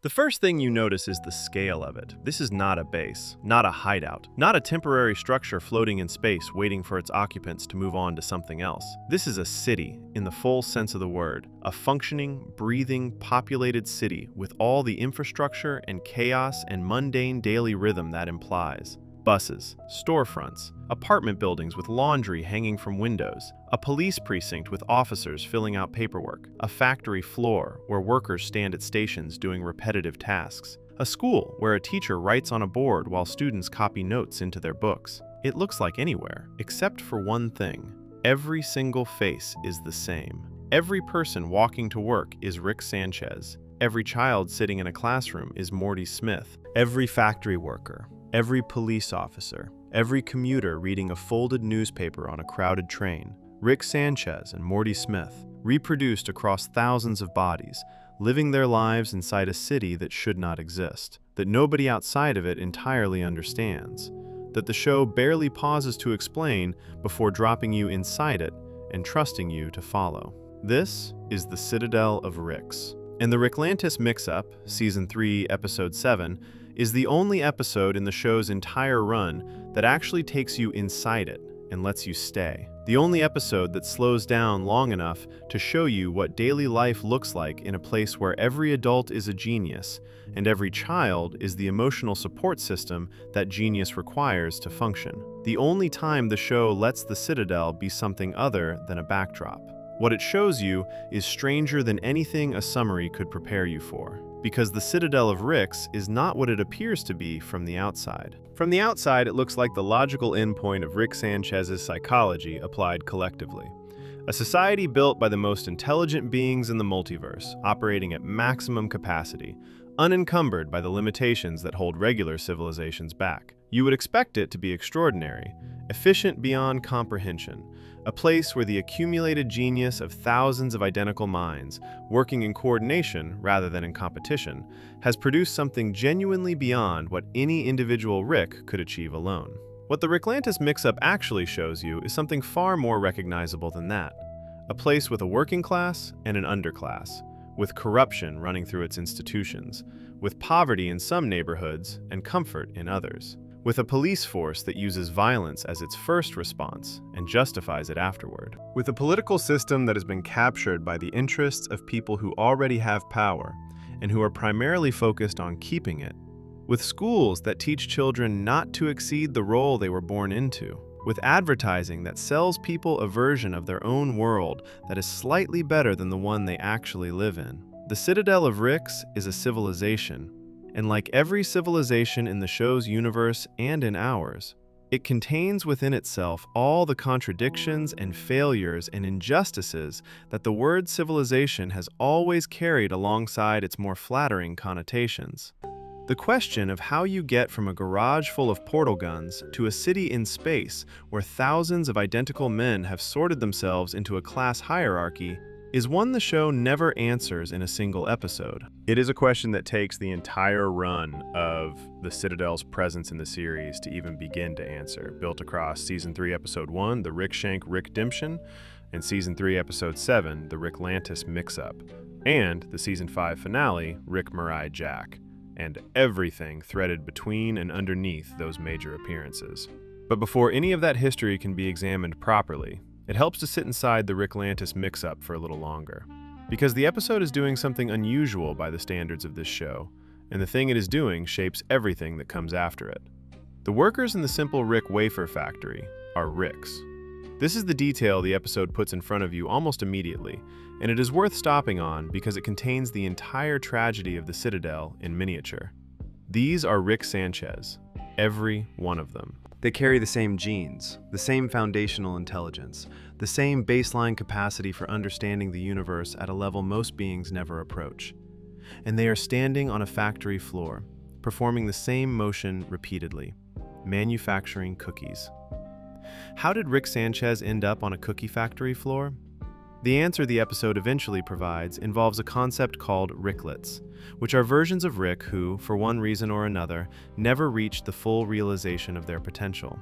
The first thing you notice is the scale of it. This is not a base, not a hideout, not a temporary structure floating in space waiting for its occupants to move on to something else. This is a city, in the full sense of the word. A functioning, breathing, populated city with all the infrastructure and chaos and mundane daily rhythm that implies. Buses, storefronts, apartment buildings with laundry hanging from windows, a police precinct with officers filling out paperwork, a factory floor where workers stand at stations doing repetitive tasks, a school where a teacher writes on a board while students copy notes into their books. It looks like anywhere, except for one thing. Every single face is the same. Every person walking to work is Rick Sanchez. Every child sitting in a classroom is Morty Smith. Every factory worker, every police officer, every commuter reading a folded newspaper on a crowded train, Rick Sanchez and Morty Smith, reproduced across thousands of bodies, living their lives inside a city that should not exist, that nobody outside of it entirely understands, that the show barely pauses to explain before dropping you inside it and trusting you to follow. This is the Citadel of Ricks. And the Ricklantis Mix-Up, Season 3, Episode 7, is the only episode in the show's entire run that actually takes you inside it and lets you stay. The only episode that slows down long enough to show you what daily life looks like in a place where every adult is a genius and every child is the emotional support system that genius requires to function. The only time the show lets the Citadel be something other than a backdrop. What it shows you is stranger than anything a summary could prepare you for, because the Citadel of Ricks is not what it appears to be from the outside. From the outside, it looks like the logical endpoint of Rick Sanchez's psychology applied collectively. A society built by the most intelligent beings in the multiverse, operating at maximum capacity, unencumbered by the limitations that hold regular civilizations back. You would expect it to be extraordinary, efficient beyond comprehension, a place where the accumulated genius of thousands of identical minds, working in coordination rather than in competition, has produced something genuinely beyond what any individual Rick could achieve alone. What the Ricklantis Mix-Up actually shows you is something far more recognizable than that. A place with a working class and an underclass, with corruption running through its institutions, with poverty in some neighborhoods and comfort in others, with a police force that uses violence as its first response and justifies it afterward, with a political system that has been captured by the interests of people who already have power and who are primarily focused on keeping it, with schools that teach children not to exceed the role they were born into, with advertising that sells people a version of their own world that is slightly better than the one they actually live in. The Citadel of Ricks is a civilization, and like every civilization in the show's universe and in ours, it contains within itself all the contradictions and failures and injustices that the word civilization has always carried alongside its more flattering connotations. The question of how you get from a garage full of portal guns to a city in space where thousands of identical men have sorted themselves into a class hierarchy is one the show never answers in a single episode. It is a question that takes the entire run of the Citadel's presence in the series to even begin to answer, built across Season 3, Episode 1, the Rick Shank Rickdemption, and Season 3, Episode 7, the Ricklantis Mix-Up, and the Season 5 finale, Rick Mirai Jack, and everything threaded between and underneath those major appearances. But before any of that history can be examined properly, it helps to sit inside the Ricklantis Mix-Up for a little longer, because the episode is doing something unusual by the standards of this show, and the thing it is doing shapes everything that comes after it. The workers in the simple Rick wafer factory are Ricks. This is the detail the episode puts in front of you almost immediately, and it is worth stopping on because it contains the entire tragedy of the Citadel in miniature. These are Rick Sanchez, every one of them. They carry the same genes, the same foundational intelligence, the same baseline capacity for understanding the universe at a level most beings never approach. And they are standing on a factory floor, performing the same motion repeatedly, manufacturing cookies. How did Rick Sanchez end up on a cookie factory floor? The answer the episode eventually provides involves a concept called Ricklets, which are versions of Rick who, for one reason or another, never reached the full realization of their potential.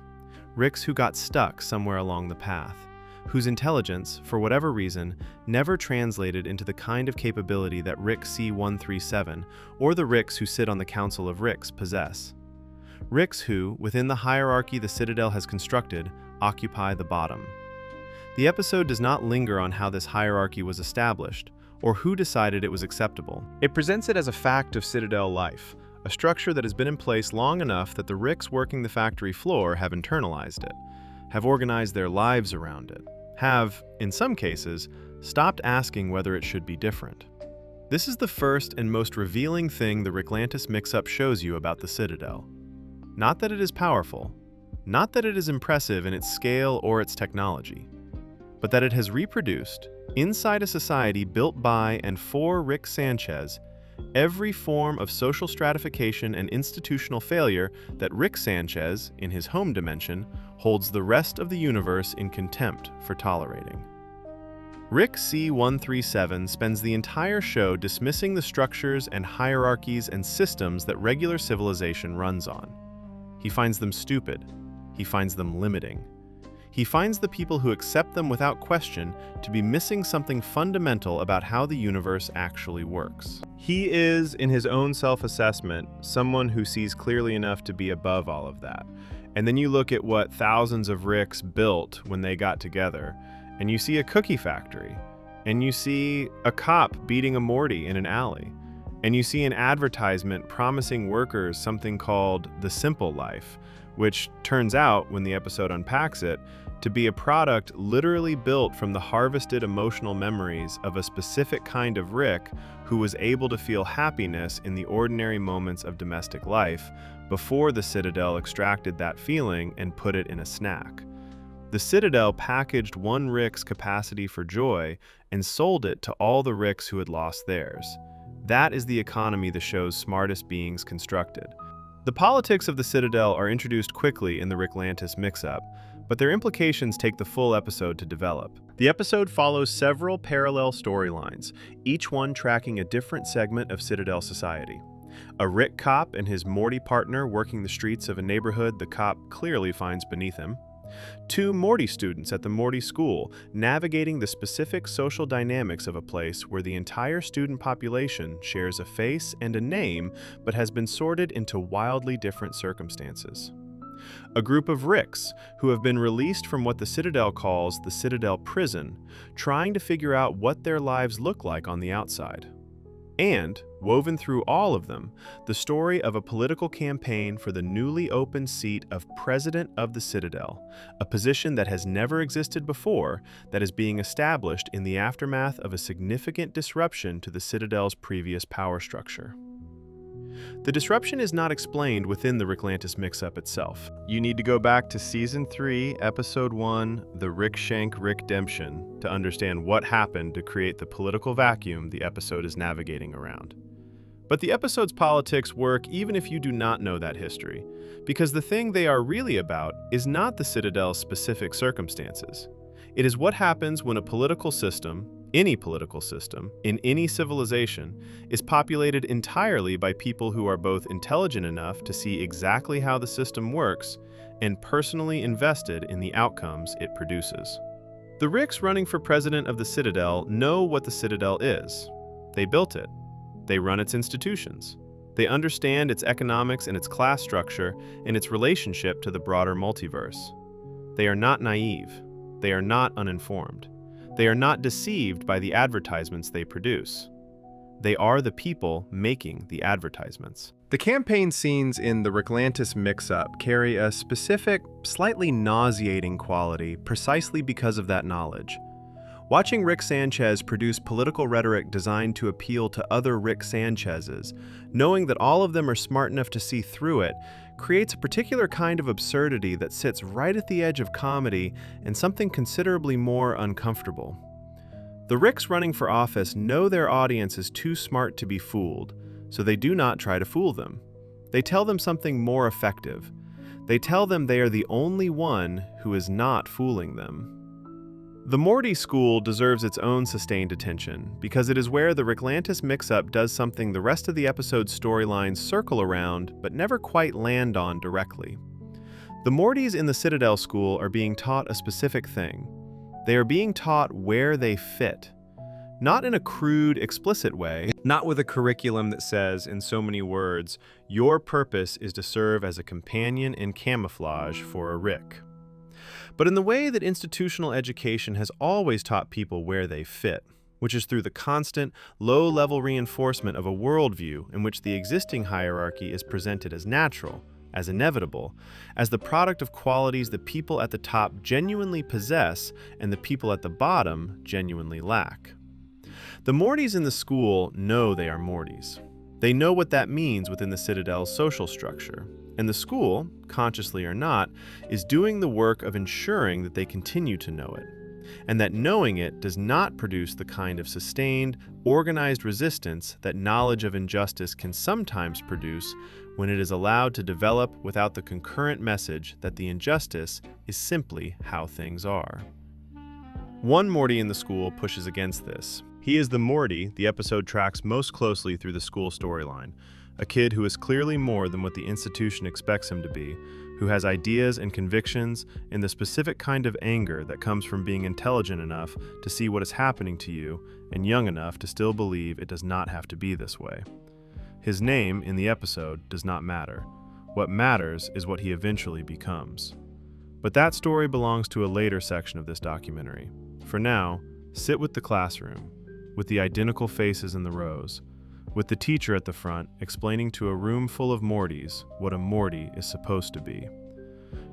Ricks who got stuck somewhere along the path, whose intelligence, for whatever reason, never translated into the kind of capability that Rick C-137 or the Ricks who sit on the Council of Ricks possess. Ricks who, within the hierarchy the Citadel has constructed, occupy the bottom. The episode does not linger on how this hierarchy was established, or who decided it was acceptable. It presents it as a fact of Citadel life, a structure that has been in place long enough that the Ricks working the factory floor have internalized it, have organized their lives around it, have, in some cases, stopped asking whether it should be different. This is the first and most revealing thing the Ricklantis mix-up shows you about the Citadel. Not that it is powerful, not that it is impressive in its scale or its technology, but that it has reproduced, inside a society built by and for Rick Sanchez, every form of social stratification and institutional failure that Rick Sanchez, in his home dimension, holds the rest of the universe in contempt for tolerating. Rick C-137 spends the entire show dismissing the structures and hierarchies and systems that regular civilization runs on. He finds them stupid. He finds them limiting. He finds the people who accept them without question to be missing something fundamental about how the universe actually works. He is, in his own self-assessment, someone who sees clearly enough to be above all of that. And then you look at what thousands of Ricks built when they got together, and you see a cookie factory, and you see a cop beating a Morty in an alley, and you see an advertisement promising workers something called the simple life, which turns out, when the episode unpacks it, to be a product literally built from the harvested emotional memories of a specific kind of Rick who was able to feel happiness in the ordinary moments of domestic life before the Citadel extracted that feeling and put it in a snack. The Citadel packaged one Rick's capacity for joy and sold it to all the Ricks who had lost theirs. That is the economy the show's smartest beings constructed. The politics of the Citadel are introduced quickly in the Ricklantis mix-up, but their implications take the full episode to develop. The episode follows several parallel storylines, each one tracking a different segment of Citadel society. A Rick cop and his Morty partner working the streets of a neighborhood the cop clearly finds beneath him. Two Morty students at the Morty school navigating the specific social dynamics of a place where the entire student population shares a face and a name but has been sorted into wildly different circumstances. A group of Ricks who have been released from what the Citadel calls the Citadel prison, trying to figure out what their lives look like on the outside. And, woven through all of them, the story of a political campaign for the newly opened seat of President of the Citadel, a position that has never existed before that is being established in the aftermath of a significant disruption to the Citadel's previous power structure. The disruption is not explained within the Ricklantis mix-up itself. You need to go back to Season 3, Episode 1, The Rick Shank Rickdemption, to understand what happened to create the political vacuum the episode is navigating around. But the episode's politics work even if you do not know that history, because the thing they are really about is not the Citadel's specific circumstances. It is what happens when a political system, any political system, in any civilization, is populated entirely by people who are both intelligent enough to see exactly how the system works and personally invested in the outcomes it produces. The Ricks running for president of the Citadel know what the Citadel is. They built it. They run its institutions. They understand its economics and its class structure and its relationship to the broader multiverse. They are not naive. They are not uninformed. They are not deceived by the advertisements they produce. They are the people making the advertisements. The campaign scenes in the Ricklantis mix-up carry a specific, slightly nauseating quality precisely because of that knowledge. Watching Rick Sanchez produce political rhetoric designed to appeal to other Rick Sanchezes, knowing that all of them are smart enough to see through it, creates a particular kind of absurdity that sits right at the edge of comedy and something considerably more uncomfortable. The Ricks running for office know their audience is too smart to be fooled, so they do not try to fool them. They tell them something more effective. They tell them they are the only one who is not fooling them. The Morty school deserves its own sustained attention because it is where the Ricklantis mix-up does something the rest of the episode's storylines circle around but never quite land on directly. The Mortys in the Citadel school are being taught a specific thing. They are being taught where they fit. Not in a crude, explicit way. Not with a curriculum that says, in so many words, your purpose is to serve as a companion in camouflage for a Rick. But in the way that institutional education has always taught people where they fit, which is through the constant, low-level reinforcement of a worldview in which the existing hierarchy is presented as natural, as inevitable, as the product of qualities the people at the top genuinely possess and the people at the bottom genuinely lack. The Mortys in the school know they are Mortys. They know what that means within the Citadel's social structure, and the school, consciously or not, is doing the work of ensuring that they continue to know it, and that knowing it does not produce the kind of sustained, organized resistance that knowledge of injustice can sometimes produce when it is allowed to develop without the concurrent message that the injustice is simply how things are. One Morty in the school pushes against this. He is the Morty the episode tracks most closely through the school storyline, a kid who is clearly more than what the institution expects him to be, who has ideas and convictions and the specific kind of anger that comes from being intelligent enough to see what is happening to you and young enough to still believe it does not have to be this way. His name in the episode does not matter. What matters is what he eventually becomes. But that story belongs to a later section of this documentary. For now, sit with the classroom, with the identical faces in the rows, with the teacher at the front explaining to a room full of Mortys what a Morty is supposed to be.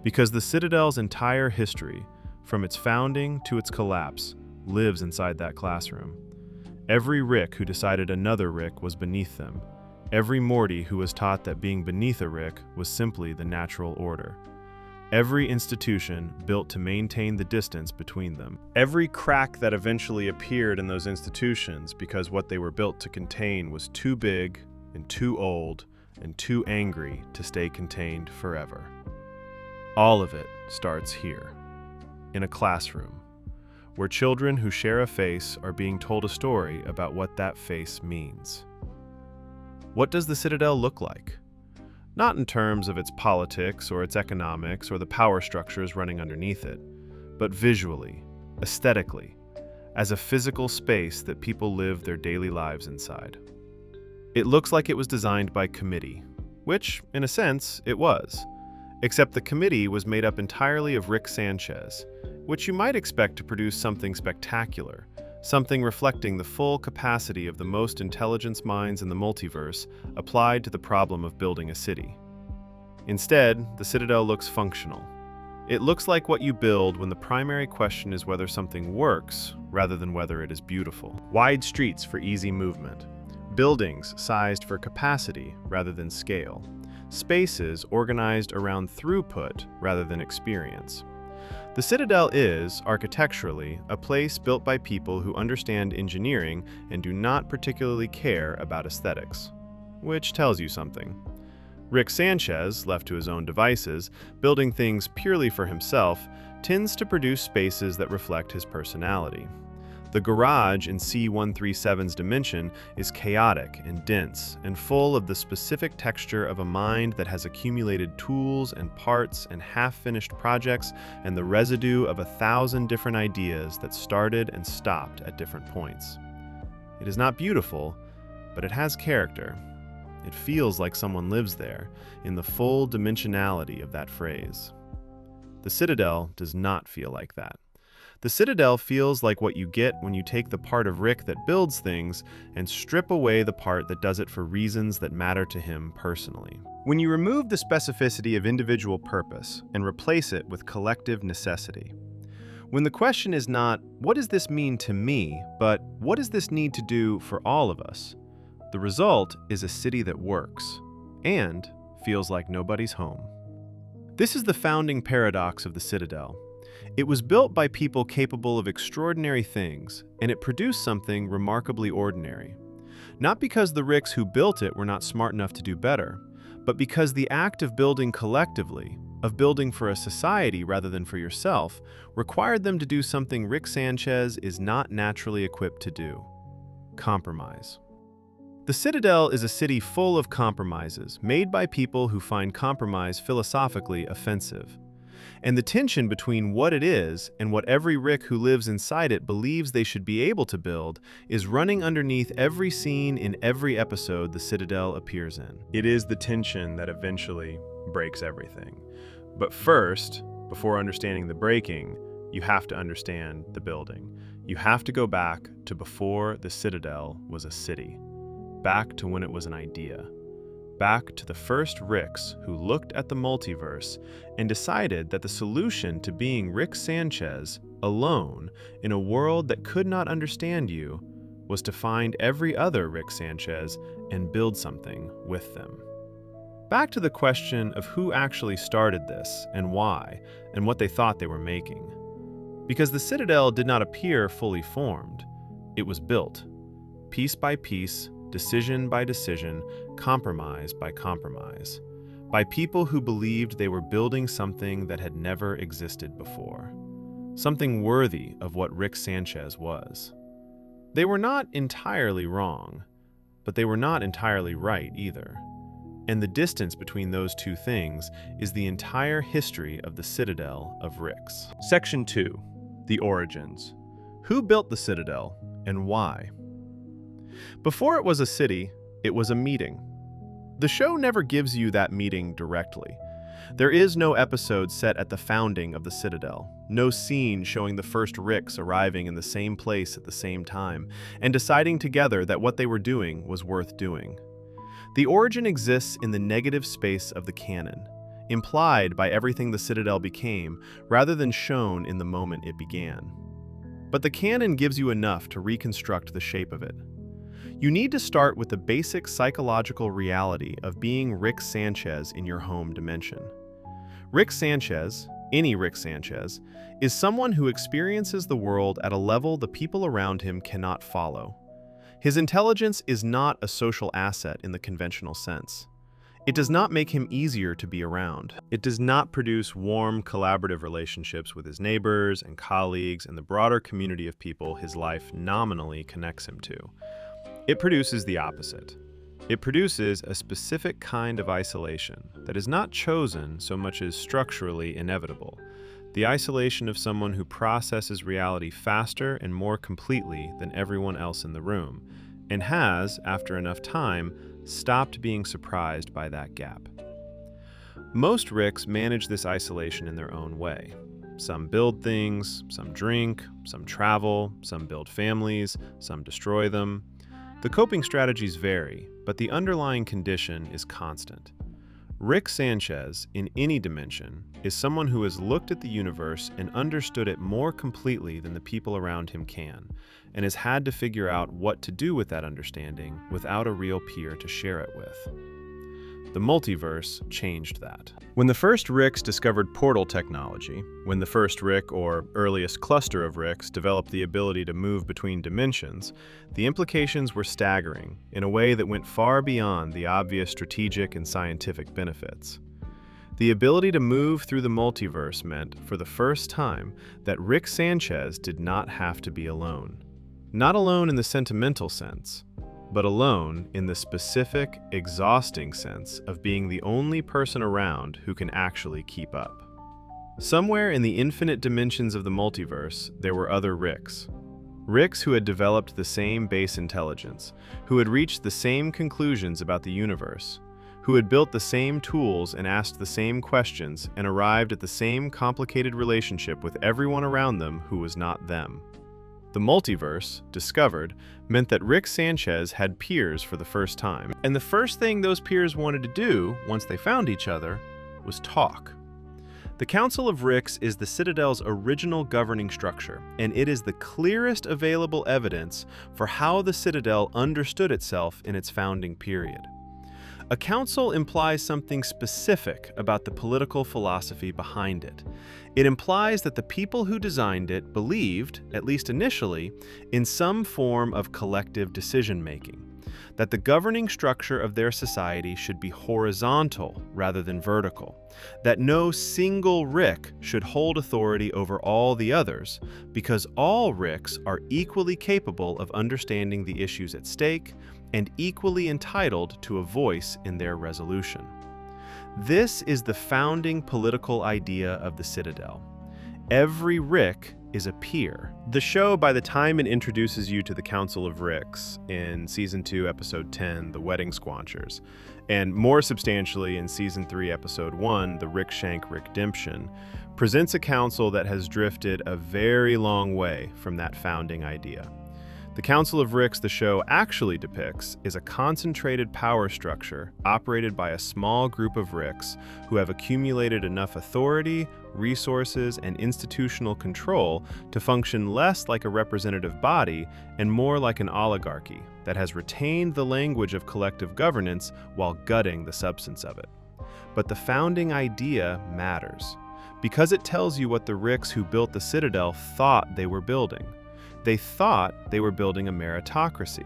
Because the Citadel's entire history, from its founding to its collapse, lives inside that classroom. Every Rick who decided another Rick was beneath them. Every Morty who was taught that being beneath a Rick was simply the natural order. Every institution built to maintain the distance between them. Every crack that eventually appeared in those institutions because what they were built to contain was too big and too old and too angry to stay contained forever. All of it starts here, in a classroom, where children who share a face are being told a story about what that face means. What does the Citadel look like? Not in terms of its politics or its economics or the power structures running underneath it, but visually, aesthetically, as a physical space that people live their daily lives inside. It looks like it was designed by committee, which, in a sense, it was, except the committee was made up entirely of Rick Sanchez, which you might expect to produce something spectacular, something reflecting the full capacity of the most intelligent minds in the multiverse applied to the problem of building a city. Instead, the Citadel looks functional. It looks like what you build when the primary question is whether something works rather than whether it is beautiful. Wide streets for easy movement. Buildings sized for capacity rather than scale. Spaces organized around throughput rather than experience. The Citadel is, architecturally, a place built by people who understand engineering and do not particularly care about aesthetics. Which tells you something. Rick Sanchez, left to his own devices, building things purely for himself, tends to produce spaces that reflect his personality. The garage in C-137's dimension is chaotic and dense and full of the specific texture of a mind that has accumulated tools and parts and half-finished projects and the residue of 1,000 different ideas that started and stopped at different points. It is not beautiful, but it has character. It feels like someone lives there, in the full dimensionality of that phrase. The Citadel does not feel like that. The Citadel feels like what you get when you take the part of Rick that builds things and strip away the part that does it for reasons that matter to him personally. When you remove the specificity of individual purpose and replace it with collective necessity. When the question is not, what does this mean to me, but what does this need to do for all of us? The result is a city that works and feels like nobody's home. This is the founding paradox of the Citadel. It was built by people capable of extraordinary things, and it produced something remarkably ordinary. Not because the Ricks who built it were not smart enough to do better, but because the act of building collectively, of building for a society rather than for yourself, required them to do something Rick Sanchez is not naturally equipped to do: compromise. The Citadel is a city full of compromises, made by people who find compromise philosophically offensive. And the tension between what it is and what every Rick who lives inside it believes they should be able to build is running underneath every scene in every episode the Citadel appears in. It is the tension that eventually breaks everything. But first, before understanding the breaking, you have to understand the building. You have to go back to before the Citadel was a city, back to when it was an idea, back to the first Ricks who looked at the multiverse and decided that the solution to being Rick Sanchez alone in a world that could not understand you was to find every other Rick Sanchez and build something with them. Back to the question of who actually started this and why and what they thought they were making. Because the Citadel did not appear fully formed. It was built, piece by piece, decision by decision, compromise by compromise, by people who believed they were building something that had never existed before, something worthy of what Rick Sanchez was. They were not entirely wrong, but they were not entirely right either. And the distance between those two things is the entire history of the Citadel of Ricks. Section 2. The Origins. Who built the Citadel and why? Before it was a city, it was a meeting. The show never gives you that meeting directly. There is no episode set at the founding of the Citadel, no scene showing the first Ricks arriving in the same place at the same time, and deciding together that what they were doing was worth doing. The origin exists in the negative space of the canon, implied by everything the Citadel became, rather than shown in the moment it began. But the canon gives you enough to reconstruct the shape of it. You need to start with the basic psychological reality of being Rick Sanchez in your home dimension. Rick Sanchez, any Rick Sanchez, is someone who experiences the world at a level the people around him cannot follow. His intelligence is not a social asset in the conventional sense. It does not make him easier to be around. It does not produce warm, collaborative relationships with his neighbors and colleagues and the broader community of people his life nominally connects him to. It produces the opposite. It produces a specific kind of isolation that is not chosen so much as structurally inevitable. The isolation of someone who processes reality faster and more completely than everyone else in the room, and has, after enough time, stopped being surprised by that gap. Most Ricks manage this isolation in their own way. Some build things, some drink, some travel, some build families, some destroy them. The coping strategies vary, but the underlying condition is constant. Rick Sanchez, in any dimension, is someone who has looked at the universe and understood it more completely than the people around him can, and has had to figure out what to do with that understanding without a real peer to share it with. The multiverse changed that. When the first Ricks discovered portal technology, when the first Rick, or earliest cluster of Ricks, developed the ability to move between dimensions, the implications were staggering in a way that went far beyond the obvious strategic and scientific benefits. The ability to move through the multiverse meant, for the first time, that Rick Sanchez did not have to be alone. Not alone in the sentimental sense, but alone in the specific, exhausting sense of being the only person around who can actually keep up. Somewhere in the infinite dimensions of the multiverse, there were other Ricks. Ricks who had developed the same base intelligence, who had reached the same conclusions about the universe, who had built the same tools and asked the same questions and arrived at the same complicated relationship with everyone around them who was not them. The multiverse, discovered, meant that Rick Sanchez had peers for the first time. And the first thing those peers wanted to do, once they found each other, was talk. The Council of Ricks is the Citadel's original governing structure, and it is the clearest available evidence for how the Citadel understood itself in its founding period. A council implies something specific about the political philosophy behind it. It implies that the people who designed it believed, at least initially, in some form of collective decision-making, that the governing structure of their society should be horizontal rather than vertical, that no single Rick should hold authority over all the others, because all Ricks are equally capable of understanding the issues at stake and equally entitled to a voice in their resolution. This is the founding political idea of the Citadel. Every Rick is a peer. The show, by the time it introduces you to the Council of Ricks in Season 2, Episode 10, The Wedding Squanchers, and more substantially in Season 3, Episode 1, The Rick Shank Rickdemption, presents a council that has drifted a very long way from that founding idea. The Council of Ricks the show actually depicts is a concentrated power structure operated by a small group of Ricks who have accumulated enough authority, resources, and institutional control to function less like a representative body and more like an oligarchy that has retained the language of collective governance while gutting the substance of it. But the founding idea matters because it tells you what the Ricks who built the Citadel thought they were building. They thought they were building a meritocracy.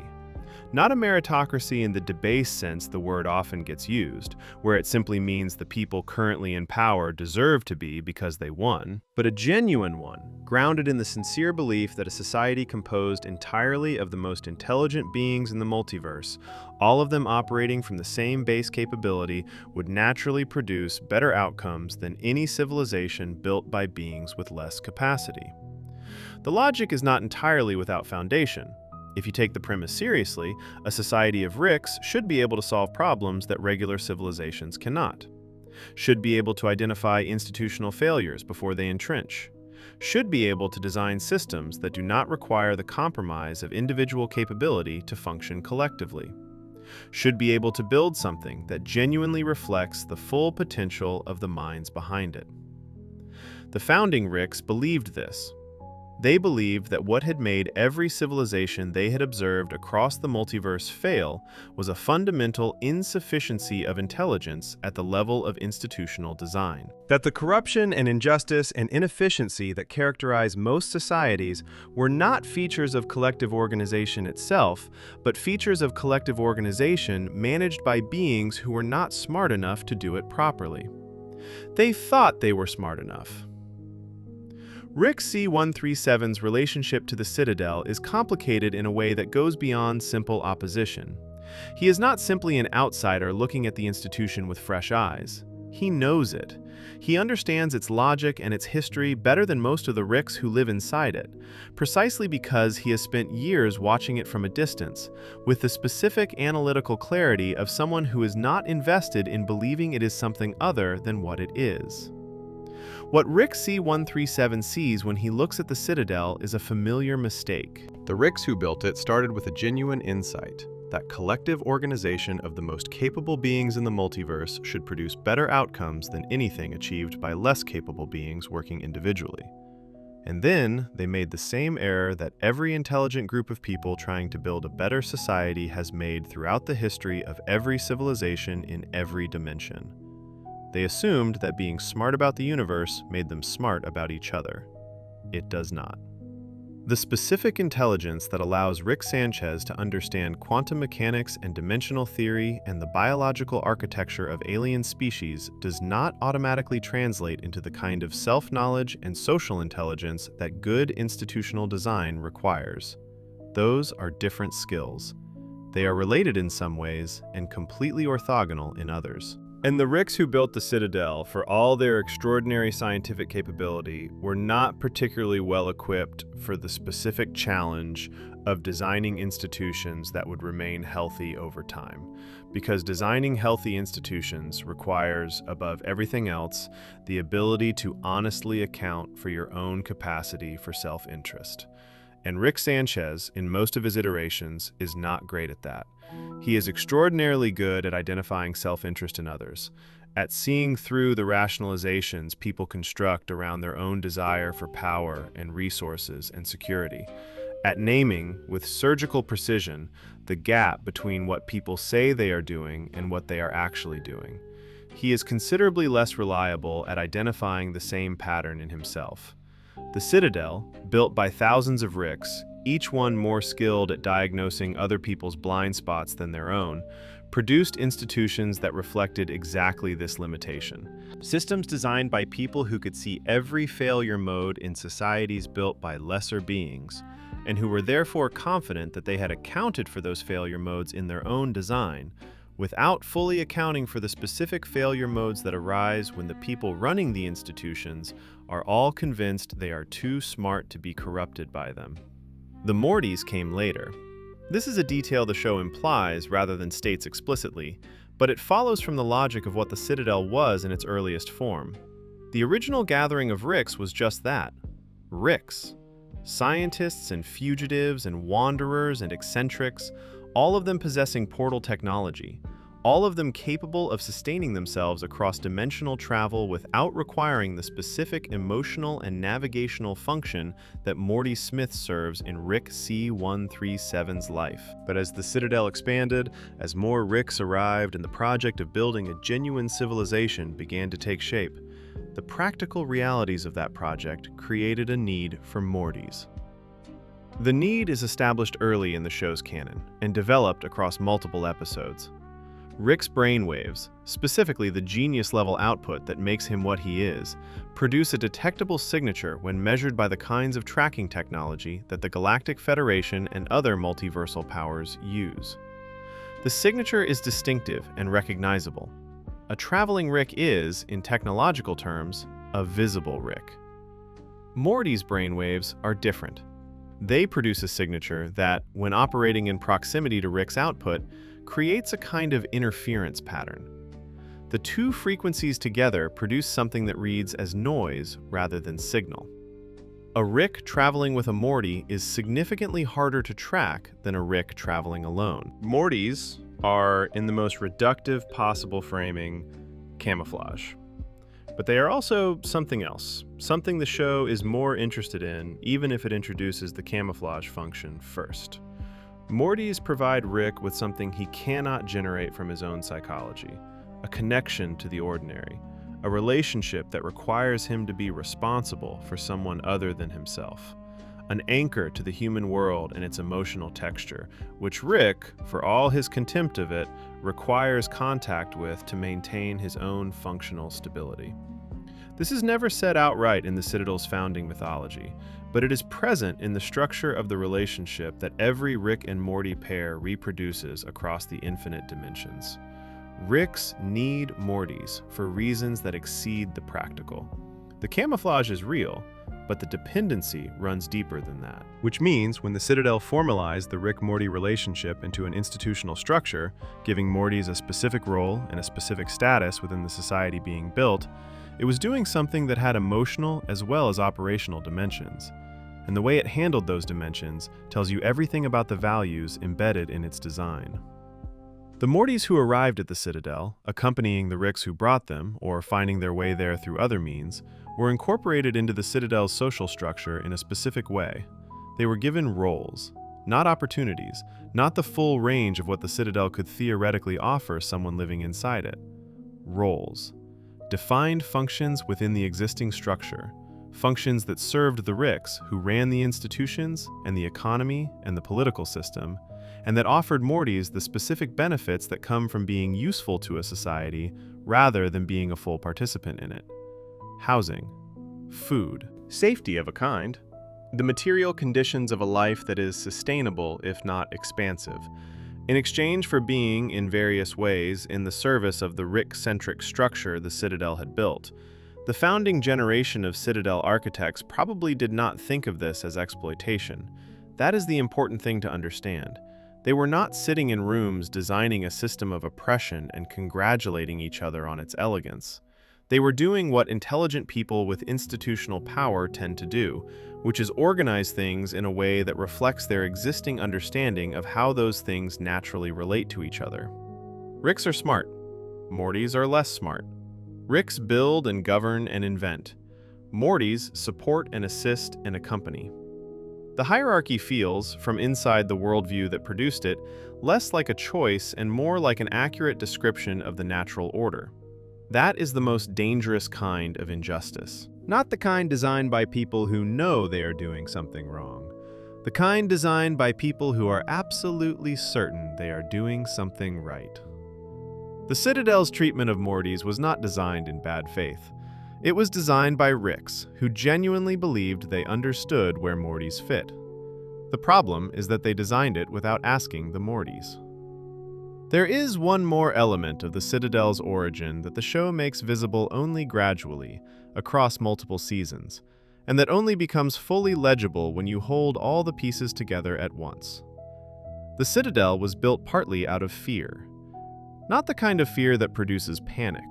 Not a meritocracy in the debased sense the word often gets used, where it simply means the people currently in power deserve to be because they won, but a genuine one, grounded in the sincere belief that a society composed entirely of the most intelligent beings in the multiverse, all of them operating from the same base capability, would naturally produce better outcomes than any civilization built by beings with less capacity. The logic is not entirely without foundation. If you take the premise seriously, a society of Ricks should be able to solve problems that regular civilizations cannot. Should be able to identify institutional failures before they entrench. Should be able to design systems that do not require the compromise of individual capability to function collectively. Should be able to build something that genuinely reflects the full potential of the minds behind it. The founding Ricks believed this. They believed that what had made every civilization they had observed across the multiverse fail was a fundamental insufficiency of intelligence at the level of institutional design. That the corruption and injustice and inefficiency that characterize most societies were not features of collective organization itself, but features of collective organization managed by beings who were not smart enough to do it properly. They thought they were smart enough. Rick C-137's relationship to the Citadel is complicated in a way that goes beyond simple opposition. He is not simply an outsider looking at the institution with fresh eyes. He knows it. He understands its logic and its history better than most of the Ricks who live inside it, precisely because he has spent years watching it from a distance, with the specific analytical clarity of someone who is not invested in believing it is something other than what it is. What Rick C-137 sees when he looks at the Citadel is a familiar mistake. The Ricks who built it started with a genuine insight that collective organization of the most capable beings in the multiverse should produce better outcomes than anything achieved by less capable beings working individually. And then they made the same error that every intelligent group of people trying to build a better society has made throughout the history of every civilization in every dimension. They assumed that being smart about the universe made them smart about each other. It does not. The specific intelligence that allows Rick Sanchez to understand quantum mechanics and dimensional theory and the biological architecture of alien species does not automatically translate into the kind of self-knowledge and social intelligence that good institutional design requires. Those are different skills. They are related in some ways and completely orthogonal in others. And the Ricks who built the Citadel, for all their extraordinary scientific capability, were not particularly well equipped for the specific challenge of designing institutions that would remain healthy over time. Because designing healthy institutions requires, above everything else, the ability to honestly account for your own capacity for self-interest. And Rick Sanchez, in most of his iterations, is not great at that. He is extraordinarily good at identifying self-interest in others, at seeing through the rationalizations people construct around their own desire for power and resources and security, at naming, with surgical precision, the gap between what people say they are doing and what they are actually doing. He is considerably less reliable at identifying the same pattern in himself. The Citadel, built by thousands of Ricks, each one more skilled at diagnosing other people's blind spots than their own, produced institutions that reflected exactly this limitation. Systems designed by people who could see every failure mode in societies built by lesser beings, and who were therefore confident that they had accounted for those failure modes in their own design, without fully accounting for the specific failure modes that arise when the people running the institutions are all convinced they are too smart to be corrupted by them. The Mortys came later. This is a detail the show implies rather than states explicitly, but it follows from the logic of what the Citadel was in its earliest form. The original gathering of Ricks was just that. Ricks. Scientists and fugitives and wanderers and eccentrics, all of them possessing portal technology, all of them capable of sustaining themselves across dimensional travel without requiring the specific emotional and navigational function that Morty Smith serves in Rick C-137's life. But as the Citadel expanded, as more Ricks arrived and the project of building a genuine civilization began to take shape, the practical realities of that project created a need for Mortys. The need is established early in the show's canon and developed across multiple episodes. Rick's brainwaves, specifically the genius-level output that makes him what he is, produce a detectable signature when measured by the kinds of tracking technology that the Galactic Federation and other multiversal powers use. The signature is distinctive and recognizable. A traveling Rick is, in technological terms, a visible Rick. Morty's brainwaves are different. They produce a signature that, when operating in proximity to Rick's output, creates a kind of interference pattern. The two frequencies together produce something that reads as noise rather than signal. A Rick traveling with a Morty is significantly harder to track than a Rick traveling alone. Mortys are, in the most reductive possible framing, camouflage. But they are also something else, something the show is more interested in, even if it introduces the camouflage function first. Mortys provide Rick with something he cannot generate from his own psychology, a connection to the ordinary, a relationship that requires him to be responsible for someone other than himself, an anchor to the human world and its emotional texture, which Rick, for all his contempt of it, requires contact with to maintain his own functional stability. This is never said outright in the Citadel's founding mythology, but it is present in the structure of the relationship that every Rick and Morty pair reproduces across the infinite dimensions. Ricks need Mortys for reasons that exceed the practical. The camouflage is real, but the dependency runs deeper than that. Which means when the Citadel formalized the Rick-Morty relationship into an institutional structure, giving Mortys a specific role and a specific status within the society being built, it was doing something that had emotional as well as operational dimensions. And the way it handled those dimensions tells you everything about the values embedded in its design. The Mortys who arrived at the Citadel, accompanying the Ricks who brought them, or finding their way there through other means, were incorporated into the Citadel's social structure in a specific way. They were given roles, not opportunities, not the full range of what the Citadel could theoretically offer someone living inside it. Roles. Defined functions within the existing structure, functions that served the Ricks who ran the institutions and the economy and the political system, and that offered Mortys the specific benefits that come from being useful to a society rather than being a full participant in it. Housing, food, safety of a kind, the material conditions of a life that is sustainable if not expansive, in exchange for being, in various ways, in the service of the Rick-centric structure the Citadel had built. The founding generation of Citadel architects probably did not think of this as exploitation. That is the important thing to understand. They were not sitting in rooms designing a system of oppression and congratulating each other on its elegance. They were doing what intelligent people with institutional power tend to do, which is organize things in a way that reflects their existing understanding of how those things naturally relate to each other. Ricks are smart. Mortys are less smart. Ricks build and govern and invent. Mortys support and assist and accompany. The hierarchy feels, from inside the worldview that produced it, less like a choice and more like an accurate description of the natural order. That is the most dangerous kind of injustice. Not the kind designed by people who know they are doing something wrong. The kind designed by people who are absolutely certain they are doing something right. The Citadel's treatment of Mortys was not designed in bad faith. It was designed by Ricks, who genuinely believed they understood where Mortys fit. The problem is that they designed it without asking the Mortys. There is one more element of the Citadel's origin that the show makes visible only gradually, across multiple seasons, and that only becomes fully legible when you hold all the pieces together at once. The Citadel was built partly out of fear. Not the kind of fear that produces panic,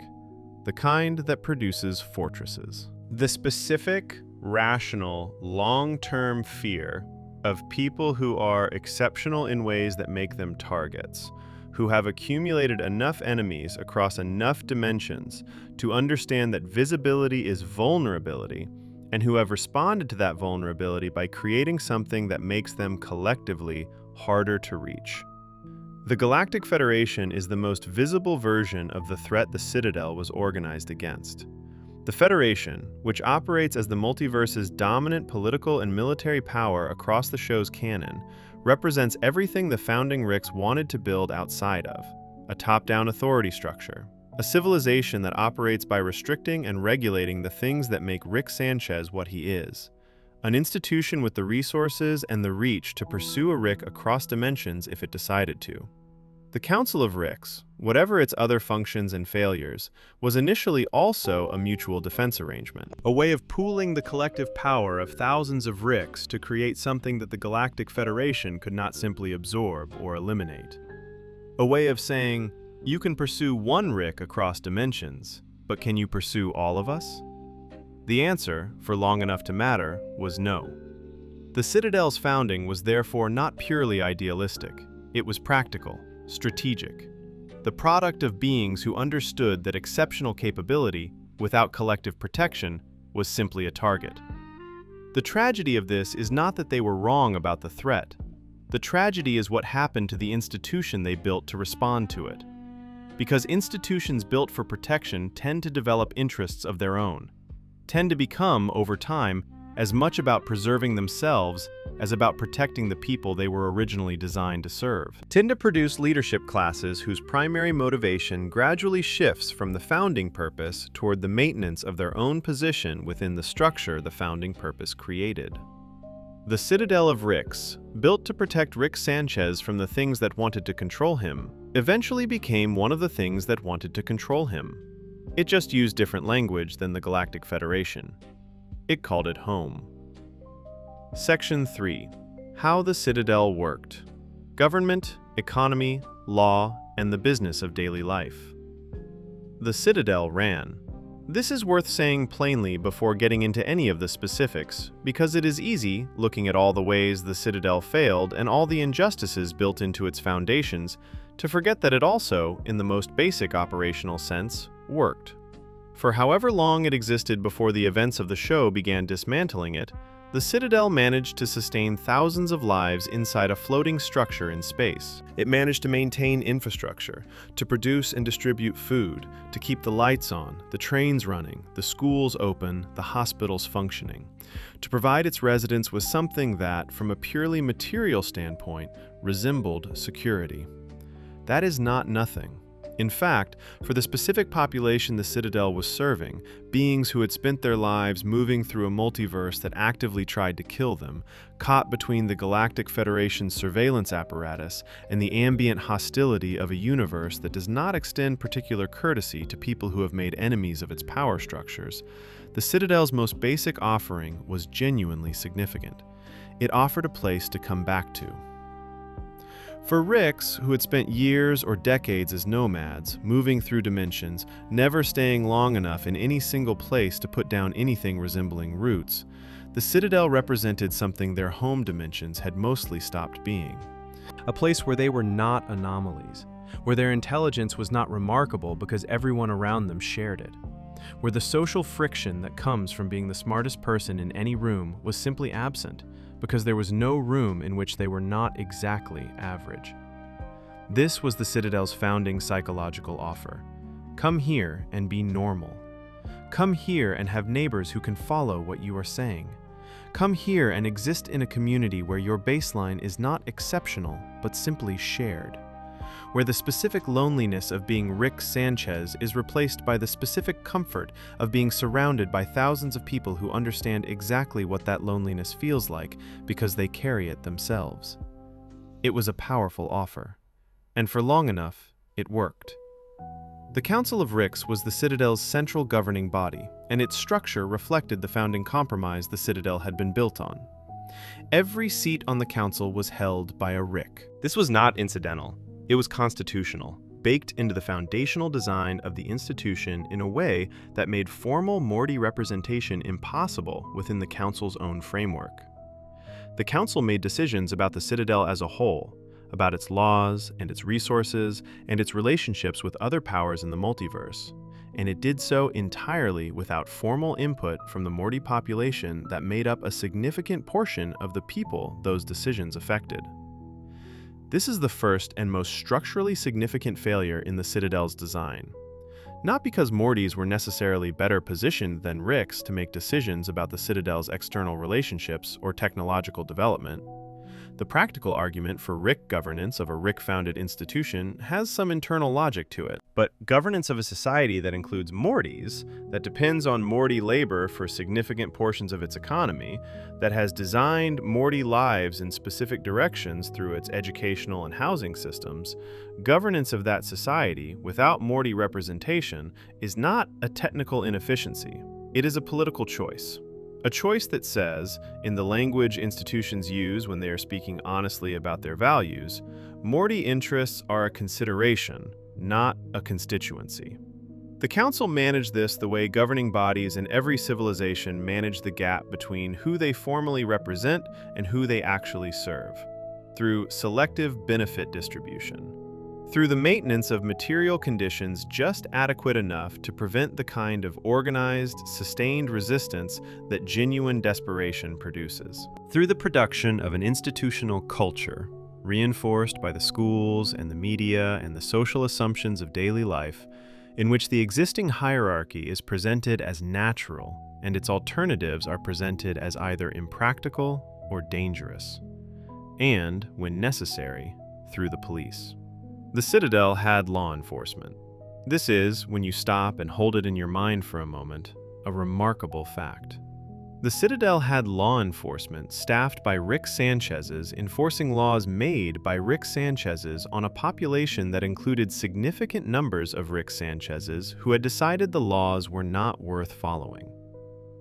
the kind that produces fortresses. The specific, rational, long-term fear of people who are exceptional in ways that make them targets, who have accumulated enough enemies across enough dimensions to understand that visibility is vulnerability, and who have responded to that vulnerability by creating something that makes them collectively harder to reach. The Galactic Federation is the most visible version of the threat the Citadel was organized against. The Federation, which operates as the multiverse's dominant political and military power across the show's canon, represents everything the founding Ricks wanted to build outside of: a top-down authority structure, a civilization that operates by restricting and regulating the things that make Rick Sanchez what he is, an institution with the resources and the reach to pursue a Rick across dimensions if it decided to. The Council of Ricks, whatever its other functions and failures, was initially also a mutual defense arrangement, a way of pooling the collective power of thousands of Ricks to create something that the Galactic Federation could not simply absorb or eliminate. A way of saying, you can pursue one Rick across dimensions, but can you pursue all of us? The answer, for long enough to matter, was no. The Citadel's founding was therefore not purely idealistic. It was practical, strategic, the product of beings who understood that exceptional capability, without collective protection, was simply a target. The tragedy of this is not that they were wrong about the threat. The tragedy is what happened to the institution they built to respond to it. Because institutions built for protection tend to develop interests of their own, tend to become, over time, as much about preserving themselves as about protecting the people they were originally designed to serve. Tend to produce leadership classes whose primary motivation gradually shifts from the founding purpose toward the maintenance of their own position within the structure the founding purpose created. The Citadel of Ricks, built to protect Rick Sanchez from the things that wanted to control him, eventually became one of the things that wanted to control him. It just used different language than the Galactic Federation. It called it home. Section 3. How the Citadel worked. Government, economy, law, and the business of daily life. The Citadel ran. This is worth saying plainly before getting into any of the specifics, because it is easy, looking at all the ways the Citadel failed and all the injustices built into its foundations, to forget that it also, in the most basic operational sense, worked. For however long it existed before the events of the show began dismantling it, the Citadel managed to sustain thousands of lives inside a floating structure in space. It managed to maintain infrastructure, to produce and distribute food, to keep the lights on, the trains running, the schools open, the hospitals functioning, to provide its residents with something that, from a purely material standpoint, resembled security. That is not nothing. In fact, for the specific population the Citadel was serving, beings who had spent their lives moving through a multiverse that actively tried to kill them, caught between the Galactic Federation's surveillance apparatus and the ambient hostility of a universe that does not extend particular courtesy to people who have made enemies of its power structures, the Citadel's most basic offering was genuinely significant. It offered a place to come back to. For Ricks, who had spent years or decades as nomads, moving through dimensions, never staying long enough in any single place to put down anything resembling roots, the Citadel represented something their home dimensions had mostly stopped being. A place where they were not anomalies, where their intelligence was not remarkable because everyone around them shared it, where the social friction that comes from being the smartest person in any room was simply absent, because there was no room in which they were not exactly average. This was the Citadel's founding psychological offer. Come here and be normal. Come here and have neighbors who can follow what you are saying. Come here and exist in a community where your baseline is not exceptional, but simply shared. Where the specific loneliness of being Rick Sanchez is replaced by the specific comfort of being surrounded by thousands of people who understand exactly what that loneliness feels like because they carry it themselves. It was a powerful offer. And for long enough, it worked. The Council of Ricks was the Citadel's central governing body, and its structure reflected the founding compromise the Citadel had been built on. Every seat on the council was held by a Rick. This was not incidental. It was constitutional, baked into the foundational design of the institution in a way that made formal Morty representation impossible within the council's own framework. The council made decisions about the Citadel as a whole, about its laws and its resources and its relationships with other powers in the multiverse, and it did so entirely without formal input from the Morty population that made up a significant portion of the people those decisions affected. This is the first and most structurally significant failure in the Citadel's design. Not because Mortys were necessarily better positioned than Ricks to make decisions about the Citadel's external relationships or technological development. The practical argument for Rick governance of a Rick-founded institution has some internal logic to it. But governance of a society that includes Mortys, that depends on Morty labor for significant portions of its economy, that has designed Morty lives in specific directions through its educational and housing systems, governance of that society without Morty representation is not a technical inefficiency. It is a political choice. A choice that says, in the language institutions use when they are speaking honestly about their values, Morty interests are a consideration, not a constituency. The Council managed this the way governing bodies in every civilization manage the gap between who they formally represent and who they actually serve, through selective benefit distribution. Through the maintenance of material conditions just adequate enough to prevent the kind of organized, sustained resistance that genuine desperation produces. Through the production of an institutional culture, reinforced by the schools and the media and the social assumptions of daily life, in which the existing hierarchy is presented as natural and its alternatives are presented as either impractical or dangerous, and, when necessary, through the police. The Citadel had law enforcement. This is, when you stop and hold it in your mind for a moment, a remarkable fact. The Citadel had law enforcement staffed by Rick Sanchez's enforcing laws made by Rick Sanchez's on a population that included significant numbers of Rick Sanchez's who had decided the laws were not worth following.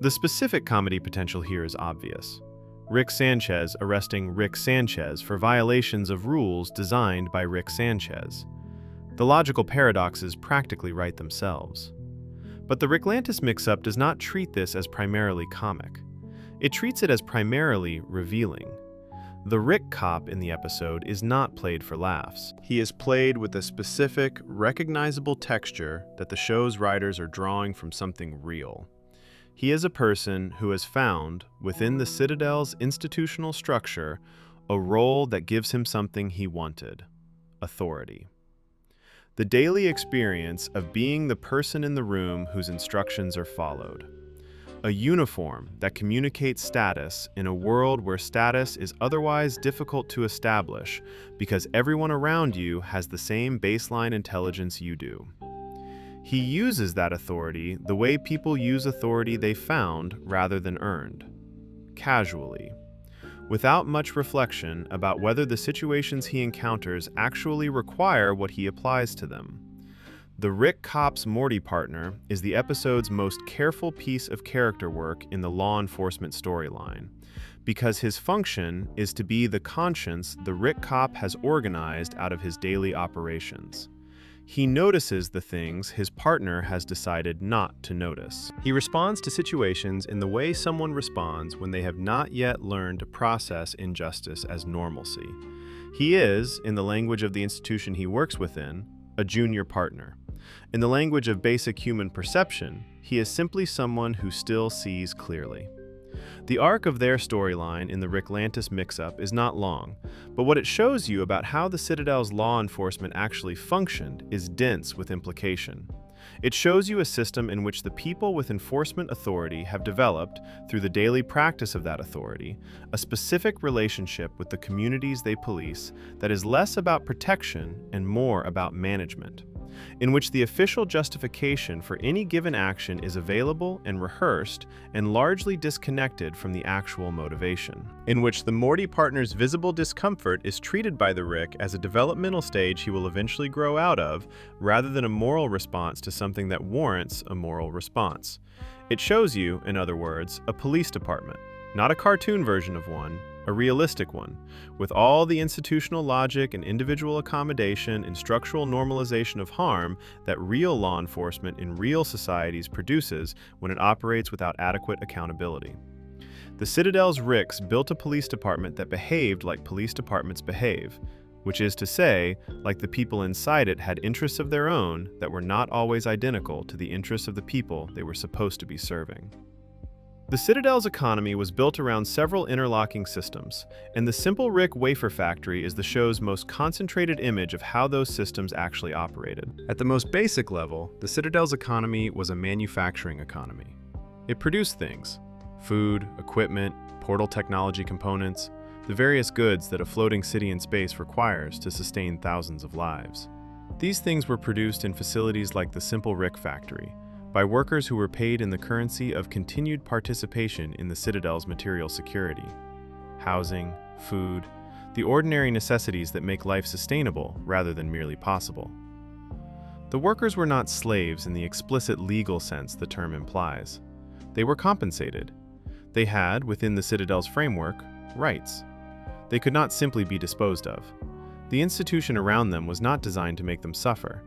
The specific comedy potential here is obvious. Rick Sanchez arresting Rick Sanchez for violations of rules designed by Rick Sanchez. The logical paradoxes practically write themselves. But the Ricklantis mix-up does not treat this as primarily comic. It treats it as primarily revealing. The Rick cop in the episode is not played for laughs. He is played with a specific, recognizable texture that the show's writers are drawing from something real. He is a person who has found, within the Citadel's institutional structure, a role that gives him something he wanted: authority. The daily experience of being the person in the room whose instructions are followed. A uniform that communicates status in a world where status is otherwise difficult to establish because everyone around you has the same baseline intelligence you do. He uses that authority the way people use authority they found rather than earned, casually, without much reflection about whether the situations he encounters actually require what he applies to them. The Rick cop's Morty partner is the episode's most careful piece of character work in the law enforcement storyline, because his function is to be the conscience the Rick cop has organized out of his daily operations. He notices the things his partner has decided not to notice. He responds to situations in the way someone responds when they have not yet learned to process injustice as normalcy. He is, in the language of the institution he works within, a junior partner. In the language of basic human perception, he is simply someone who still sees clearly. The arc of their storyline in the Ricklantis mix-up is not long, but what it shows you about how the Citadel's law enforcement actually functioned is dense with implication. It shows you a system in which the people with enforcement authority have developed, through the daily practice of that authority, a specific relationship with the communities they police that is less about protection and more about management. in which the official justification for any given action is available and rehearsed and largely disconnected from the actual motivation. In which the Morty partner's visible discomfort is treated by the Rick as a developmental stage he will eventually grow out of, rather than a moral response to something that warrants a moral response. It shows you, in other words, a police department, not a cartoon version of one, a realistic one, with all the institutional logic and individual accommodation and structural normalization of harm that real law enforcement in real societies produces when it operates without adequate accountability. The Citadel's Ricks built a police department that behaved like police departments behave, which is to say, like the people inside it had interests of their own that were not always identical to the interests of the people they were supposed to be serving. The Citadel's economy was built around several interlocking systems, and the simple Rick wafer factory is the show's most concentrated image of how those systems actually operated. At the most basic level, the Citadel's economy was a manufacturing economy. It produced things: food, equipment, portal technology components, the various goods that a floating city in space requires to sustain thousands of lives. These things were produced in facilities like the Simple Rick factory, by workers who were paid in the currency of continued participation in the Citadel's material security. Housing, food, the ordinary necessities that make life sustainable rather than merely possible. The workers were not slaves in the explicit legal sense the term implies. They were compensated. They had, within the Citadel's framework, rights. They could not simply be disposed of. The institution around them was not designed to make them suffer.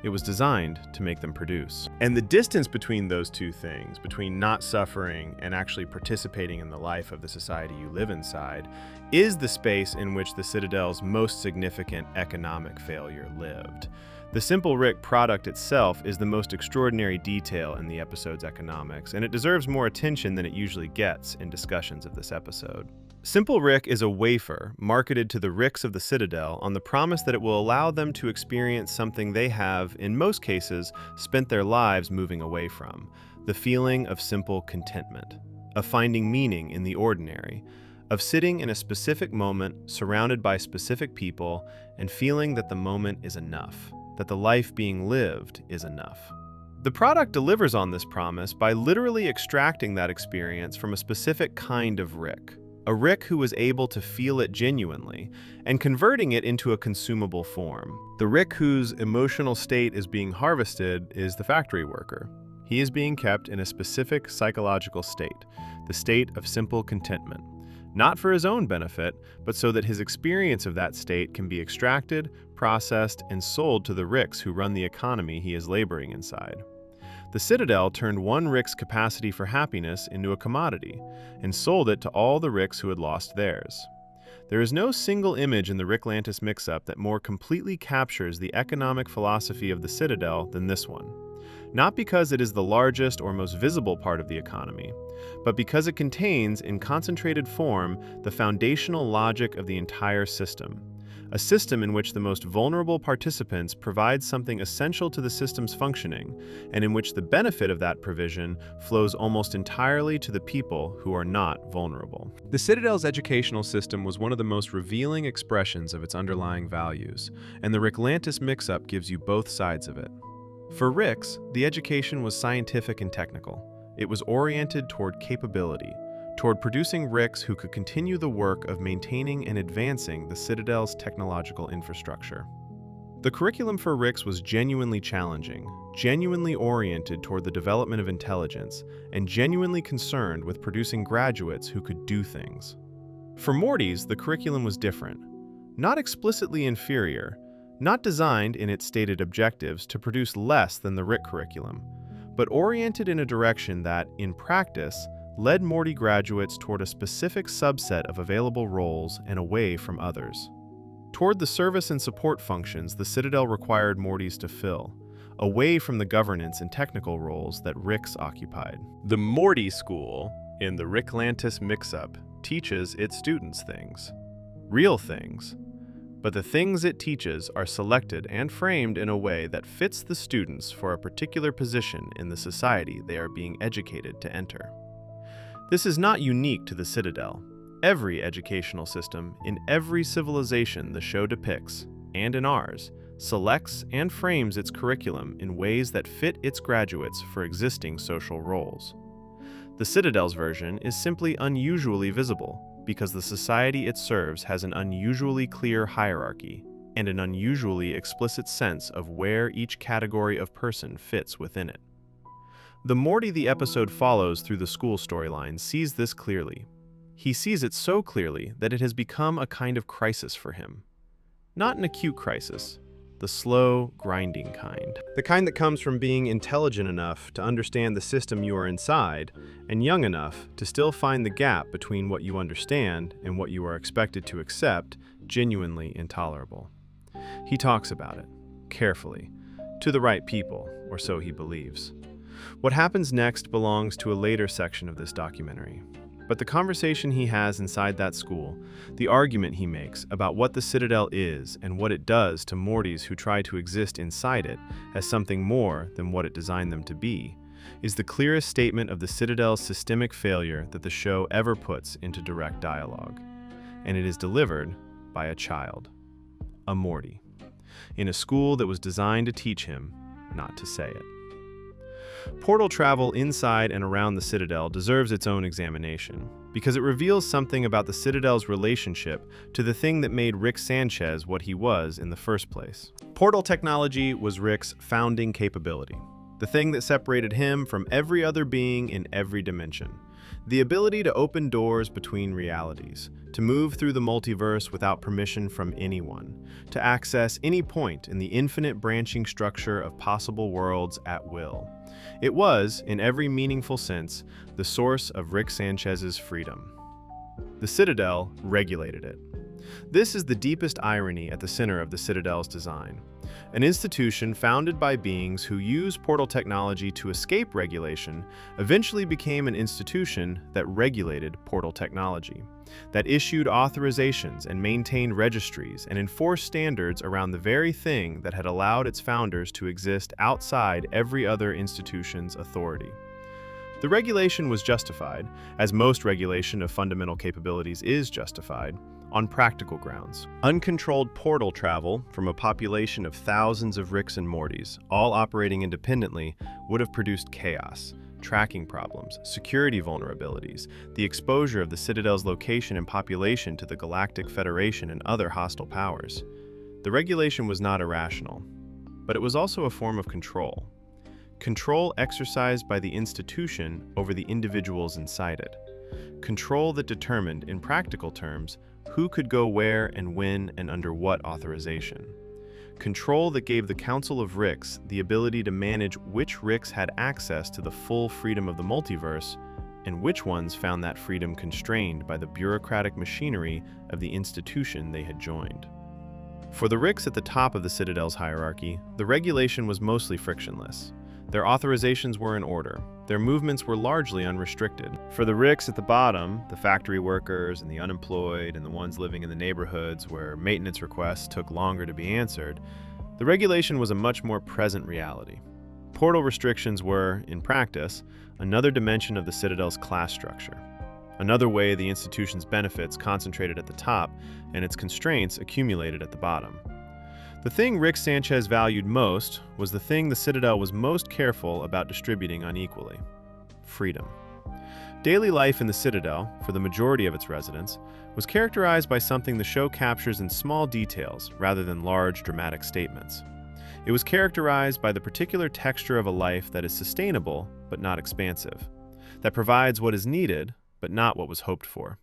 It was designed to make them produce. And the distance between those two things, between not suffering and actually participating in the life of the society you live inside, is the space in which the Citadel's most significant economic failure lived. The Simple Rick product itself is the most extraordinary detail in the episode's economics, and it deserves more attention than it usually gets in discussions of this episode. Simple Rick is a wafer marketed to the Ricks of the Citadel on the promise that it will allow them to experience something they have, in most cases, spent their lives moving away from: the feeling of simple contentment, of finding meaning in the ordinary, of sitting in a specific moment surrounded by specific people and feeling that the moment is enough, that the life being lived is enough. The product delivers on this promise by literally extracting that experience from a specific kind of Rick. A Rick who was able to feel it genuinely, and converting it into a consumable form. The Rick whose emotional state is being harvested is the factory worker. He is being kept in a specific psychological state, the state of simple contentment. Not for his own benefit, but so that his experience of that state can be extracted, processed, and sold to the Ricks who run the economy he is laboring inside. The Citadel turned one Rick's capacity for happiness into a commodity, and sold it to all the Ricks who had lost theirs. There is no single image in the Ricklantis mix-up that more completely captures the economic philosophy of the Citadel than this one. Not because it is the largest or most visible part of the economy, but because it contains, in concentrated form, the foundational logic of the entire system. A system in which the most vulnerable participants provide something essential to the system's functioning, and in which the benefit of that provision flows almost entirely to the people who are not vulnerable. The Citadel's educational system was one of the most revealing expressions of its underlying values, and the Ricklantis mix-up gives you both sides of it. For Ricks, the education was scientific and technical. It was oriented toward capability, toward producing Ricks who could continue the work of maintaining and advancing the Citadel's technological infrastructure. The curriculum for Ricks was genuinely challenging, genuinely oriented toward the development of intelligence, and genuinely concerned with producing graduates who could do things. For Mortys, the curriculum was different. Not explicitly inferior, not designed in its stated objectives to produce less than the Rick curriculum, but oriented in a direction that, in practice, led Morty graduates toward a specific subset of available roles and away from others. Toward the service and support functions the Citadel required Mortys to fill, away from the governance and technical roles that Ricks occupied. The Morty School, in the Ricklantis mix-up, teaches its students things. Real things. But the things it teaches are selected and framed in a way that fits the students for a particular position in the society they are being educated to enter. This is not unique to the Citadel. Every educational system, in every civilization the show depicts, and in ours, selects and frames its curriculum in ways that fit its graduates for existing social roles. The Citadel's version is simply unusually visible because the society it serves has an unusually clear hierarchy and an unusually explicit sense of where each category of person fits within it. The Morty the episode follows through the school storyline sees this clearly. He sees it so clearly that it has become a kind of crisis for him. Not an acute crisis, the slow, grinding kind. The kind that comes from being intelligent enough to understand the system you are inside, and young enough to still find the gap between what you understand and what you are expected to accept genuinely intolerable. He talks about it, carefully, to the right people, or so he believes. What happens next belongs to a later section of this documentary. But the conversation he has inside that school, the argument he makes about what the Citadel is and what it does to Mortys who try to exist inside it as something more than what it designed them to be, is the clearest statement of the Citadel's systemic failure that the show ever puts into direct dialogue. And it is delivered by a child, a Morty, in a school that was designed to teach him not to say it. Portal travel inside and around the Citadel deserves its own examination, because it reveals something about the Citadel's relationship to the thing that made Rick Sanchez what he was in the first place. Portal technology was Rick's founding capability, the thing that separated him from every other being in every dimension. The ability to open doors between realities, to move through the multiverse without permission from anyone, to access any point in the infinite branching structure of possible worlds at will. It was, in every meaningful sense, the source of Rick Sanchez's freedom. The Citadel regulated it. This is the deepest irony at the center of the Citadel's design. An institution founded by beings who use portal technology to escape regulation eventually became an institution that regulated portal technology, that issued authorizations and maintained registries and enforced standards around the very thing that had allowed its founders to exist outside every other institution's authority. The regulation was justified, as most regulation of fundamental capabilities is justified, on practical grounds. Uncontrolled portal travel from a population of thousands of Ricks and Mortys, all operating independently, would have produced chaos, tracking problems, security vulnerabilities, the exposure of the Citadel's location and population to the Galactic Federation and other hostile powers. The regulation was not irrational, but it was also a form of control. Control exercised by the institution over the individuals inside it. Control that determined, in practical terms, who could go where and when and under what authorization. Control that gave the Council of Ricks the ability to manage which Ricks had access to the full freedom of the multiverse and which ones found that freedom constrained by the bureaucratic machinery of the institution they had joined. For the Ricks at the top of the Citadel's hierarchy, the regulation was mostly frictionless. Their authorizations were in order. Their movements were largely unrestricted. For the Ricks at the bottom, the factory workers and the unemployed and the ones living in the neighborhoods where maintenance requests took longer to be answered, the regulation was a much more present reality. Portal restrictions were, in practice, another dimension of the Citadel's class structure. Another way the institution's benefits concentrated at the top and its constraints accumulated at the bottom. The thing Rick Sanchez valued most was the thing the Citadel was most careful about distributing unequally: freedom. Daily life in the Citadel, for the majority of its residents, was characterized by something the show captures in small details rather than large, dramatic statements. It was characterized by the particular texture of a life that is sustainable but not expansive, that provides what is needed but not what was hoped for.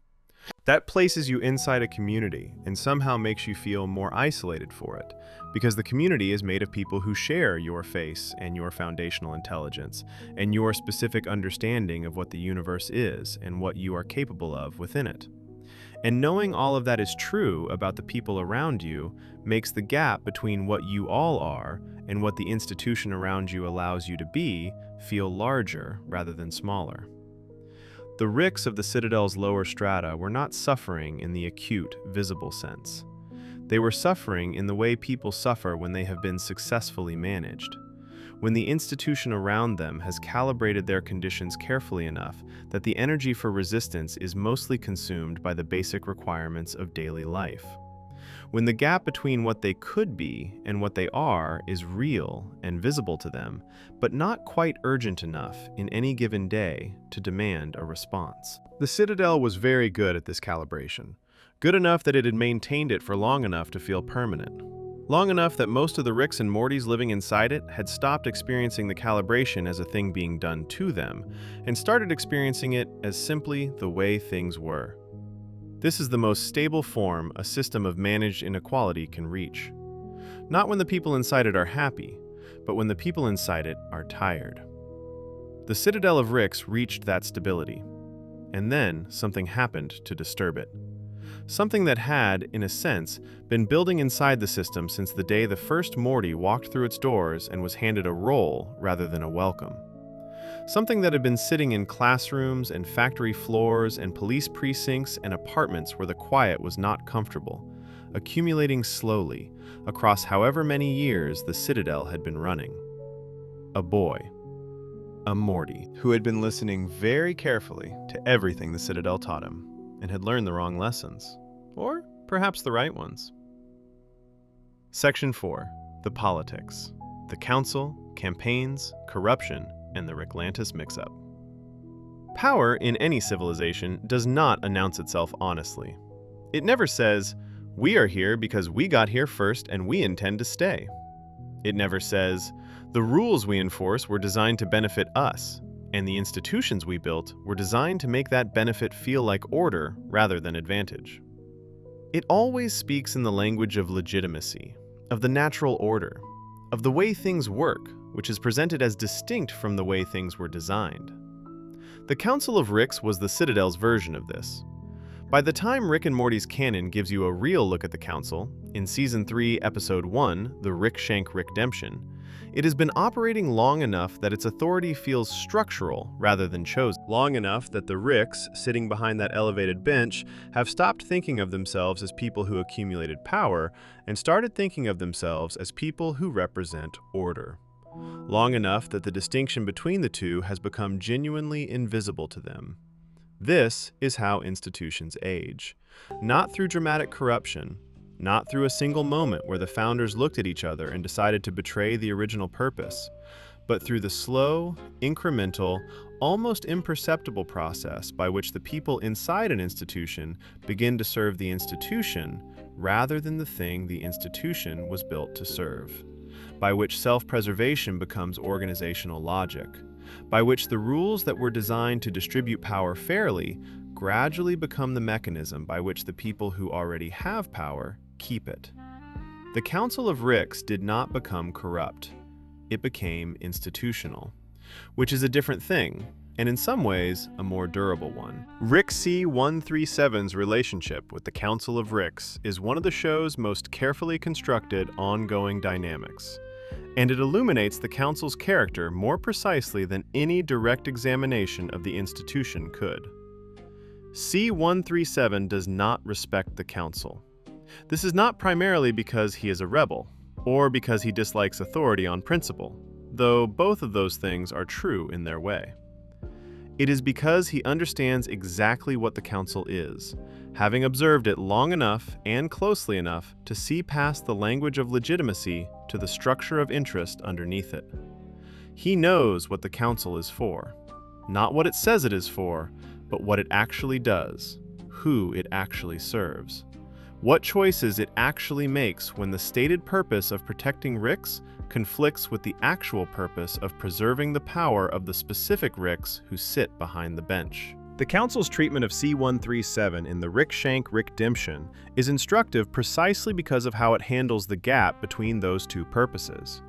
That places you inside a community and somehow makes you feel more isolated for it, because the community is made of people who share your face and your foundational intelligence and your specific understanding of what the universe is and what you are capable of within it. And knowing all of that is true about the people around you makes the gap between what you all are and what the institution around you allows you to be feel larger rather than smaller. The Ricks of the Citadel's lower strata were not suffering in the acute, visible sense. They were suffering in the way people suffer when they have been successfully managed, when the institution around them has calibrated their conditions carefully enough that the energy for resistance is mostly consumed by the basic requirements of daily life. when the gap between what they could be and what they are is real and visible to them, but not quite urgent enough in any given day to demand a response. The Citadel was very good at this calibration, good enough that it had maintained it for long enough to feel permanent. Long enough that most of the Ricks and Mortys living inside it had stopped experiencing the calibration as a thing being done to them, and started experiencing it as simply the way things were. This is the most stable form a system of managed inequality can reach. Not when the people inside it are happy, but when the people inside it are tired. The Citadel of Ricks reached that stability, and then something happened to disturb it. Something that had, in a sense, been building inside the system since the day the first Morty walked through its doors and was handed a role rather than a welcome. Something that had been sitting in classrooms and factory floors and police precincts and apartments where the quiet was not comfortable, accumulating slowly across however many years the Citadel had been running. A boy. A Morty, who had been listening very carefully to everything the Citadel taught him, and had learned the wrong lessons, or perhaps the right ones. Section 4. The Politics. The Council, Campaigns, Corruption, and the Ricklantis Mix-Up. Power in any civilization does not announce itself honestly. It never says, "We are here because we got here first and we intend to stay." It never says, "The rules we enforce were designed to benefit us, and the institutions we built were designed to make that benefit feel like order rather than advantage." It always speaks in the language of legitimacy, of the natural order, of the way things work, which is presented as distinct from the way things were designed. The Council of Ricks was the Citadel's version of this. By the time Rick and Morty's canon gives you a real look at the Council, in Season 3, Episode 1, The Rick-Shank-Rick-Demption, it has been operating long enough that its authority feels structural rather than chosen. Long enough that the Ricks, sitting behind that elevated bench, have stopped thinking of themselves as people who accumulated power and started thinking of themselves as people who represent order. Long enough that the distinction between the two has become genuinely invisible to them. This is how institutions age. Not through dramatic corruption, not through a single moment where the founders looked at each other and decided to betray the original purpose, but through the slow, incremental, almost imperceptible process by which the people inside an institution begin to serve the institution rather than the thing the institution was built to serve, by which self-preservation becomes organizational logic, by which the rules that were designed to distribute power fairly gradually become the mechanism by which the people who already have power keep it. The Council of Ricks did not become corrupt. It became institutional, which is a different thing, and in some ways, a more durable one. Rick C-137's relationship with the Council of Ricks is one of the show's most carefully constructed ongoing dynamics, and it illuminates the Council's character more precisely than any direct examination of the institution could. C-137 does not respect the Council. This is not primarily because he is a rebel, or because he dislikes authority on principle, though both of those things are true in their way. It is because he understands exactly what the Council is, having observed it long enough and closely enough to see past the language of legitimacy to the structure of interest underneath it. He knows what the Council is for, not what it says it is for, but what it actually does, who it actually serves, what choices it actually makes when the stated purpose of protecting Ricks conflicts with the actual purpose of preserving the power of the specific Ricks who sit behind the bench. The Council's treatment of C-137 in the Rick-Shank-Rick-Demption is instructive precisely because of how it handles the gap between those two purposes.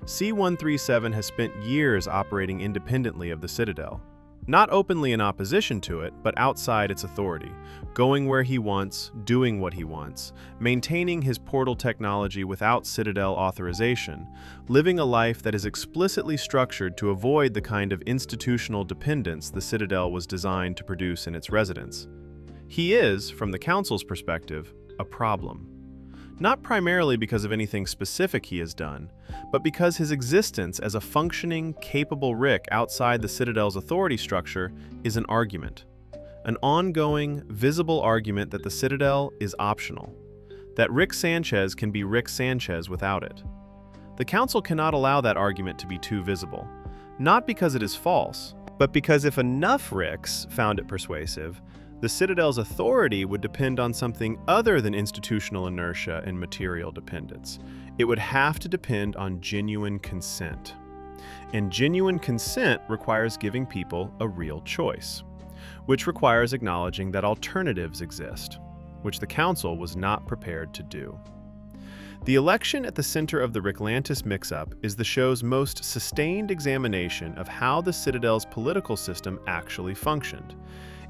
C-137 has spent years operating independently of the Citadel, not openly in opposition to it, but outside its authority, going where he wants, doing what he wants, maintaining his portal technology without Citadel authorization, living a life that is explicitly structured to avoid the kind of institutional dependence the Citadel was designed to produce in its residents. He is, from the Council's perspective, a problem. Not primarily because of anything specific he has done, but because his existence as a functioning, capable Rick outside the Citadel's authority structure is an argument. An ongoing, visible argument that the Citadel is optional. that Rick Sanchez can be Rick Sanchez without it. The council cannot allow that argument to be too visible, not because it is false, but because if enough Ricks found it persuasive, the Citadel's authority would depend on something other than institutional inertia and material dependence. It would have to depend on genuine consent. And genuine consent requires giving people a real choice, which requires acknowledging that alternatives exist, which the council was not prepared to do. The election at the center of the Ricklantis mix-up is the show's most sustained examination of how the Citadel's political system actually functioned.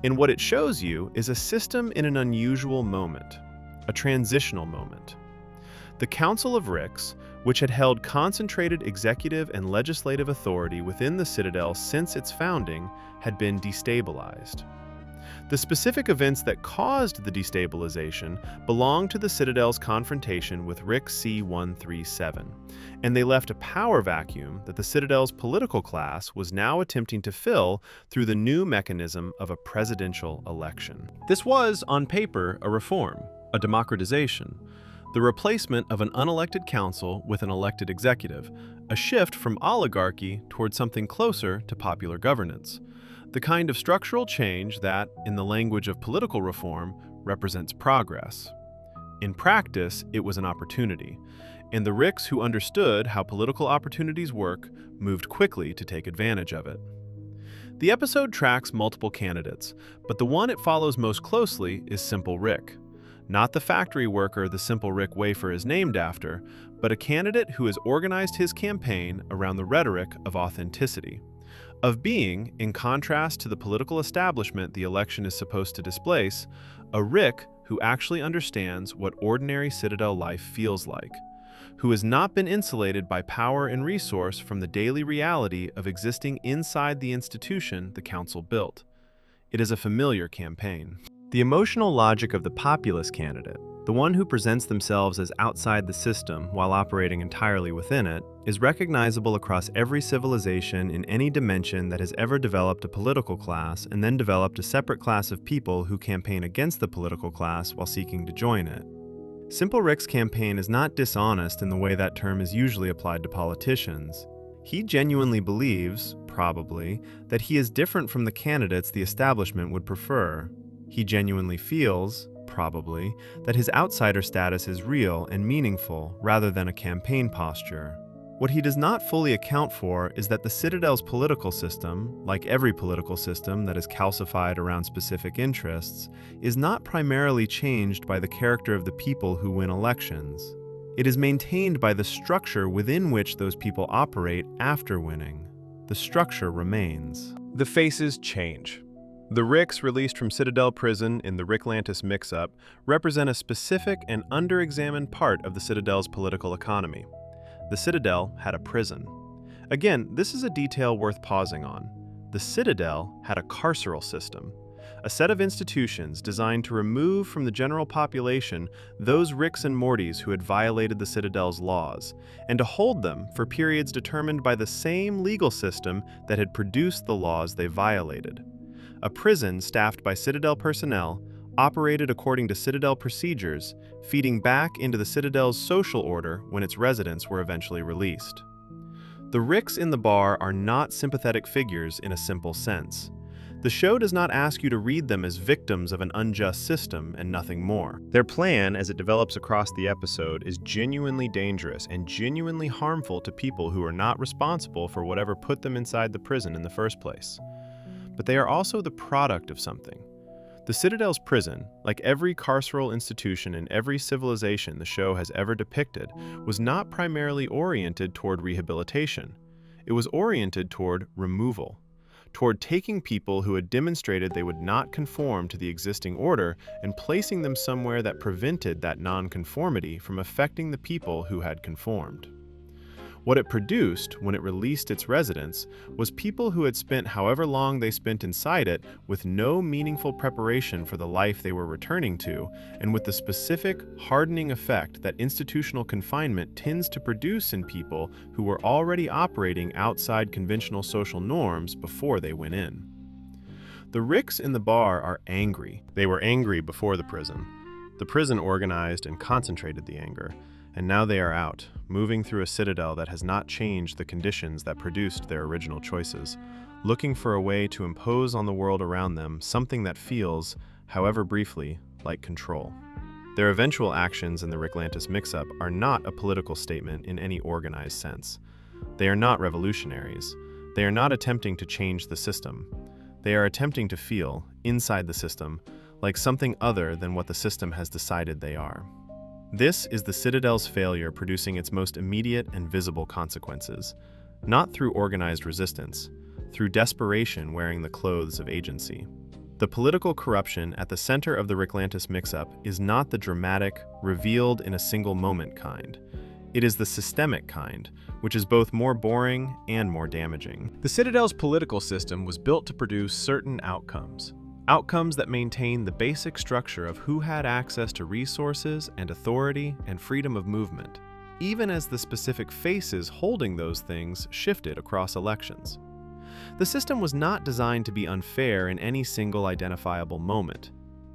And what it shows you is a system in an unusual moment, a transitional moment. The Council of Ricks, which had held concentrated executive and legislative authority within the Citadel since its founding, had been destabilized. The specific events that caused the destabilization belong to the Citadel's confrontation with Rick C-137, and they left a power vacuum that the Citadel's political class was now attempting to fill through the new mechanism of a presidential election. This was, on paper, a reform, a democratization, the replacement of an unelected council with an elected executive, a shift from oligarchy toward something closer to popular governance. The kind of structural change that, in the language of political reform, represents progress. In practice, it was an opportunity, and the Ricks who understood how political opportunities work moved quickly to take advantage of it. The episode tracks multiple candidates, but the one it follows most closely is Simple Rick. Not the factory worker the Simple Rick wafer is named after, but a candidate who has organized his campaign around the rhetoric of authenticity, of being, in contrast to the political establishment the election is supposed to displace, a Rick who actually understands what ordinary Citadel life feels like, who has not been insulated by power and resource from the daily reality of existing inside the institution the council built. It is a familiar campaign. The emotional logic of the populist candidate, the one who presents themselves as outside the system while operating entirely within it, is recognizable across every civilization in any dimension that has ever developed a political class and then developed a separate class of people who campaign against the political class while seeking to join it. Simple Rick's campaign is not dishonest in the way that term is usually applied to politicians. He genuinely believes, probably, that he is different from the candidates the establishment would prefer. He genuinely feels, probably, that his outsider status is real and meaningful rather than a campaign posture. What he does not fully account for is that the Citadel's political system, like every political system that is calcified around specific interests, is not primarily changed by the character of the people who win elections. It is maintained by the structure within which those people operate after winning. The structure remains. The faces change. The Ricks released from Citadel prison in the Ricklantis mix-up represent a specific and under-examined part of the Citadel's political economy. The Citadel had a prison. Again, this is a detail worth pausing on. The Citadel had a carceral system, a set of institutions designed to remove from the general population those Ricks and Mortys who had violated the Citadel's laws, and to hold them for periods determined by the same legal system that had produced the laws they violated. A prison staffed by Citadel personnel, operated according to Citadel procedures, feeding back into the Citadel's social order when its residents were eventually released. The Ricks in the bar are not sympathetic figures in a simple sense. The show does not ask you to read them as victims of an unjust system and nothing more. Their plan, as it develops across the episode, is genuinely dangerous and genuinely harmful to people who are not responsible for whatever put them inside the prison in the first place. But they are also the product of something. The Citadel's prison, like every carceral institution in every civilization the show has ever depicted, was not primarily oriented toward rehabilitation. It was oriented toward removal, toward taking people who had demonstrated they would not conform to the existing order and placing them somewhere that prevented that nonconformity from affecting the people who had conformed. What it produced, when it released its residents, was people who had spent however long they spent inside it with no meaningful preparation for the life they were returning to, and with the specific, hardening effect that institutional confinement tends to produce in people who were already operating outside conventional social norms before they went in. The Ricks in the bar are angry. They were angry before the prison. The prison organized and concentrated the anger, and now they are out, moving through a citadel that has not changed the conditions that produced their original choices, looking for a way to impose on the world around them something that feels, however briefly, like control. Their eventual actions in the Ricklantis mix-up are not a political statement in any organized sense. They are not revolutionaries. They are not attempting to change the system. They are attempting to feel, inside the system, like something other than what the system has decided they are. This is the Citadel's failure producing its most immediate and visible consequences, not through organized resistance, through desperation wearing the clothes of agency. The political corruption at the center of the Ricklantis mix-up is not the dramatic, revealed in a single moment kind. It is the systemic kind, which is both more boring and more damaging. The Citadel's political system was built to produce certain outcomes. Outcomes that maintain the basic structure of who had access to resources and authority and freedom of movement, even as the specific faces holding those things shifted across elections. The system was not designed to be unfair in any single identifiable moment.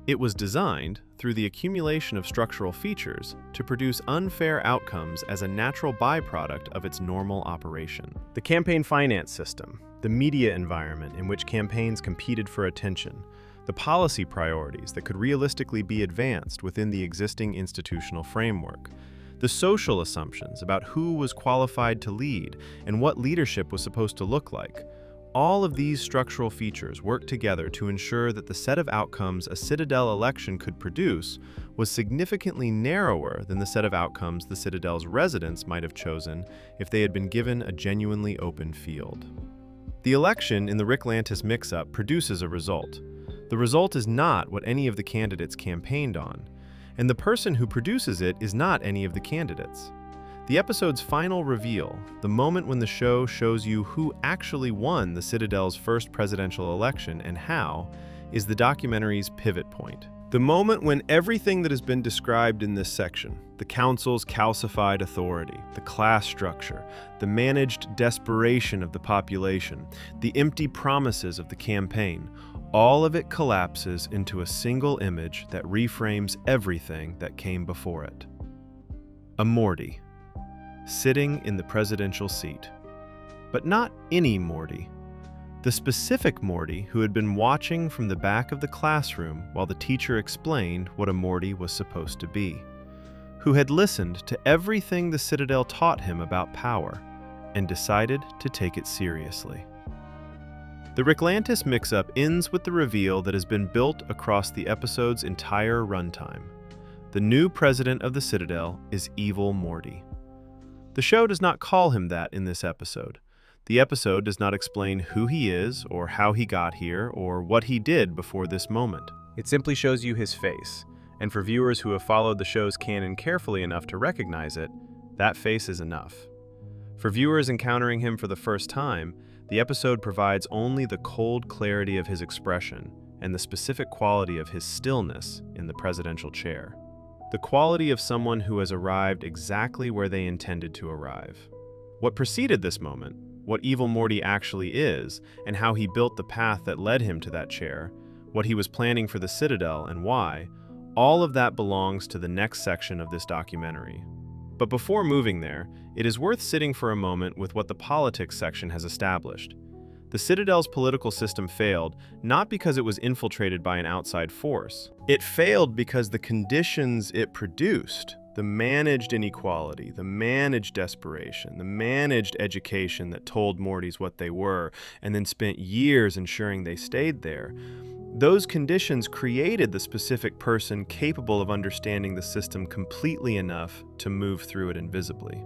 It was designed, through the accumulation of structural features, to produce unfair outcomes as a natural byproduct of its normal operation. The campaign finance system, the media environment in which campaigns competed for attention, the policy priorities that could realistically be advanced within the existing institutional framework, the social assumptions about who was qualified to lead and what leadership was supposed to look like. All of these structural features work together to ensure that the set of outcomes a Citadel election could produce was significantly narrower than the set of outcomes the Citadel's residents might have chosen if they had been given a genuinely open field. The election in the Ricklantis mix-up produces a result. The result is not what any of the candidates campaigned on, and the person who produces it is not any of the candidates. The episode's final reveal, the moment when the show shows you who actually won the Citadel's first presidential election and how, is the documentary's pivot point. The moment when everything that has been described in this section, the council's calcified authority, the class structure, the managed desperation of the population, the empty promises of the campaign, all of it collapses into a single image that reframes everything that came before it. A Morty, sitting in the presidential seat. But not any Morty. The specific Morty who had been watching from the back of the classroom while the teacher explained what a Morty was supposed to be. Who had listened to everything the Citadel taught him about power and decided to take it seriously. The Ricklantis mix-up ends with the reveal that has been built across the episode's entire runtime. The new president of the Citadel is Evil Morty. The show does not call him that in this episode. The episode does not explain who he is, or how he got here, or what he did before this moment. It simply shows you his face, and for viewers who have followed the show's canon carefully enough to recognize it, that face is enough. For viewers encountering him for the first time, the episode provides only the cold clarity of his expression and the specific quality of his stillness in the presidential chair. The quality of someone who has arrived exactly where they intended to arrive. What preceded this moment, what Evil Morty actually is, and how he built the path that led him to that chair, what he was planning for the Citadel and why, all of that belongs to the next section of this documentary. But before moving there, it is worth sitting for a moment with what the politics section has established. The Citadel's political system failed, not because it was infiltrated by an outside force. It failed because the conditions it produced, the managed inequality, the managed desperation, the managed education that told Mortys what they were, and then spent years ensuring they stayed there, those conditions created the specific person capable of understanding the system completely enough to move through it invisibly.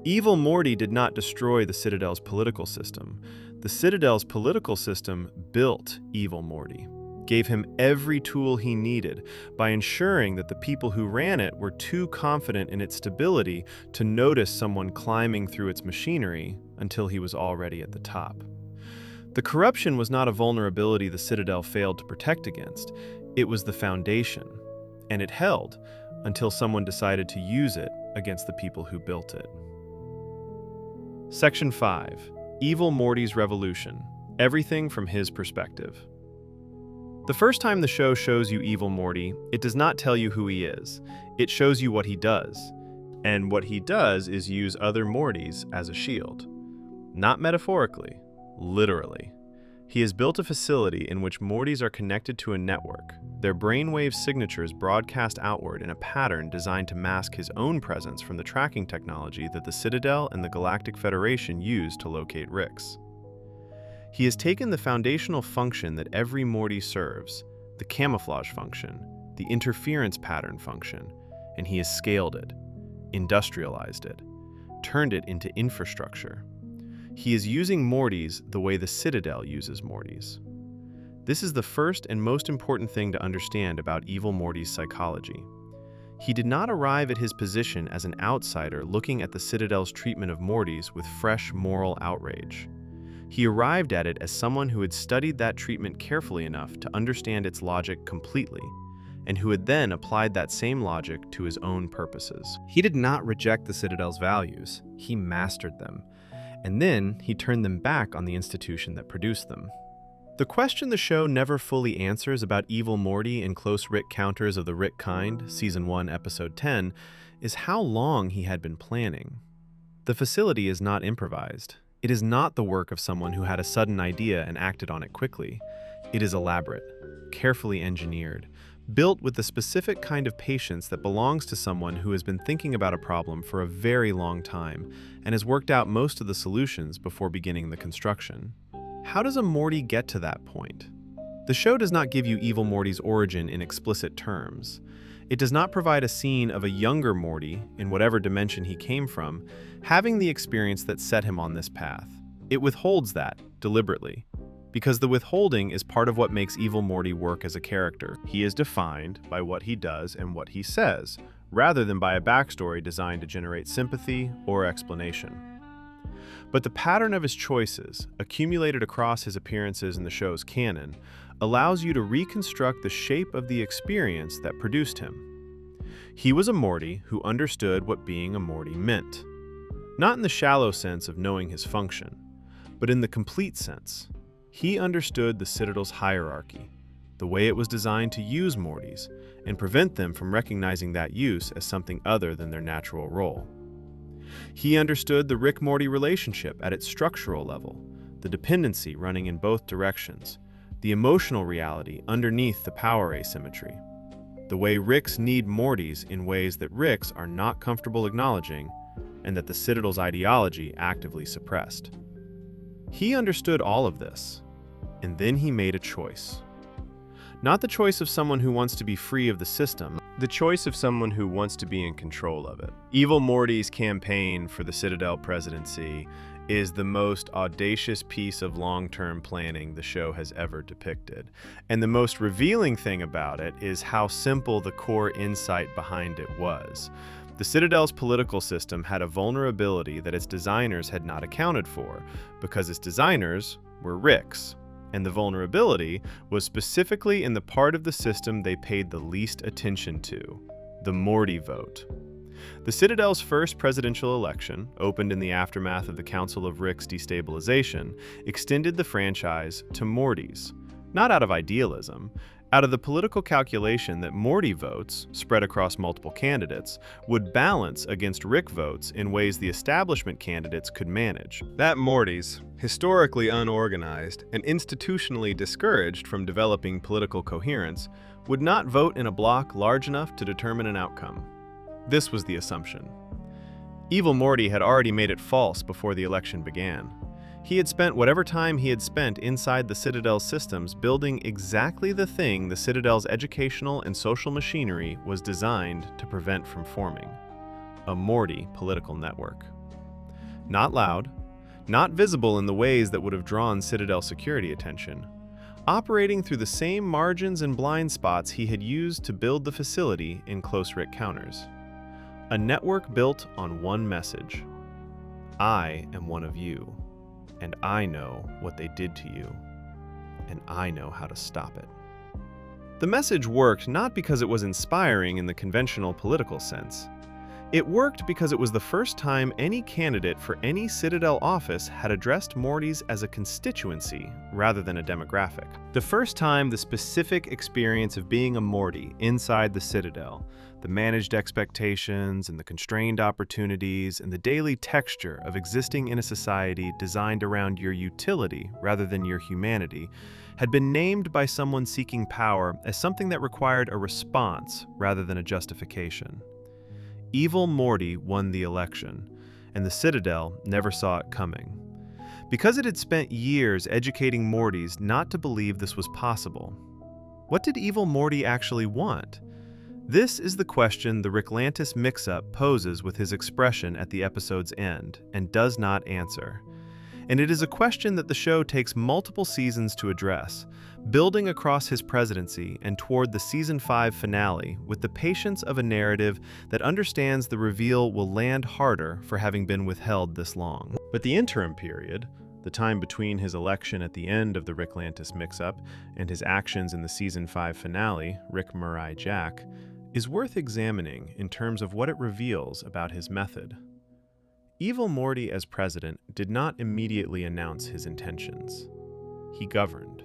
Evil Morty did not destroy the Citadel's political system. The Citadel's political system built Evil Morty, gave him every tool he needed by ensuring that the people who ran it were too confident in its stability to notice someone climbing through its machinery until he was already at the top. The corruption was not a vulnerability the Citadel failed to protect against. It was the foundation, and it held until someone decided to use it against the people who built it. Section 5. Evil Morty's Revolution. Everything from his perspective. The first time the show shows you Evil Morty, it does not tell you who he is. It shows you what he does. And what he does is use other Mortys as a shield. Not metaphorically, literally. He has built a facility in which Mortys are connected to a network, their brainwave signatures broadcast outward in a pattern designed to mask his own presence from the tracking technology that the Citadel and the Galactic Federation use to locate Ricks. He has taken the foundational function that every Morty serves, the camouflage function, the interference pattern function, and he has scaled it, industrialized it, turned it into infrastructure. He is using Mortys the way the Citadel uses Mortys. This is the first and most important thing to understand about Evil Morty's psychology. He did not arrive at his position as an outsider looking at the Citadel's treatment of Mortys with fresh moral outrage. He arrived at it as someone who had studied that treatment carefully enough to understand its logic completely, and who had then applied that same logic to his own purposes. He did not reject the Citadel's values, he mastered them. And then he turned them back on the institution that produced them. The question the show never fully answers about Evil Morty in Close Rick Counters of the Rick Kind, Season 1, Episode 10, is how long he had been planning. The facility is not improvised. It is not the work of someone who had a sudden idea and acted on it quickly. It is elaborate, carefully engineered, built with the specific kind of patience that belongs to someone who has been thinking about a problem for a very long time and has worked out most of the solutions before beginning the construction. How does a Morty get to that point? The show does not give you Evil Morty's origin in explicit terms. It does not provide a scene of a younger Morty, in whatever dimension he came from, having the experience that set him on this path. It withholds that, deliberately, because the withholding is part of what makes Evil Morty work as a character. He is defined by what he does and what he says, rather than by a backstory designed to generate sympathy or explanation. But the pattern of his choices, accumulated across his appearances in the show's canon, allows you to reconstruct the shape of the experience that produced him. He was a Morty who understood what being a Morty meant. Not in the shallow sense of knowing his function, but in the complete sense. He understood the Citadel's hierarchy, the way it was designed to use Mortys, and prevent them from recognizing that use as something other than their natural role. He understood the Rick-Morty relationship at its structural level, the dependency running in both directions, the emotional reality underneath the power asymmetry, the way Ricks need Mortys in ways that Ricks are not comfortable acknowledging, and that the Citadel's ideology actively suppressed. He understood all of this, and then he made a choice. Not the choice of someone who wants to be free of the system, the choice of someone who wants to be in control of it. Evil Morty's campaign for the Citadel presidency is the most audacious piece of long-term planning the show has ever depicted. And the most revealing thing about it is how simple the core insight behind it was. The Citadel's political system had a vulnerability that its designers had not accounted for, because its designers were Ricks, and the vulnerability was specifically in the part of the system they paid the least attention to, the Morty vote. The Citadel's first presidential election, opened in the aftermath of the Central of Ricks destabilization, extended the franchise to Mortys, not out of idealism, out of the political calculation that Morty votes, spread across multiple candidates, would balance against Rick votes in ways the establishment candidates could manage. That Mortys, historically unorganized and institutionally discouraged from developing political coherence, would not vote in a block large enough to determine an outcome. This was the assumption. Evil Morty had already made it false before the election began. He had spent whatever time he had spent inside the Citadel's systems building exactly the thing the Citadel's educational and social machinery was designed to prevent from forming: a Morty political network. Not loud, not visible in the ways that would have drawn Citadel security attention, operating through the same margins and blind spots he had used to build the facility in Close Rick Counters. A network built on one message: I am one of you. And I know what they did to you, and I know how to stop it. The message worked not because it was inspiring in the conventional political sense. It worked because it was the first time any candidate for any Citadel office had addressed Mortys as a constituency rather than a demographic. The first time the specific experience of being a Morty inside the Citadel, the managed expectations and the constrained opportunities and the daily texture of existing in a society designed around your utility rather than your humanity, had been named by someone seeking power as something that required a response rather than a justification. Evil Morty won the election, and the Citadel never saw it coming. Because it had spent years educating Mortys not to believe this was possible. What did Evil Morty actually want? This is the question the Ricklantis mix-up poses with his expression at the episode's end, and does not answer. And it is a question that the show takes multiple seasons to address, building across his presidency and toward the Season 5 finale with the patience of a narrative that understands the reveal will land harder for having been withheld this long. But the interim period, the time between his election at the end of the Ricklantis mix-up and his actions in the Season 5 finale, Rick Morty Jack, is worth examining in terms of what it reveals about his method. Evil Morty as president did not immediately announce his intentions. He governed.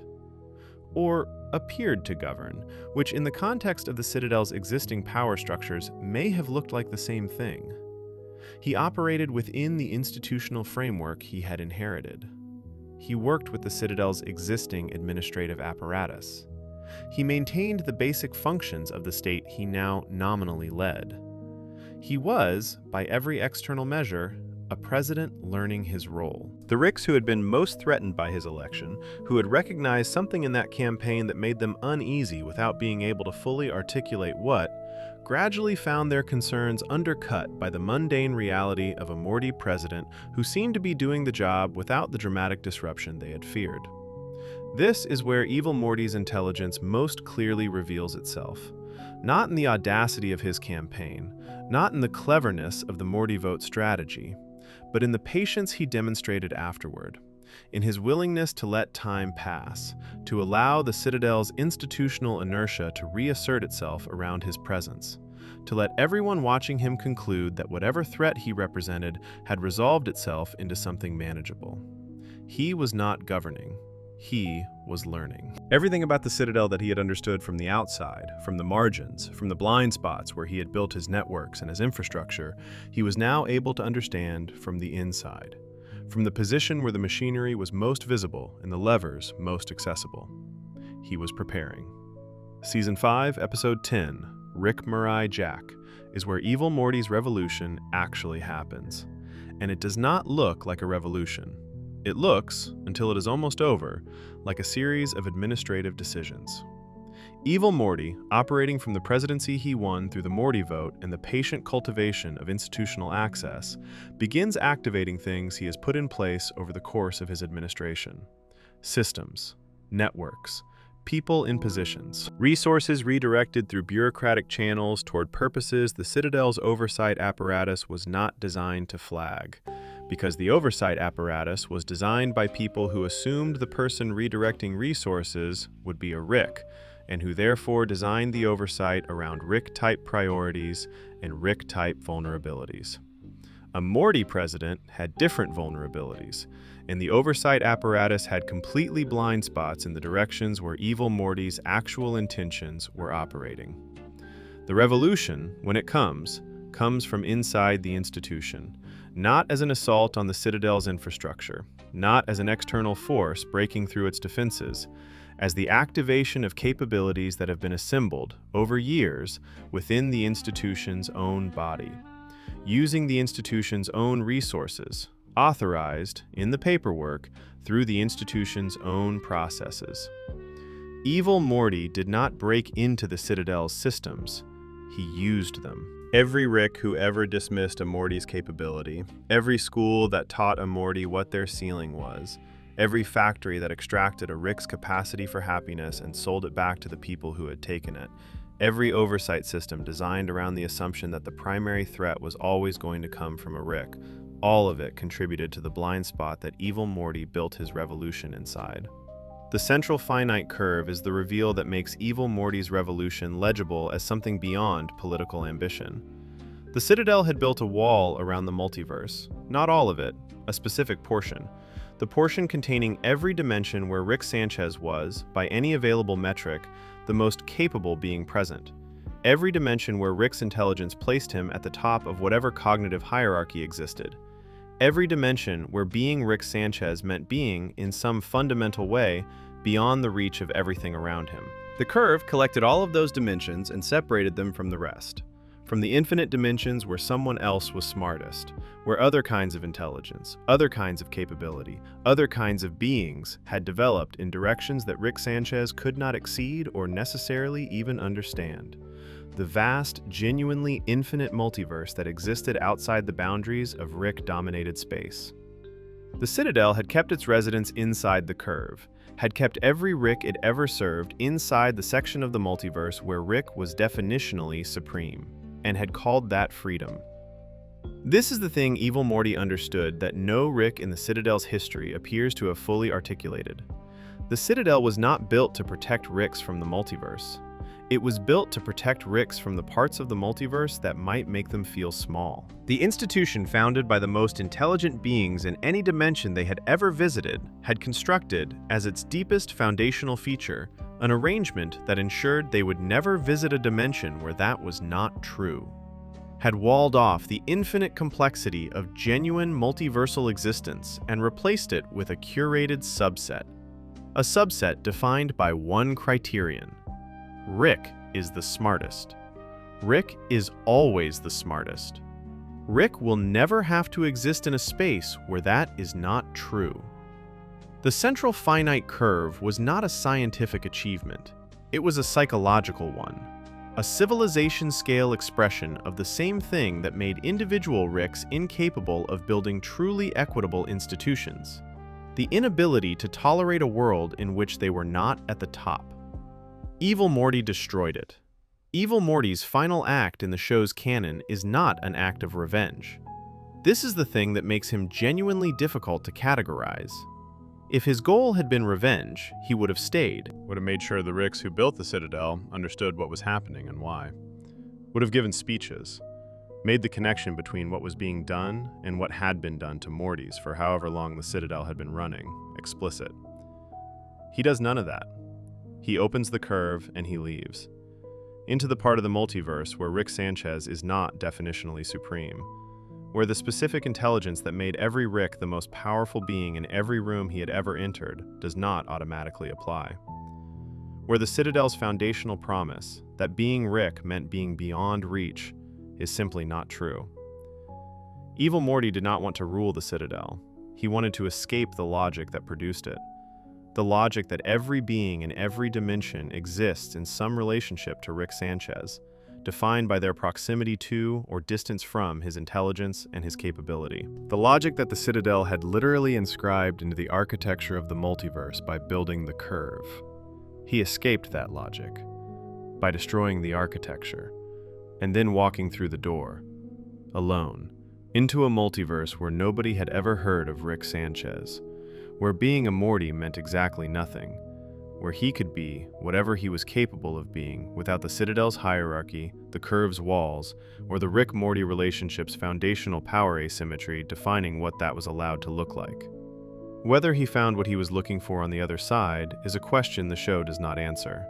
Or appeared to govern, which in the context of the Citadel's existing power structures may have looked like the same thing. He operated within the institutional framework he had inherited. He worked with the Citadel's existing administrative apparatus. He maintained the basic functions of the state he now nominally led. He was, by every external measure, a president learning his role. The Ricks who had been most threatened by his election, who had recognized something in that campaign that made them uneasy without being able to fully articulate what, gradually found their concerns undercut by the mundane reality of a Morty president who seemed to be doing the job without the dramatic disruption they had feared. This is where Evil Morty's intelligence most clearly reveals itself. Not in the audacity of his campaign, not in the cleverness of the Morty vote strategy, but in the patience he demonstrated afterward, in his willingness to let time pass, to allow the Citadel's institutional inertia to reassert itself around his presence, to let everyone watching him conclude that whatever threat he represented had resolved itself into something manageable. He was not governing. He was learning. Everything about the Citadel that he had understood from the outside, from the margins, from the blind spots where he had built his networks and his infrastructure, he was now able to understand from the inside, from the position where the machinery was most visible and the levers most accessible. He was preparing. Season 5, Episode 10, Rick Morty Jack, is where Evil Morty's revolution actually happens. And it does not look like a revolution. It looks, until it is almost over, like a series of administrative decisions. Evil Morty, operating from the presidency he won through the Morty vote and the patient cultivation of institutional access, begins activating things he has put in place over the course of his administration. Systems, networks, people in positions, resources redirected through bureaucratic channels toward purposes the Citadel's oversight apparatus was not designed to flag. Because the oversight apparatus was designed by people who assumed the person redirecting resources would be a Rick, and who therefore designed the oversight around Rick-type priorities and Rick-type vulnerabilities. A Morty president had different vulnerabilities, and the oversight apparatus had completely blind spots in the directions where Evil Morty's actual intentions were operating. The revolution, when it comes from inside the institution, not as an assault on the Citadel's infrastructure, not as an external force breaking through its defenses, as the activation of capabilities that have been assembled over years within the institution's own body, using the institution's own resources, authorized in the paperwork through the institution's own processes. Evil Morty did not break into the Citadel's systems, he used them. Every Rick who ever dismissed a Morty's capability, every school that taught a Morty what their ceiling was, every factory that extracted a Rick's capacity for happiness and sold it back to the people who had taken it, every oversight system designed around the assumption that the primary threat was always going to come from a Rick, all of it contributed to the blind spot that Evil Morty built his revolution inside. The Central Finite Curve is the reveal that makes Evil Morty's revolution legible as something beyond political ambition. The Citadel had built a wall around the multiverse, not all of it, a specific portion. The portion containing every dimension where Rick Sanchez was, by any available metric, the most capable being present. Every dimension where Rick's intelligence placed him at the top of whatever cognitive hierarchy existed. Every dimension where being Rick Sanchez meant being, in some fundamental way, beyond the reach of everything around him. The curve collected all of those dimensions and separated them from the rest. From the infinite dimensions where someone else was smartest, where other kinds of intelligence, other kinds of capability, other kinds of beings had developed in directions that Rick Sanchez could not exceed or necessarily even understand. The vast, genuinely infinite multiverse that existed outside the boundaries of Rick-dominated space. The Citadel had kept its residents inside the curve, had kept every Rick it ever served inside the section of the multiverse where Rick was definitionally supreme, and had called that freedom. This is the thing Evil Morty understood that no Rick in the Citadel's history appears to have fully articulated. The Citadel was not built to protect Ricks from the multiverse. It was built to protect Ricks from the parts of the multiverse that might make them feel small. The institution founded by the most intelligent beings in any dimension they had ever visited had constructed, as its deepest foundational feature, an arrangement that ensured they would never visit a dimension where that was not true. Had walled off the infinite complexity of genuine multiversal existence and replaced it with a curated subset. A subset defined by one criterion. Rick is the smartest. Rick is always the smartest. Rick will never have to exist in a space where that is not true. The Central Finite Curve was not a scientific achievement. It was a psychological one. A civilization-scale expression of the same thing that made individual Ricks incapable of building truly equitable institutions. The inability to tolerate a world in which they were not at the top. Evil Morty destroyed it. Evil Morty's final act in the show's canon is not an act of revenge. This is the thing that makes him genuinely difficult to categorize. If his goal had been revenge, he would have stayed. Would have made sure the Ricks who built the Citadel understood what was happening and why. Would have given speeches. Made the connection between what was being done and what had been done to Mortys for however long the Citadel had been running, explicit. He does none of that. He opens the curve and he leaves. Into the part of the multiverse where Rick Sanchez is not definitionally supreme. Where the specific intelligence that made every Rick the most powerful being in every room he had ever entered does not automatically apply. Where the Citadel's foundational promise, that being Rick meant being beyond reach, is simply not true. Evil Morty did not want to rule the Citadel. He wanted to escape the logic that produced it. The logic that every being in every dimension exists in some relationship to Rick Sanchez, defined by their proximity to or distance from his intelligence and his capability. The logic that the Citadel had literally inscribed into the architecture of the multiverse by building the curve. He escaped that logic by destroying the architecture, and then walking through the door, alone, into a multiverse where nobody had ever heard of Rick Sanchez, where being a Morty meant exactly nothing, where he could be whatever he was capable of being without the Citadel's hierarchy, the curve's walls, or the Rick-Morty relationship's foundational power asymmetry defining what that was allowed to look like. Whether he found what he was looking for on the other side is a question the show does not answer.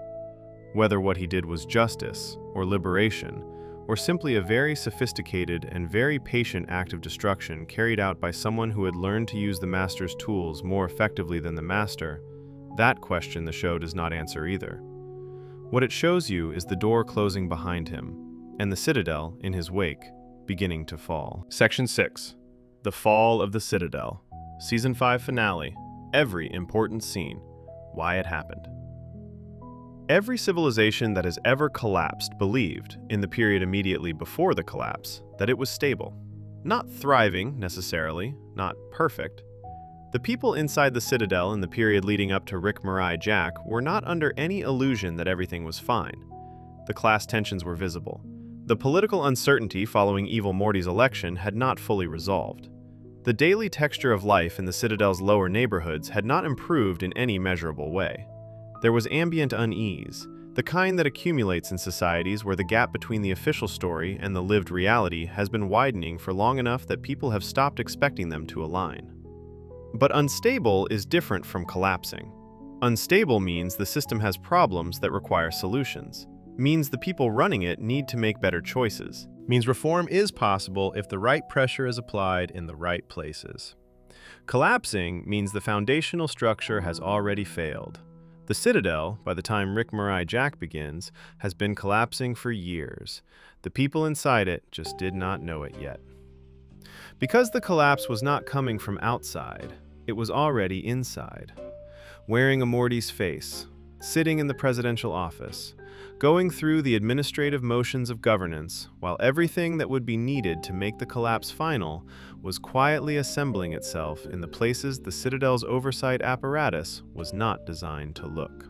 Whether what he did was justice, or liberation, or simply a very sophisticated and very patient act of destruction carried out by someone who had learned to use the Master's tools more effectively than the Master, that question the show does not answer either. What it shows you is the door closing behind him, and the Citadel, in his wake, beginning to fall. Section 6. The Fall of the Citadel. Season 5 finale. Every important scene. Why it happened. Every civilization that has ever collapsed believed, in the period immediately before the collapse, that it was stable. Not thriving, necessarily, not perfect. The people inside the Citadel in the period leading up to Rick Mirai Jack were not under any illusion that everything was fine. The class tensions were visible. The political uncertainty following Evil Morty's election had not fully resolved. The daily texture of life in the Citadel's lower neighborhoods had not improved in any measurable way. There was ambient unease. The kind that accumulates in societies where the gap between the official story and the lived reality has been widening for long enough that people have stopped expecting them to align. But unstable is different from collapsing. Unstable means the system has problems that require solutions. Means the people running it need to make better choices. Means reform is possible if the right pressure is applied in the right places. Collapsing means the foundational structure has already failed. The Citadel, by the time Rick, Morty, Jack begins, has been collapsing for years. The people inside it just did not know it yet. Because the collapse was not coming from outside, it was already inside. Wearing a Morty's face, sitting in the presidential office, going through the administrative motions of governance, while everything that would be needed to make the collapse final was quietly assembling itself in the places the Citadel's oversight apparatus was not designed to look.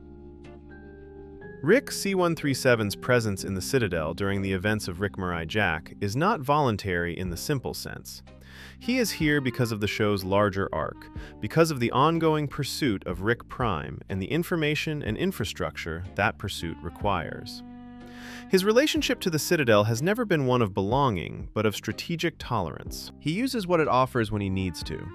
Rick C-137's presence in the Citadel during the events of Rick, Morty, Jack is not voluntary in the simple sense. He is here because of the show's larger arc, because of the ongoing pursuit of Rick Prime and the information and infrastructure that pursuit requires. His relationship to the Citadel has never been one of belonging, but of strategic tolerance. He uses what it offers when he needs to.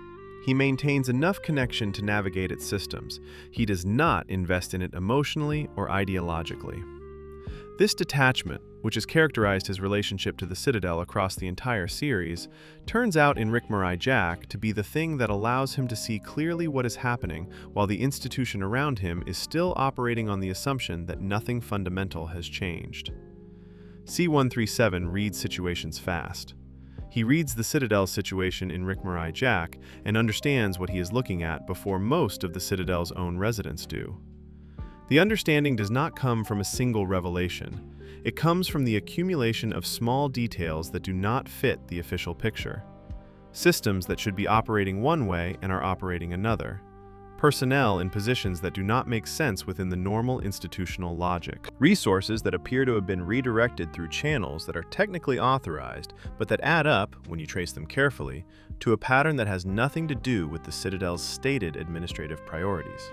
He maintains enough connection to navigate its systems. He does not invest in it emotionally or ideologically. This detachment, which has characterized his relationship to the Citadel across the entire series, turns out in Rick, Morty, Jack to be the thing that allows him to see clearly what is happening while the institution around him is still operating on the assumption that nothing fundamental has changed. C-137 reads situations fast. He reads the Citadel's situation in Rick, Morty, Jack and understands what he is looking at before most of the Citadel's own residents do. The understanding does not come from a single revelation. It comes from the accumulation of small details that do not fit the official picture. Systems that should be operating one way and are operating another. Personnel in positions that do not make sense within the normal institutional logic. Resources that appear to have been redirected through channels that are technically authorized, but that add up, when you trace them carefully, to a pattern that has nothing to do with the Citadel's stated administrative priorities.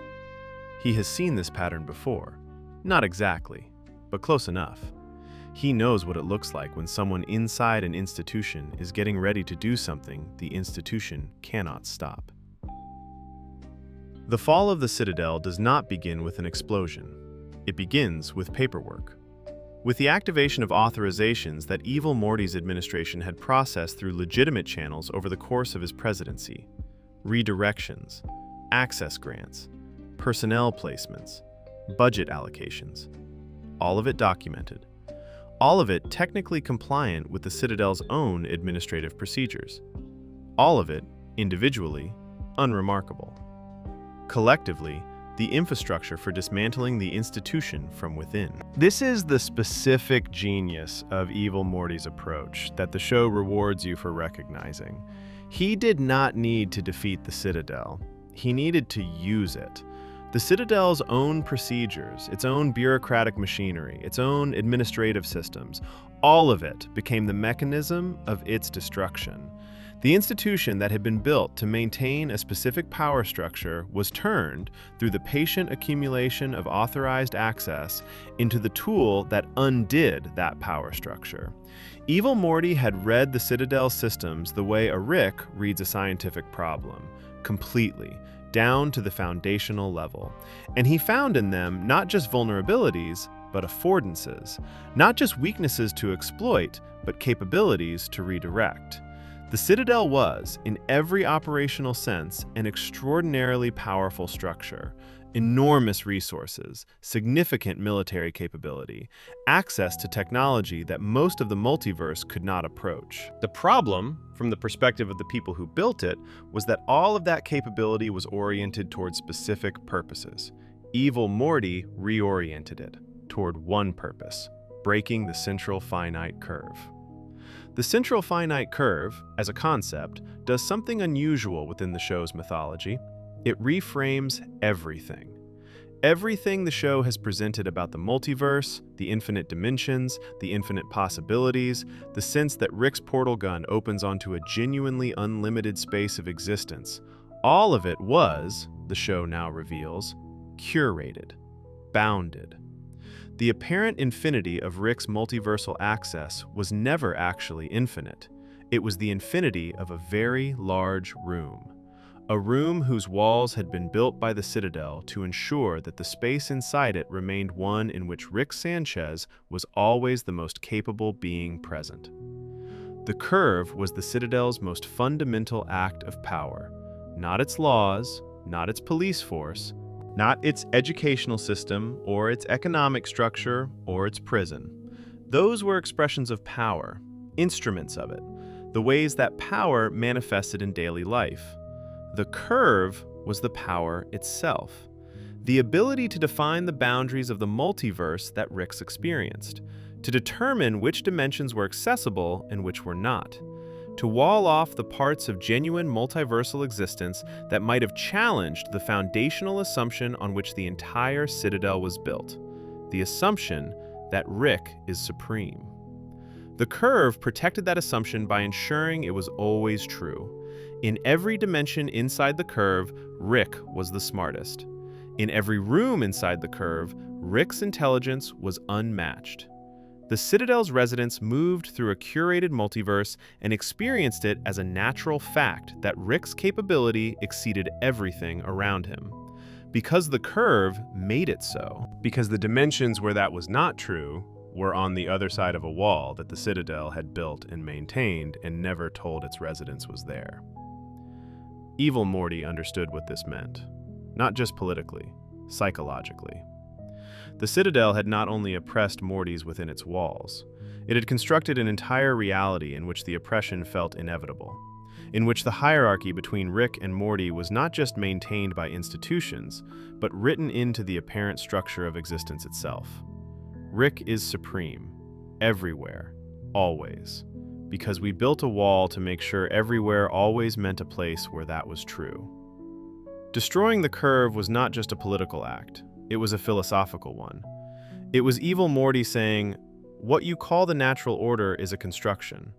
He has seen this pattern before. Not exactly, but close enough. He knows what it looks like when someone inside an institution is getting ready to do something the institution cannot stop. The fall of the Citadel does not begin with an explosion. It begins with paperwork. With the activation of authorizations that Evil Morty's administration had processed through legitimate channels over the course of his presidency, redirections, access grants, personnel placements, budget allocations, all of it documented. All of it technically compliant with the Citadel's own administrative procedures. All of it, individually, unremarkable. Collectively, the infrastructure for dismantling the institution from within. This is the specific genius of Evil Morty's approach that the show rewards you for recognizing. He did not need to defeat the Citadel. He needed to use it. The Citadel's own procedures, its own bureaucratic machinery, its own administrative systems, all of it became the mechanism of its destruction. The institution that had been built to maintain a specific power structure was turned, through the patient accumulation of authorized access, into the tool that undid that power structure. Evil Morty had read the Citadel systems the way a Rick reads a scientific problem, completely, down to the foundational level. And he found in them not just vulnerabilities, but affordances. Not just weaknesses to exploit, but capabilities to redirect. The Citadel was, in every operational sense, an extraordinarily powerful structure. Enormous resources, significant military capability, access to technology that most of the multiverse could not approach. The problem, from the perspective of the people who built it, was that all of that capability was oriented toward specific purposes. Evil Morty reoriented it toward one purpose: breaking the Central Finite Curve. The Central Finite Curve, as a concept, does something unusual within the show's mythology. It reframes everything. Everything the show has presented about the multiverse, the infinite dimensions, the infinite possibilities, the sense that Rick's portal gun opens onto a genuinely unlimited space of existence, all of it was, the show now reveals, curated, bounded. The apparent infinity of Rick's multiversal access was never actually infinite. It was the infinity of a very large room. A room whose walls had been built by the Citadel to ensure that the space inside it remained one in which Rick Sanchez was always the most capable being present. The curve was the Citadel's most fundamental act of power. Not its laws, not its police force, not its educational system or its economic structure or its prison. Those were expressions of power, instruments of it, the ways that power manifested in daily life. The curve was the power itself, the ability to define the boundaries of the multiverse that Rick's experienced, to determine which dimensions were accessible and which were not, to wall off the parts of genuine multiversal existence that might have challenged the foundational assumption on which the entire Citadel was built, the assumption that Rick is supreme. The curve protected that assumption by ensuring it was always true. In every dimension inside the curve, Rick was the smartest. In every room inside the curve, Rick's intelligence was unmatched. The Citadel's residents moved through a curated multiverse and experienced it as a natural fact that Rick's capability exceeded everything around him. Because the curve made it so. Because the dimensions where that was not true were on the other side of a wall that the Citadel had built and maintained and never told its residents was there. Evil Morty understood what this meant, not just politically, psychologically. The Citadel had not only oppressed Mortys within its walls, it had constructed an entire reality in which the oppression felt inevitable, in which the hierarchy between Rick and Morty was not just maintained by institutions, but written into the apparent structure of existence itself. Rick is supreme, everywhere, always, because we built a wall to make sure everywhere always meant a place where that was true. Destroying the curve was not just a political act, it was a philosophical one. It was Evil Morty saying, "What you call the natural order is a construction.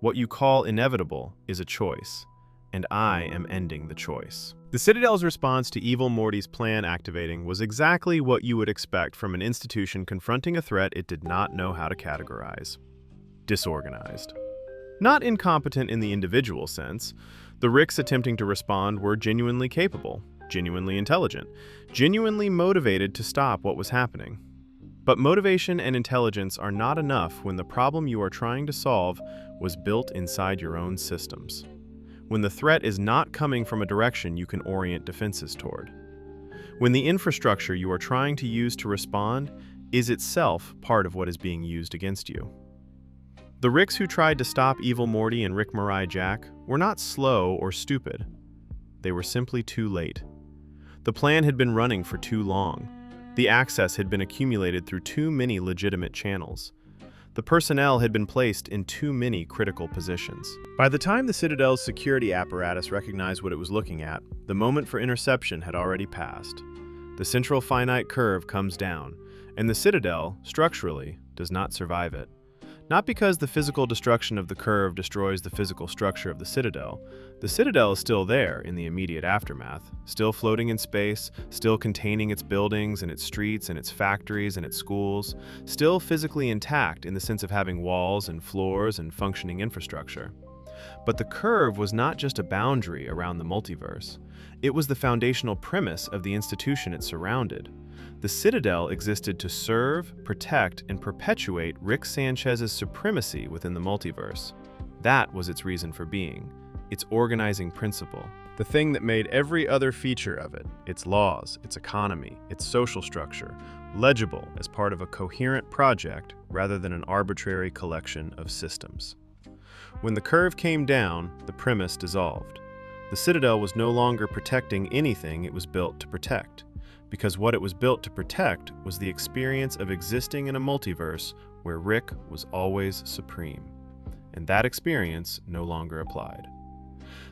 What you call inevitable is a choice, and I am ending the choice." The Citadel's response to Evil Morty's plan activating was exactly what you would expect from an institution confronting a threat it did not know how to categorize. Disorganized. Not incompetent in the individual sense, the Ricks attempting to respond were genuinely capable, genuinely intelligent, genuinely motivated to stop what was happening. But motivation and intelligence are not enough when the problem you are trying to solve was built inside your own systems. When the threat is not coming from a direction you can orient defenses toward. When the infrastructure you are trying to use to respond is itself part of what is being used against you. The Ricks who tried to stop Evil Morty and Rick Mirai Jack were not slow or stupid. They were simply too late. The plan had been running for too long. The access had been accumulated through too many legitimate channels. The personnel had been placed in too many critical positions. By the time the Citadel's security apparatus recognized what it was looking at, the moment for interception had already passed. The Central Finite Curve comes down, and the Citadel, structurally, does not survive it. Not because the physical destruction of the curve destroys the physical structure of the Citadel. The Citadel is still there in the immediate aftermath, still floating in space, still containing its buildings and its streets and its factories and its schools, still physically intact in the sense of having walls and floors and functioning infrastructure. But the curve was not just a boundary around the multiverse. It was the foundational premise of the institution it surrounded. The Citadel existed to serve, protect, and perpetuate Rick Sanchez's supremacy within the multiverse. That was its reason for being, its organizing principle. The thing that made every other feature of it, its laws, its economy, its social structure, legible as part of a coherent project rather than an arbitrary collection of systems. When the curve came down, the premise dissolved. The Citadel was no longer protecting anything it was built to protect, because what it was built to protect was the experience of existing in a multiverse where Rick was always supreme, and that experience no longer applied.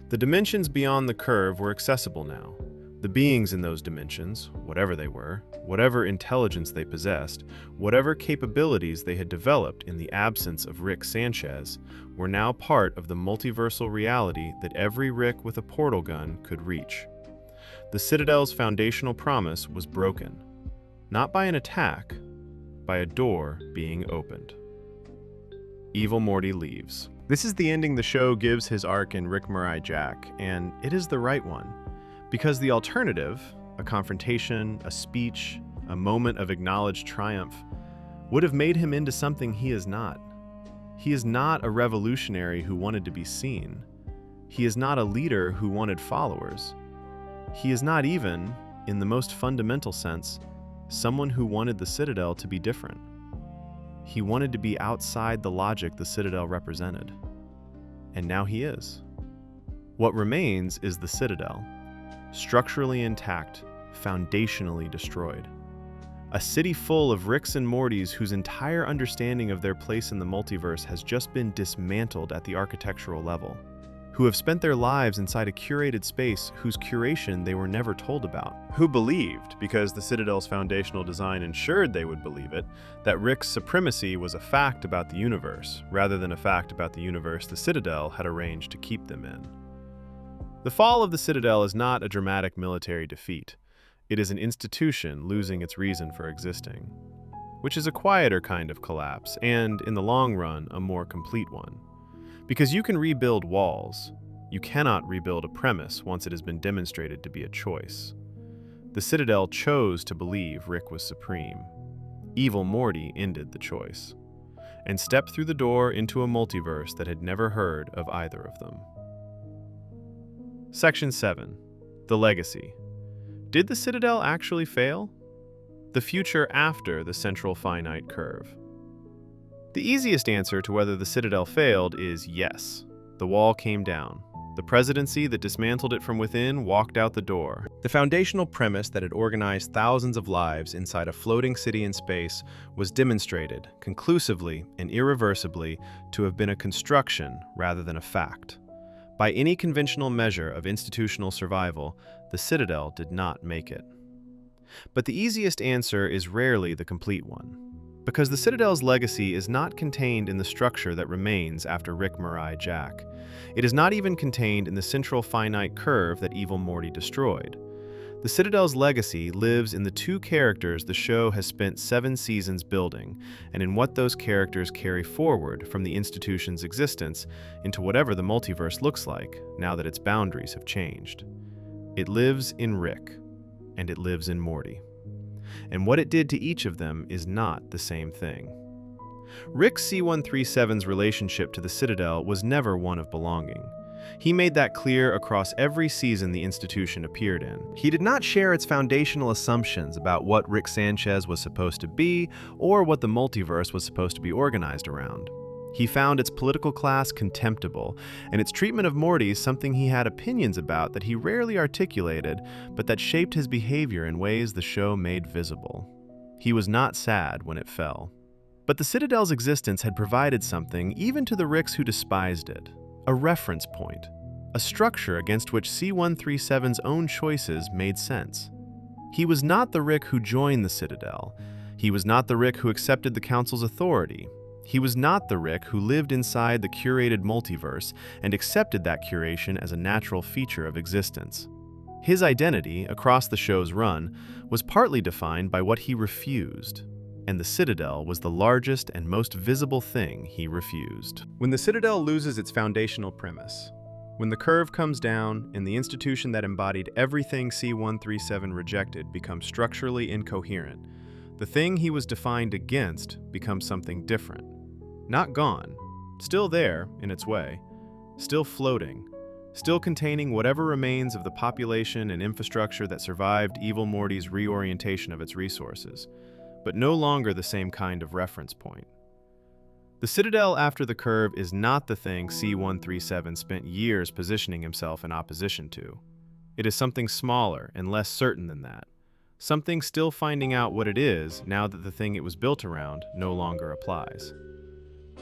The dimensions beyond the curve were accessible now. The beings in those dimensions, whatever they were, whatever intelligence they possessed, whatever capabilities they had developed in the absence of Rick Sanchez, were now part of the multiversal reality that every Rick with a portal gun could reach. The Citadel's foundational promise was broken, not by an attack, by a door being opened. Evil Morty leaves. This is the ending the show gives his arc in Rick, Morty, Jack, and it is the right one. Because the alternative, a confrontation, a speech, a moment of acknowledged triumph, would have made him into something he is not. He is not a revolutionary who wanted to be seen. He is not a leader who wanted followers. He is not even, in the most fundamental sense, someone who wanted the Citadel to be different. He wanted to be outside the logic the Citadel represented. And now he is. What remains is the Citadel, structurally intact, foundationally destroyed. A city full of Ricks and Mortys whose entire understanding of their place in the multiverse has just been dismantled at the architectural level, who have spent their lives inside a curated space whose curation they were never told about, who believed, because the Citadel's foundational design ensured they would believe it, that Rick's supremacy was a fact about the universe, rather than a fact about the universe the Citadel had arranged to keep them in. The fall of the Citadel is not a dramatic military defeat. It is an institution losing its reason for existing, which is a quieter kind of collapse and, in the long run, a more complete one. Because you can rebuild walls, you cannot rebuild a premise once it has been demonstrated to be a choice. The Citadel chose to believe Rick was supreme. Evil Morty ended the choice, and stepped through the door into a multiverse that had never heard of either of them. Section 7. The Legacy. Did the Citadel actually fail? The future after the Central Finite Curve. The easiest answer to whether the Citadel failed is yes. The wall came down. The presidency that dismantled it from within walked out the door. The foundational premise that had organized thousands of lives inside a floating city in space was demonstrated, conclusively and irreversibly, to have been a construction rather than a fact. By any conventional measure of institutional survival, the Citadel did not make it. But the easiest answer is rarely the complete one, because the Citadel's legacy is not contained in the structure that remains after Rick, Morty, Jack. It is not even contained in the Central Finite Curve that Evil Morty destroyed. The Citadel's legacy lives in the two characters the show has spent 7 seasons building, and in what those characters carry forward from the institution's existence into whatever the multiverse looks like now that its boundaries have changed. It lives in Rick, and it lives in Morty. And what it did to each of them is not the same thing. Rick C-137's relationship to the Citadel was never one of belonging. He made that clear across every season the institution appeared in. He did not share its foundational assumptions about what Rick Sanchez was supposed to be or what the multiverse was supposed to be organized around. He found its political class contemptible, and its treatment of Mortys something he had opinions about that he rarely articulated, but that shaped his behavior in ways the show made visible. He was not sad when it fell. But the Citadel's existence had provided something even to the Ricks who despised it. A reference point, a structure against which C-137's own choices made sense. He was not the Rick who joined the Citadel. He was not the Rick who accepted the Council's authority. He was not the Rick who lived inside the curated multiverse and accepted that curation as a natural feature of existence. His identity, across the show's run, was partly defined by what he refused. And the Citadel was the largest and most visible thing he refused. When the Citadel loses its foundational premise, when the curve comes down and the institution that embodied everything C-137 rejected becomes structurally incoherent, the thing he was defined against becomes something different. Not gone, still there in its way, still floating, still containing whatever remains of the population and infrastructure that survived Evil Morty's reorientation of its resources, but no longer the same kind of reference point. The Citadel after the curve is not the thing C-137 spent years positioning himself in opposition to. It is something smaller and less certain than that, something still finding out what it is now that the thing it was built around no longer applies.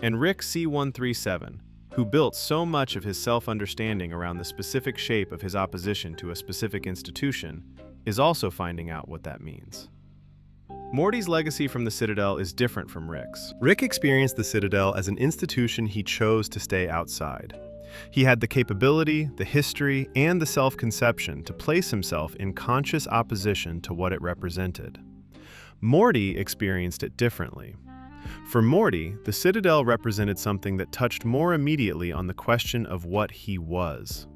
And Rick C-137, who built so much of his self-understanding around the specific shape of his opposition to a specific institution, is also finding out what that means. Morty's legacy from the Citadel is different from Rick's. Rick experienced the Citadel as an institution he chose to stay outside. He had the capability, the history, and the self-conception to place himself in conscious opposition to what it represented. Morty experienced it differently. For Morty, the Citadel represented something that touched more immediately on the question of what he was.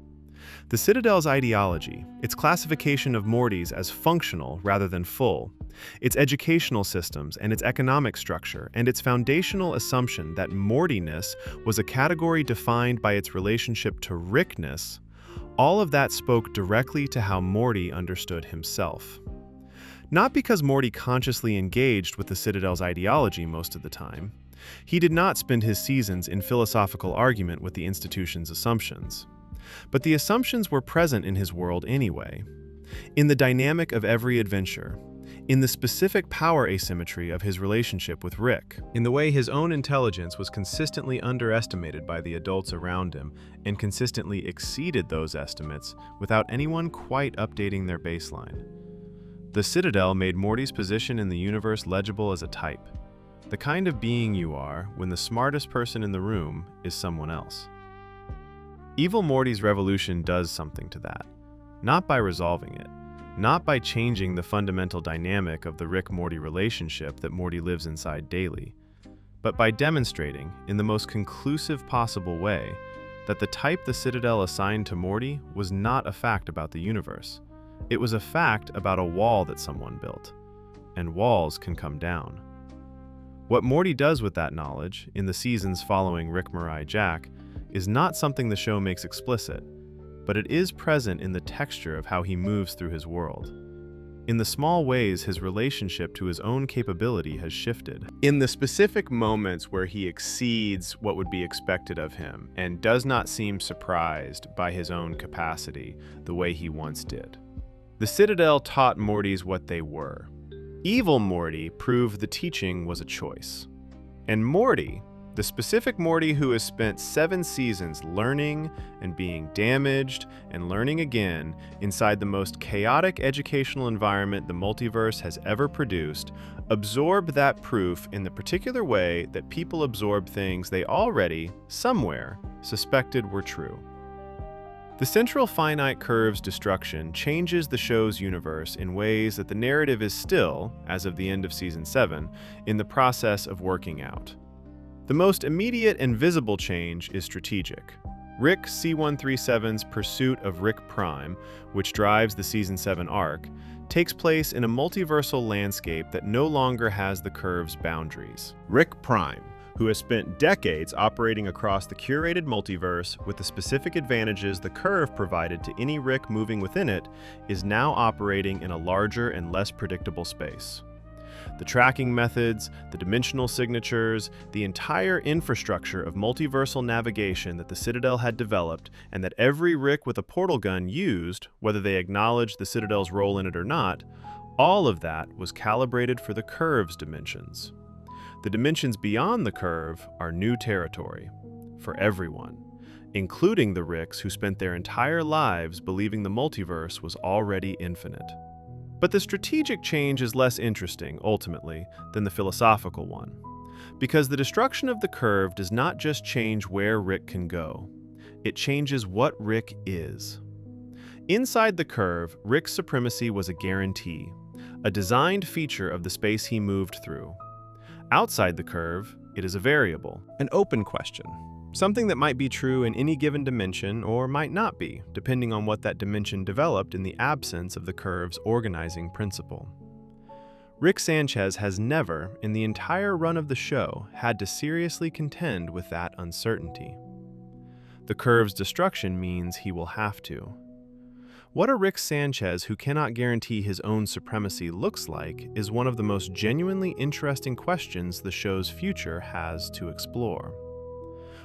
The Citadel's ideology, its classification of Mortys as functional rather than full, its educational systems and its economic structure, and its foundational assumption that Mortyness was a category defined by its relationship to Rickness, all of that spoke directly to how Morty understood himself. Not because Morty consciously engaged with the Citadel's ideology most of the time. He did not spend his seasons in philosophical argument with the institution's assumptions. But the assumptions were present in his world anyway. In the dynamic of every adventure, in the specific power asymmetry of his relationship with Rick, in the way his own intelligence was consistently underestimated by the adults around him and consistently exceeded those estimates without anyone quite updating their baseline. The Citadel made Morty's position in the universe legible as a type, the kind of being you are when the smartest person in the room is someone else. Evil Morty's revolution does something to that, not by resolving it, not by changing the fundamental dynamic of the Rick-Morty relationship that Morty lives inside daily, but by demonstrating, in the most conclusive possible way, that the type the Citadel assigned to Morty was not a fact about the universe. It was a fact about a wall that someone built, and walls can come down. What Morty does with that knowledge, in the seasons following Rick, Mirai, Jack, is not something the show makes explicit, but it is present in the texture of how he moves through his world. In the small ways his relationship to his own capability has shifted. In the specific moments where he exceeds what would be expected of him and does not seem surprised by his own capacity the way he once did. The Citadel taught Mortys what they were. Evil Morty proved the teaching was a choice. And Morty, the specific Morty who has spent 7 seasons learning and being damaged and learning again inside the most chaotic educational environment the multiverse has ever produced, absorbed that proof in the particular way that people absorb things they already, somewhere, suspected were true. The Central Finite Curve's destruction changes the show's universe in ways that the narrative is still, as of the end of Season 7, in the process of working out. The most immediate and visible change is strategic. Rick C-137's pursuit of Rick Prime, which drives the Season 7 arc, takes place in a multiversal landscape that no longer has the Curve's boundaries. Rick Prime, who has spent decades operating across the curated multiverse with the specific advantages the Curve provided to any Rick moving within it, is now operating in a larger and less predictable space. The tracking methods, the dimensional signatures, the entire infrastructure of multiversal navigation that the Citadel had developed and that every Rick with a portal gun used, whether they acknowledged the Citadel's role in it or not, all of that was calibrated for the Curve's dimensions. The dimensions beyond the Curve are new territory for everyone, including the Ricks who spent their entire lives believing the multiverse was already infinite. But the strategic change is less interesting, ultimately, than the philosophical one, because the destruction of the Curve does not just change where Rick can go, it changes what Rick is. Inside the Curve, Rick's supremacy was a guarantee, a designed feature of the space he moved through. Outside the Curve, it is a variable, an open question, something that might be true in any given dimension or might not be, depending on what that dimension developed in the absence of the Curve's organizing principle. Rick Sanchez has never, in the entire run of the show, had to seriously contend with that uncertainty. The Curve's destruction means he will have to. What a Rick Sanchez who cannot guarantee his own supremacy looks like is one of the most genuinely interesting questions the show's future has to explore.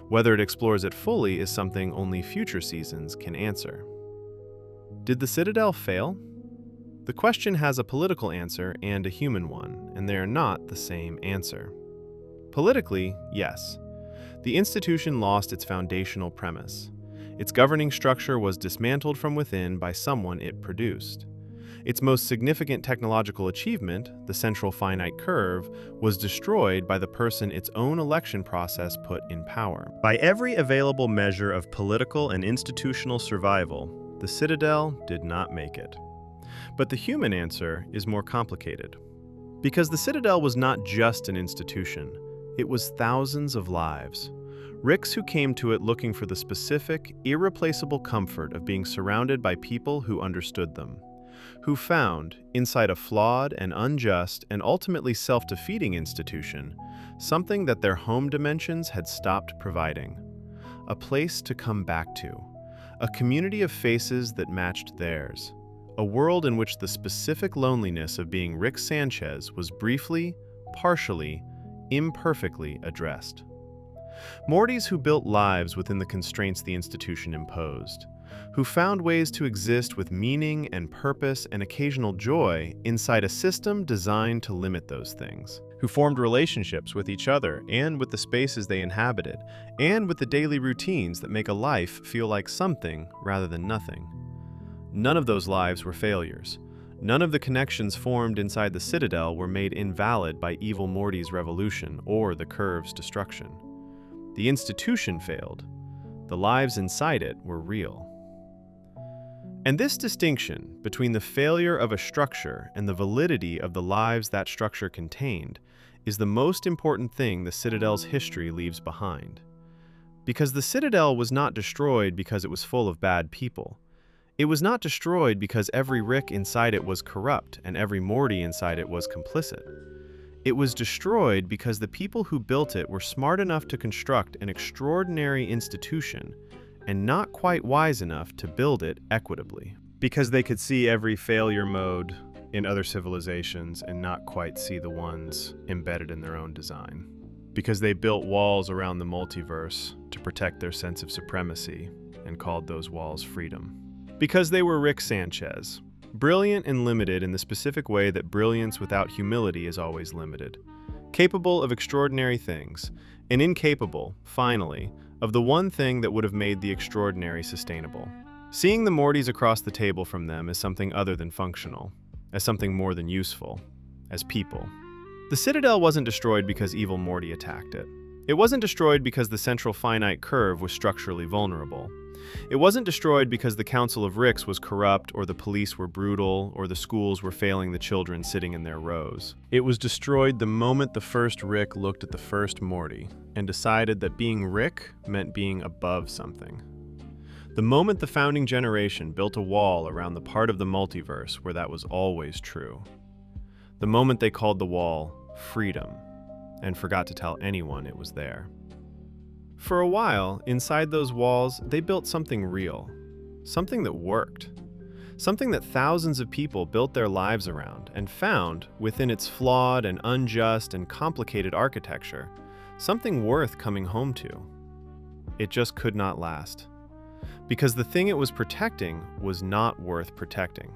Whether it explores it fully is something only future seasons can answer. Did the Citadel fail? The question has a political answer and a human one, and they are not the same answer. Politically, yes. The institution lost its foundational premise. Its governing structure was dismantled from within by someone it produced. Its most significant technological achievement, the Central Finite Curve, was destroyed by the person its own election process put in power. By every available measure of political and institutional survival, the Citadel did not make it. But the human answer is more complicated. Because the Citadel was not just an institution, it was thousands of lives. Ricks who came to it looking for the specific, irreplaceable comfort of being surrounded by people who understood them, who found, inside a flawed and unjust and ultimately self-defeating institution, something that their home dimensions had stopped providing. A place to come back to. A community of faces that matched theirs. A world in which the specific loneliness of being Rick Sanchez was briefly, partially, imperfectly addressed. Mortys who built lives within the constraints the institution imposed, who found ways to exist with meaning and purpose and occasional joy inside a system designed to limit those things, who formed relationships with each other and with the spaces they inhabited, and with the daily routines that make a life feel like something rather than nothing. None of those lives were failures. None of the connections formed inside the Citadel were made invalid by Evil Morty's revolution or the Curve's destruction. The institution failed. The lives inside it were real. And this distinction between the failure of a structure and the validity of the lives that structure contained is the most important thing the Citadel's history leaves behind. Because the Citadel was not destroyed because it was full of bad people. It was not destroyed because every Rick inside it was corrupt and every Morty inside it was complicit. It was destroyed because the people who built it were smart enough to construct an extraordinary institution and not quite wise enough to build it equitably. Because they could see every failure mode in other civilizations and not quite see the ones embedded in their own design. Because they built walls around the multiverse to protect their sense of supremacy and called those walls freedom. Because they were Rick Sanchez, brilliant and limited in the specific way that brilliance without humility is always limited. Capable of extraordinary things, and incapable, finally, of the one thing that would have made the extraordinary sustainable. Seeing the Mortys across the table from them as something other than functional, as something more than useful, as people. The Citadel wasn't destroyed because Evil Morty attacked it. It wasn't destroyed because the Central Finite Curve was structurally vulnerable. It wasn't destroyed because the Council of Ricks was corrupt, or the police were brutal, or the schools were failing the children sitting in their rows. It was destroyed the moment the first Rick looked at the first Morty and decided that being Rick meant being above something. The moment the founding generation built a wall around the part of the multiverse where that was always true. The moment they called the wall freedom and forgot to tell anyone it was there. For a while, inside those walls, they built something real, something that worked, something that thousands of people built their lives around and found, within its flawed and unjust and complicated architecture, something worth coming home to. It just could not last, because the thing it was protecting was not worth protecting.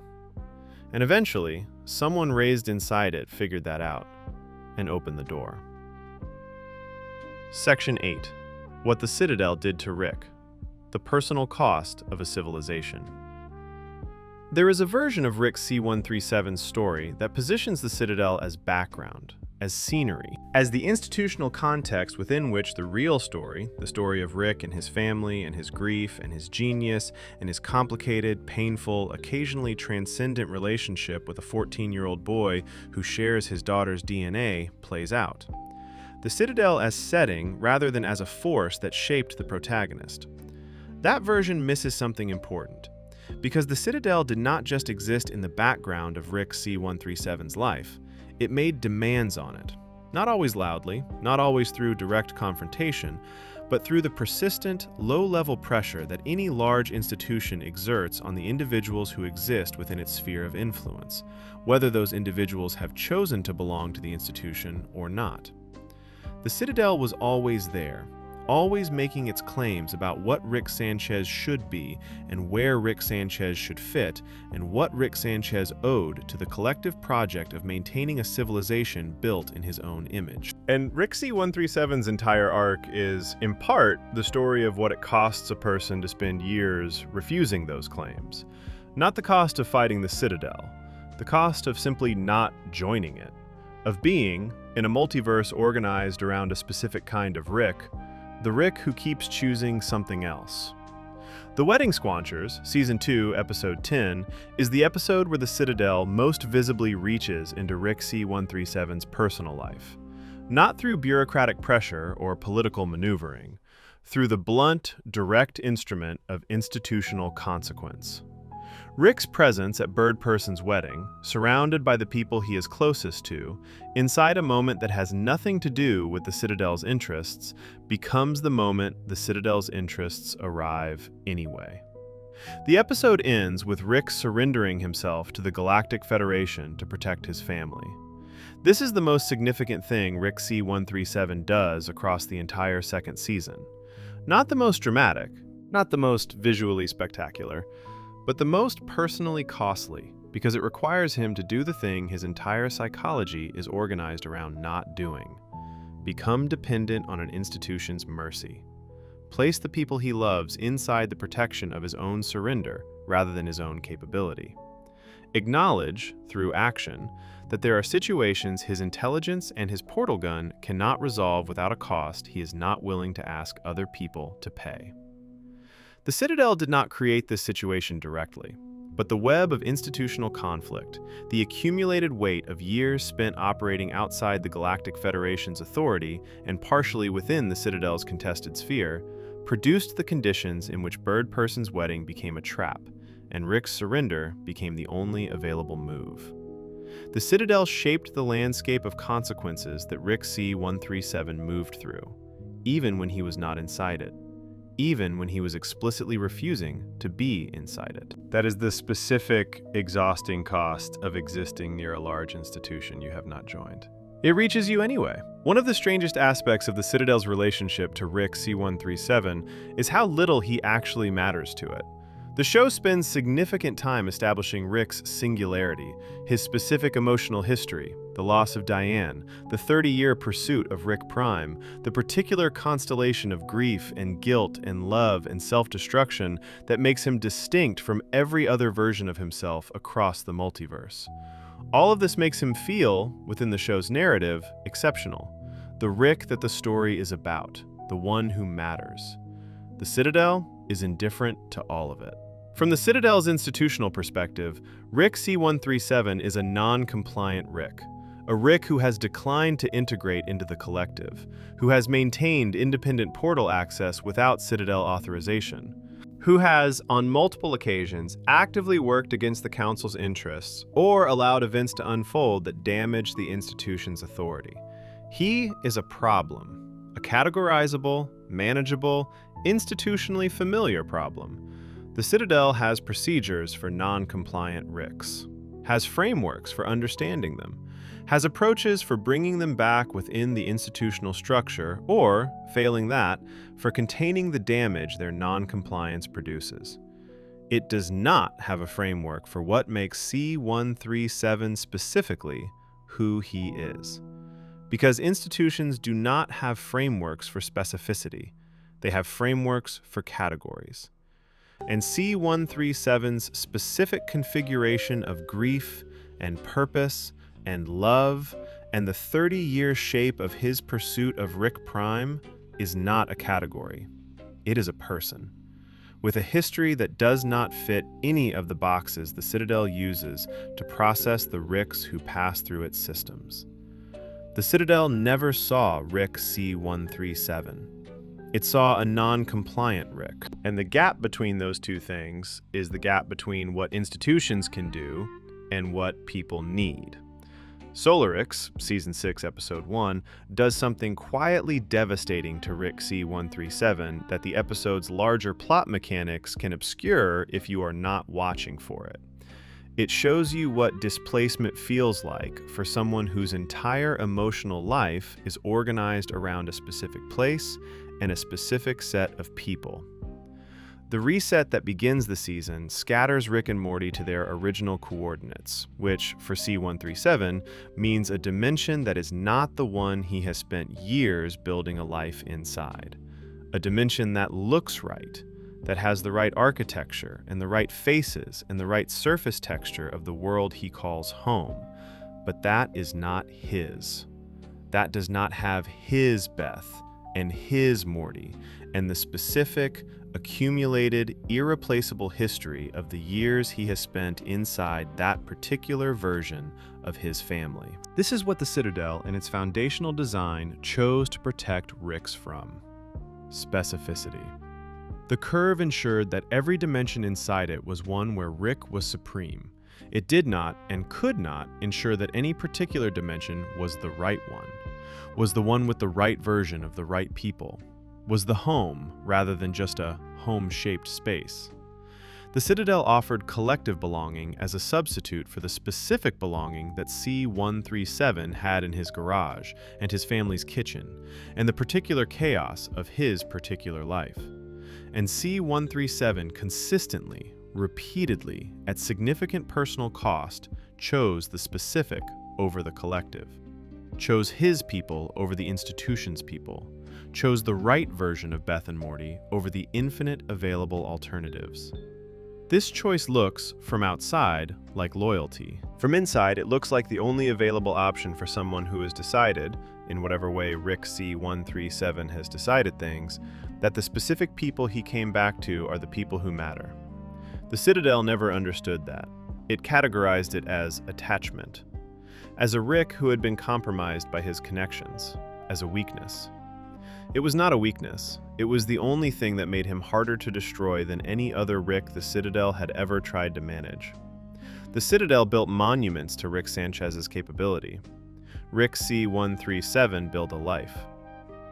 And eventually, someone raised inside it figured that out and opened the door. Section 8. What the Citadel did to Rick. The personal cost of a civilization. There is a version of Rick C-137's story that positions the Citadel as background, as scenery, as the institutional context within which the real story, the story of Rick and his family and his grief and his genius and his complicated, painful, occasionally transcendent relationship with a 14-year-old boy who shares his daughter's DNA, plays out. The Citadel as setting rather than as a force that shaped the protagonist. That version misses something important, because the Citadel did not just exist in the background of Rick C-137's life, it made demands on it. Not always loudly, not always through direct confrontation, but through the persistent, low-level pressure that any large institution exerts on the individuals who exist within its sphere of influence, whether those individuals have chosen to belong to the institution or not. The Citadel was always there, always making its claims about what Rick Sanchez should be and where Rick Sanchez should fit and what Rick Sanchez owed to the collective project of maintaining a civilization built in his own image. And Rick C-137's entire arc is, in part, the story of what it costs a person to spend years refusing those claims. Not the cost of fighting the Citadel, the cost of simply not joining it, of being, in a multiverse organized around a specific kind of Rick, the Rick who keeps choosing something else. The Wedding Squanchers, Season 2, Episode 10, is the episode where the Citadel most visibly reaches into Rick C-137's personal life. Not through bureaucratic pressure or political maneuvering, through the blunt, direct instrument of institutional consequence. Rick's presence at Bird Person's wedding, surrounded by the people he is closest to, inside a moment that has nothing to do with the Citadel's interests, becomes the moment the Citadel's interests arrive anyway. The episode ends with Rick surrendering himself to the Galactic Federation to protect his family. This is the most significant thing Rick C-137 does across the entire second season. Not the most dramatic, not the most visually spectacular, but the most personally costly, because it requires him to do the thing his entire psychology is organized around not doing: become dependent on an institution's mercy. Place the people he loves inside the protection of his own surrender rather than his own capability. Acknowledge, through action, that there are situations his intelligence and his portal gun cannot resolve without a cost he is not willing to ask other people to pay. The Citadel did not create this situation directly, but the web of institutional conflict, the accumulated weight of years spent operating outside the Galactic Federation's authority and partially within the Citadel's contested sphere, produced the conditions in which Bird Person's wedding became a trap, and Rick's surrender became the only available move. The Citadel shaped the landscape of consequences that Rick C-137 moved through, even when he was not inside it. Even when he was explicitly refusing to be inside it. That is the specific, exhausting cost of existing near a large institution you have not joined. It reaches you anyway. One of the strangest aspects of the Citadel's relationship to Rick C-137 is how little he actually matters to it. The show spends significant time establishing Rick's singularity, his specific emotional history, the loss of Diane, the 30-year pursuit of Rick Prime, the particular constellation of grief and guilt and love and self-destruction that makes him distinct from every other version of himself across the multiverse. All of this makes him feel, within the show's narrative, exceptional. The Rick that the story is about, the one who matters. The Citadel is indifferent to all of it. From the Citadel's institutional perspective, Rick C-137 is a non-compliant Rick. A Rick who has declined to integrate into the collective, who has maintained independent portal access without Citadel authorization, who has, on multiple occasions, actively worked against the Council's interests or allowed events to unfold that damage the institution's authority. He is a problem, a categorizable, manageable, institutionally familiar problem. The Citadel has procedures for non-compliant Ricks, has frameworks for understanding them, has approaches for bringing them back within the institutional structure, or, failing that, for containing the damage their non-compliance produces. It does not have a framework for what makes C-137 specifically who he is. Because institutions do not have frameworks for specificity. They have frameworks for categories. And C-137's specific configuration of grief and purpose and love and the 30-year shape of his pursuit of Rick Prime is not a category. It is a person, with a history that does not fit any of the boxes the Citadel uses to process the Ricks who pass through its systems. The Citadel never saw Rick C-137. It saw a non-compliant Rick. And the gap between those two things is the gap between what institutions can do and what people need. Solarix, Season 6, Episode 1, does something quietly devastating to Rick C-137 that the episode's larger plot mechanics can obscure if you are not watching for it. It shows you what displacement feels like for someone whose entire emotional life is organized around a specific place and a specific set of people. The reset that begins the season scatters Rick and Morty to their original coordinates, which, for C-137, means a dimension that is not the one he has spent years building a life inside. A dimension that looks right, that has the right architecture and the right faces and the right surface texture of the world he calls home. But that is not his. That does not have his Beth and his Morty and the specific, accumulated, irreplaceable history of the years he has spent inside that particular version of his family. This is what the Citadel and its foundational design chose to protect Ricks from: specificity. The curve ensured that every dimension inside it was one where Rick was supreme. It did not and could not ensure that any particular dimension was the right one, was the one with the right version of the right people, was the home rather than just a home-shaped space. The Citadel offered collective belonging as a substitute for the specific belonging that C-137 had in his garage and his family's kitchen, and the particular chaos of his particular life. And C-137 consistently, repeatedly, at significant personal cost, chose the specific over the collective, chose his people over the institution's people, chose the right version of Beth and Morty over the infinite available alternatives. This choice looks, from outside, like loyalty. From inside, it looks like the only available option for someone who has decided, in whatever way Rick C-137 has decided things, that the specific people he came back to are the people who matter. The Citadel never understood that. It categorized it as attachment, as a Rick who had been compromised by his connections, as a weakness. It was not a weakness. It was the only thing that made him harder to destroy than any other Rick the Citadel had ever tried to manage. The Citadel built monuments to Rick Sanchez's capability. Rick C-137 built a life.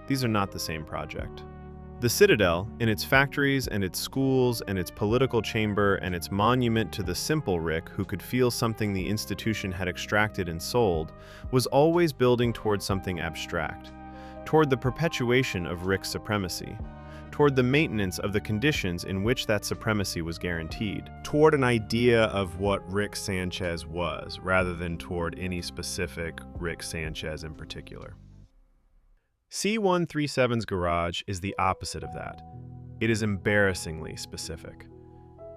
These are not the same project. The Citadel, in its factories and its schools and its political chamber and its monument to the simple Rick who could feel something the institution had extracted and sold, was always building toward something abstract, toward the perpetuation of Rick's supremacy, toward the maintenance of the conditions in which that supremacy was guaranteed, toward an idea of what Rick Sanchez was, rather than toward any specific Rick Sanchez in particular. C-137's garage is the opposite of that. It is embarrassingly specific.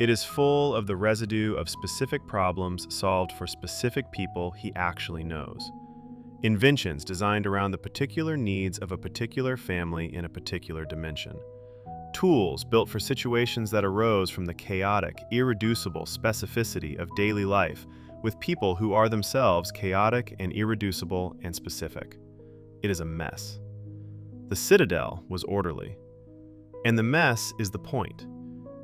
It is full of the residue of specific problems solved for specific people he actually knows. Inventions designed around the particular needs of a particular family in a particular dimension. Tools built for situations that arose from the chaotic, irreducible specificity of daily life with people who are themselves chaotic and irreducible and specific. It is a mess. The Citadel was orderly. And the mess is the point.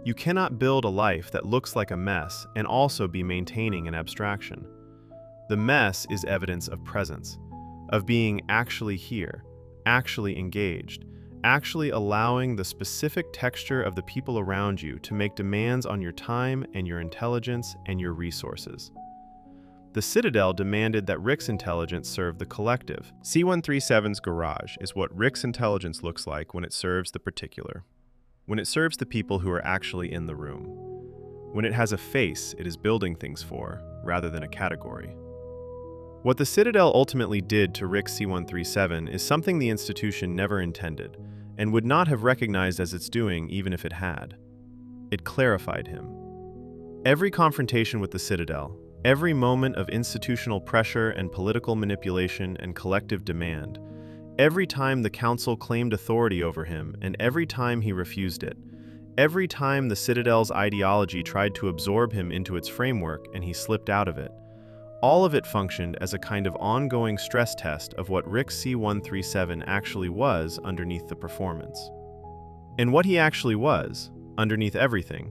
You cannot build a life that looks like a mess and also be maintaining an abstraction. The mess is evidence of presence, of being actually here, actually engaged, actually allowing the specific texture of the people around you to make demands on your time and your intelligence and your resources. The Citadel demanded that Rick's intelligence serve the collective. C-137's garage is what Rick's intelligence looks like when it serves the particular, when it serves the people who are actually in the room, when it has a face it is building things for, rather than a category. What the Citadel ultimately did to Rick C-137 is something the institution never intended, and would not have recognized as its doing even if it had. It clarified him. Every confrontation with the Citadel, every moment of institutional pressure and political manipulation and collective demand, every time the Council claimed authority over him and every time he refused it, every time the Citadel's ideology tried to absorb him into its framework and he slipped out of it, all of it functioned as a kind of ongoing stress test of what Rick C-137 actually was underneath the performance. And what he actually was, underneath everything,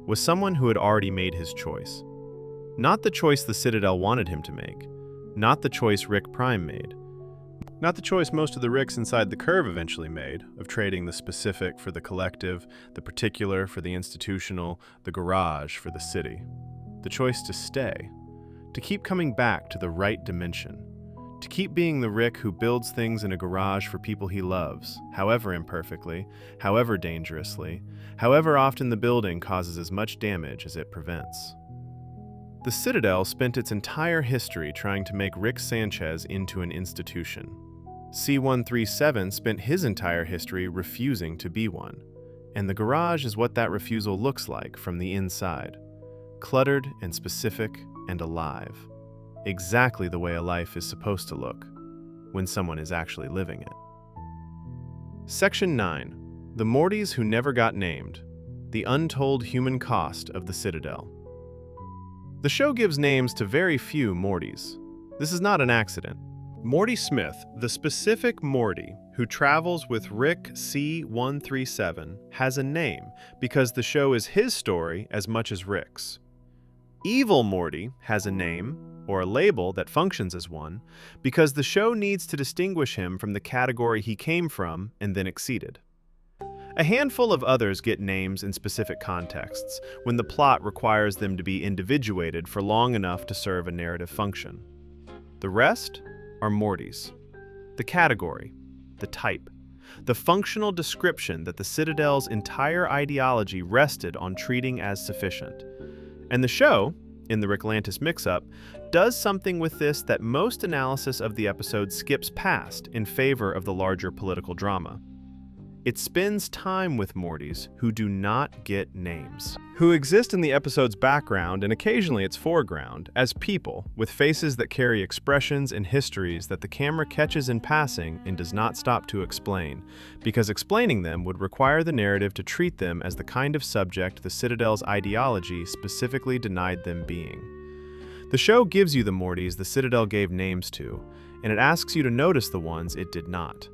was someone who had already made his choice. Not the choice the Citadel wanted him to make, not the choice Rick Prime made, not the choice most of the Ricks inside the curve eventually made, of trading the specific for the collective, the particular for the institutional, the garage for the city. The choice to stay, to keep coming back to the right dimension, to keep being the Rick who builds things in a garage for people he loves, however imperfectly, however dangerously, however often the building causes as much damage as it prevents. The Citadel spent its entire history trying to make Rick Sanchez into an institution. C-137 spent his entire history refusing to be one, and the garage is what that refusal looks like from the inside, cluttered and specific and alive, exactly the way a life is supposed to look when someone is actually living it. Section 9. The Mortys Who Never Got Named, the untold human cost of the Citadel. The show gives names to very few Mortys. This is not an accident. Morty Smith, the specific Morty who travels with Rick C-137, has a name because the show is his story as much as Rick's. Evil Morty has a name, or a label that functions as one, because the show needs to distinguish him from the category he came from and then exceeded. A handful of others get names in specific contexts, when the plot requires them to be individuated for long enough to serve a narrative function. The rest are Mortys. The category, the type, the functional description that the Citadel's entire ideology rested on treating as sufficient. And the show, in the Ricklantis mix-up, does something with this that most analysis of the episode skips past in favor of the larger political drama. It spends time with Mortys who do not get names, who exist in the episode's background and occasionally its foreground as people with faces that carry expressions and histories that the camera catches in passing and does not stop to explain, because explaining them would require the narrative to treat them as the kind of subject the Citadel's ideology specifically denied them being. The show gives you the Mortys the Citadel gave names to, and it asks you to notice the ones it did not.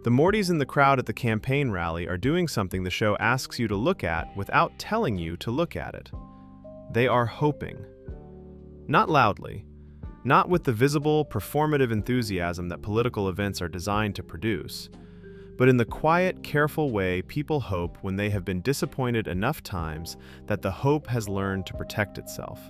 The Mortys in the crowd at the campaign rally are doing something the show asks you to look at without telling you to look at it. They are hoping. Not loudly, not with the visible, performative enthusiasm that political events are designed to produce, but in the quiet, careful way people hope when they have been disappointed enough times that the hope has learned to protect itself.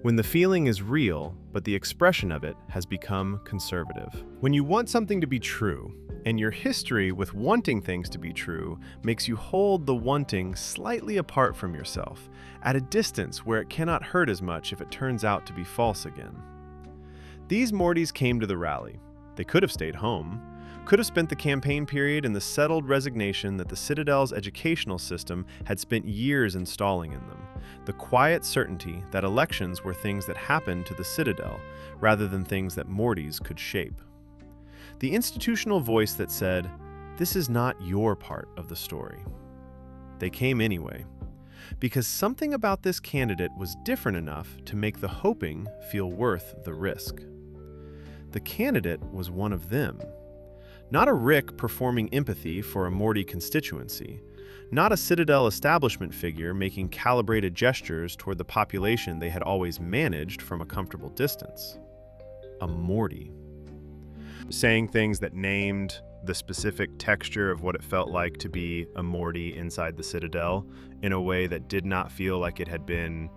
When the feeling is real, but the expression of it has become conservative. When you want something to be true, and your history with wanting things to be true makes you hold the wanting slightly apart from yourself, at a distance where it cannot hurt as much if it turns out to be false again. These Mortys came to the rally. They could have stayed home, could have spent the campaign period in the settled resignation that the Citadel's educational system had spent years installing in them, the quiet certainty that elections were things that happened to the Citadel rather than things that Mortys could shape. The institutional voice that said, "This is not your part of the story." They came anyway, because something about this candidate was different enough to make the hoping feel worth the risk. The candidate was one of them. Not a Rick performing empathy for a Morty constituency, not a Citadel establishment figure making calibrated gestures toward the population they had always managed from a comfortable distance. A Morty. Saying things that named the specific texture of what it felt like to be a Morty inside the Citadel in a way that did not feel like it had been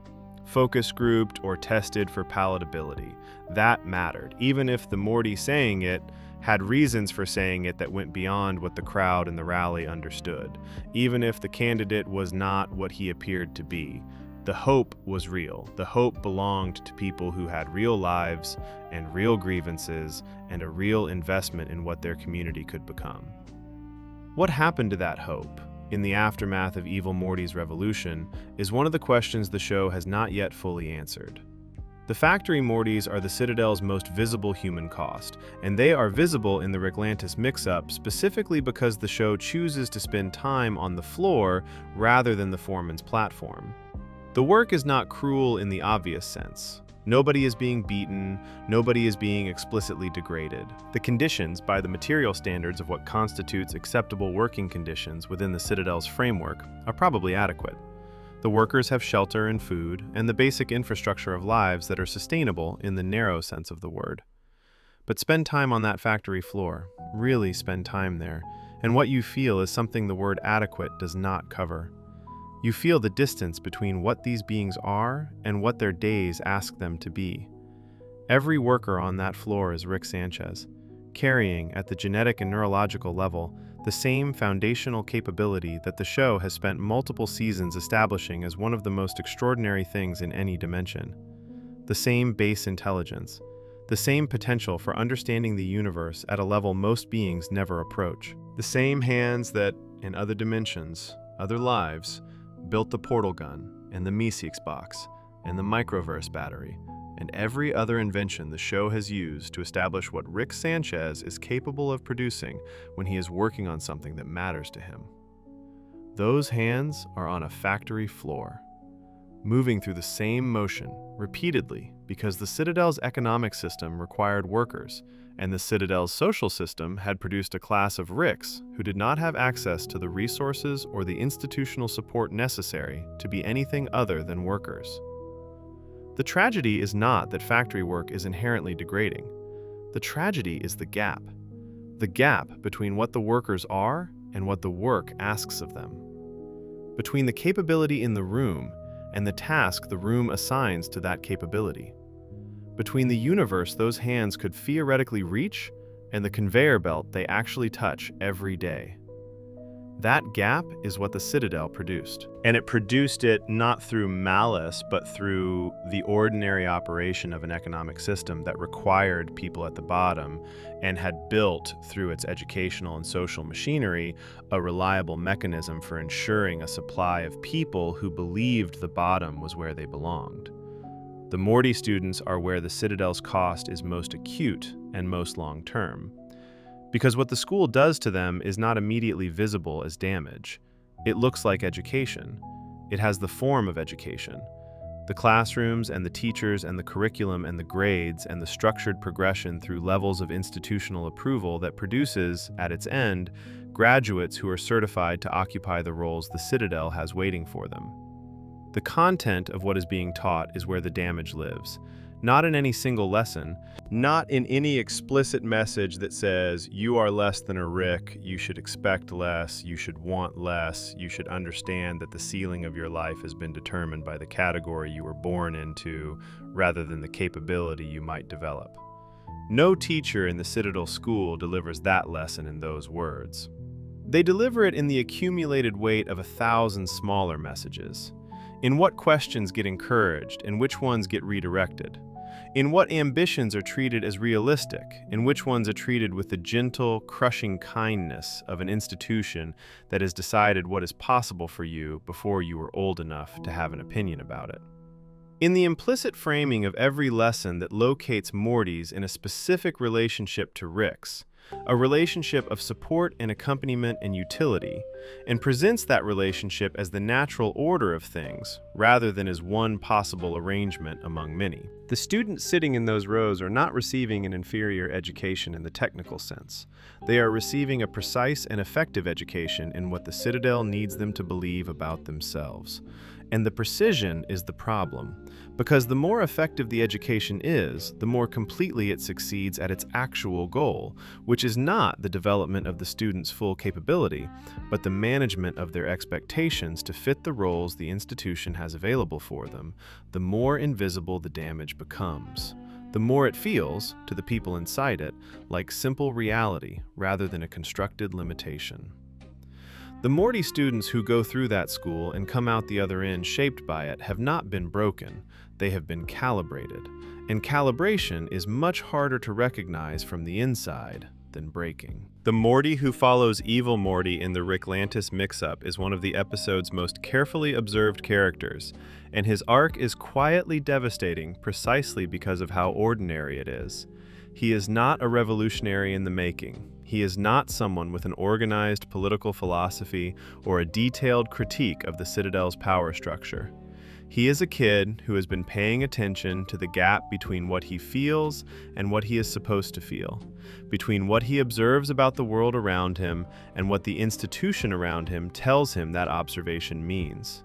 focus grouped or tested for palatability. That mattered, even if the Morty saying it had reasons for saying it that went beyond what the crowd and the rally understood, even if the candidate was not what he appeared to be. The hope was real. The hope belonged to people who had real lives and real grievances and a real investment in what their community could become. What happened to that hope in the aftermath of Evil Morty's revolution is one of the questions the show has not yet fully answered. The factory Mortys are the Citadel's most visible human cost, and they are visible in the Ricklantis mix-up specifically because the show chooses to spend time on the floor rather than the foreman's platform. The work is not cruel in the obvious sense. Nobody is being beaten, nobody is being explicitly degraded. The conditions, by the material standards of what constitutes acceptable working conditions within the Citadel's framework, are probably adequate. The workers have shelter and food, and the basic infrastructure of lives that are sustainable in the narrow sense of the word. But spend time on that factory floor, really spend time there, and what you feel is something the word adequate does not cover. You feel the distance between what these beings are and what their days ask them to be. Every worker on that floor is Rick Sanchez, carrying, at the genetic and neurological level, the same foundational capability that the show has spent multiple seasons establishing as one of the most extraordinary things in any dimension. The same base intelligence, the same potential for understanding the universe at a level most beings never approach. The same hands that, in other dimensions, other lives, built the portal gun, and the Meeseeks box, and the microverse battery, and every other invention the show has used to establish what Rick Sanchez is capable of producing when he is working on something that matters to him. Those hands are on a factory floor, moving through the same motion repeatedly because the Citadel's economic system required workers, and the Citadel's social system had produced a class of Ricks who did not have access to the resources or the institutional support necessary to be anything other than workers. The tragedy is not that factory work is inherently degrading. The tragedy is the gap between what the workers are and what the work asks of them, between the capability in the room and the task the room assigns to that capability, between the universe those hands could theoretically reach and the conveyor belt they actually touch every day. That gap is what the Citadel produced. And it produced it not through malice, but through the ordinary operation of an economic system that required people at the bottom and had built, through its educational and social machinery, a reliable mechanism for ensuring a supply of people who believed the bottom was where they belonged. The Morty students are where the Citadel's cost is most acute and most long-term. Because what the school does to them is not immediately visible as damage. It looks like education. It has the form of education. The classrooms and the teachers and the curriculum and the grades and the structured progression through levels of institutional approval that produces, at its end, graduates who are certified to occupy the roles the Citadel has waiting for them. The content of what is being taught is where the damage lives. Not in any single lesson, not in any explicit message that says, you are less than a Rick, you should expect less, you should want less, you should understand that the ceiling of your life has been determined by the category you were born into, rather than the capability you might develop. No teacher in the Citadel school delivers that lesson in those words. They deliver it in the accumulated weight of 1,000 smaller messages. In what questions get encouraged and which ones get redirected? In what ambitions are treated as realistic and which ones are treated with the gentle, crushing kindness of an institution that has decided what is possible for you before you were old enough to have an opinion about it? In the implicit framing of every lesson that locates Mortys in a specific relationship to Ricks, a relationship of support and accompaniment and utility, and presents that relationship as the natural order of things rather than as one possible arrangement among many. The students sitting in those rows are not receiving an inferior education in the technical sense. They are receiving a precise and effective education in what the Citadel needs them to believe about themselves. And the precision is the problem, because the more effective the education is, the more completely it succeeds at its actual goal, which is not the development of the student's full capability, but the management of their expectations to fit the roles the institution has available for them. The more invisible the damage becomes, the more it feels, to the people inside it, like simple reality rather than a constructed limitation. The Morty students who go through that school and come out the other end shaped by it have not been broken, they have been calibrated. And calibration is much harder to recognize from the inside than breaking. The Morty who follows Evil Morty in the Ricklantis mix-up is one of the episode's most carefully observed characters, and his arc is quietly devastating precisely because of how ordinary it is. He is not a revolutionary in the making. He is not someone with an organized political philosophy or a detailed critique of the Citadel's power structure. He is a kid who has been paying attention to the gap between what he feels and what he is supposed to feel, between what he observes about the world around him and what the institution around him tells him that observation means.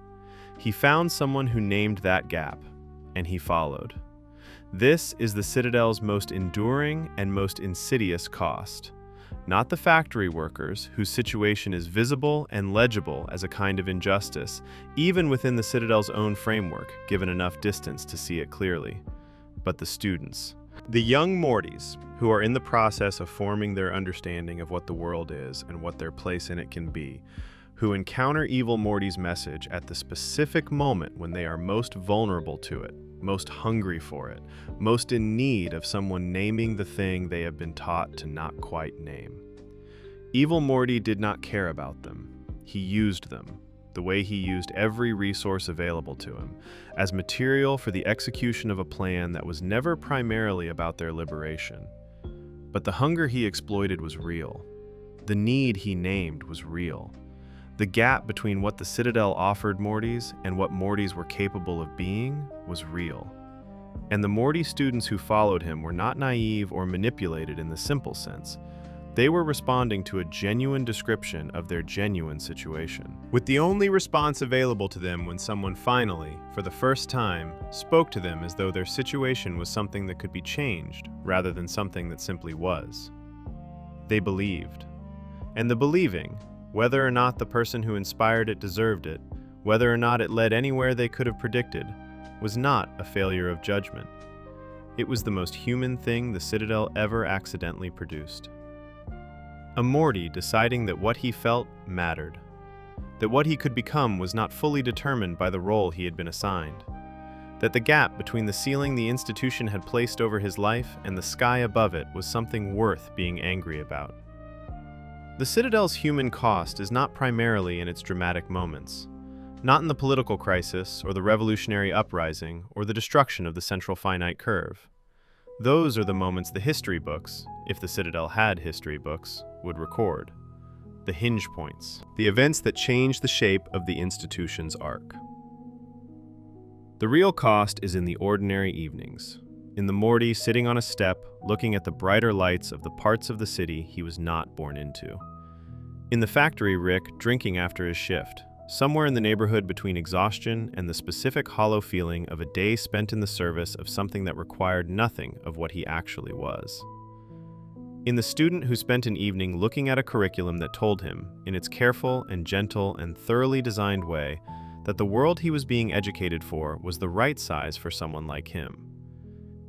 He found someone who named that gap, and he followed. This is the Citadel's most enduring and most insidious cost. Not the factory workers, whose situation is visible and legible as a kind of injustice, even within the Citadel's own framework, given enough distance to see it clearly, but the students. The young Mortys, who are in the process of forming their understanding of what the world is and what their place in it can be, who encounter Evil Morty's message at the specific moment when they are most vulnerable to it, most hungry for it, most in need of someone naming the thing they have been taught to not quite name. Evil Morty did not care about them. He used them, the way he used every resource available to him, as material for the execution of a plan that was never primarily about their liberation. But the hunger he exploited was real. The need he named was real. The gap between what the Citadel offered Mortys and what Mortys were capable of being was real. And the Morty students who followed him were not naive or manipulated in the simple sense. They were responding to a genuine description of their genuine situation, with the only response available to them when someone finally, for the first time, spoke to them as though their situation was something that could be changed rather than something that simply was. They believed. And the believing, whether or not the person who inspired it deserved it, whether or not it led anywhere they could have predicted, was not a failure of judgment. It was the most human thing the Citadel ever accidentally produced. A Morty deciding that what he felt mattered, that what he could become was not fully determined by the role he had been assigned, that the gap between the ceiling the institution had placed over his life and the sky above it was something worth being angry about. The Citadel's human cost is not primarily in its dramatic moments, not in the political crisis or the revolutionary uprising or the destruction of the Central Finite Curve. Those are the moments the history books, if the Citadel had history books, would record. The hinge points, the events that change the shape of the institution's arc. The real cost is in the ordinary evenings, in the Morty sitting on a step, looking at the brighter lights of the parts of the city he was not born into. In the factory, Rick drinking after his shift, somewhere in the neighborhood between exhaustion and the specific hollow feeling of a day spent in the service of something that required nothing of what he actually was. In the student who spent an evening looking at a curriculum that told him, in its careful and gentle and thoroughly designed way, that the world he was being educated for was the right size for someone like him.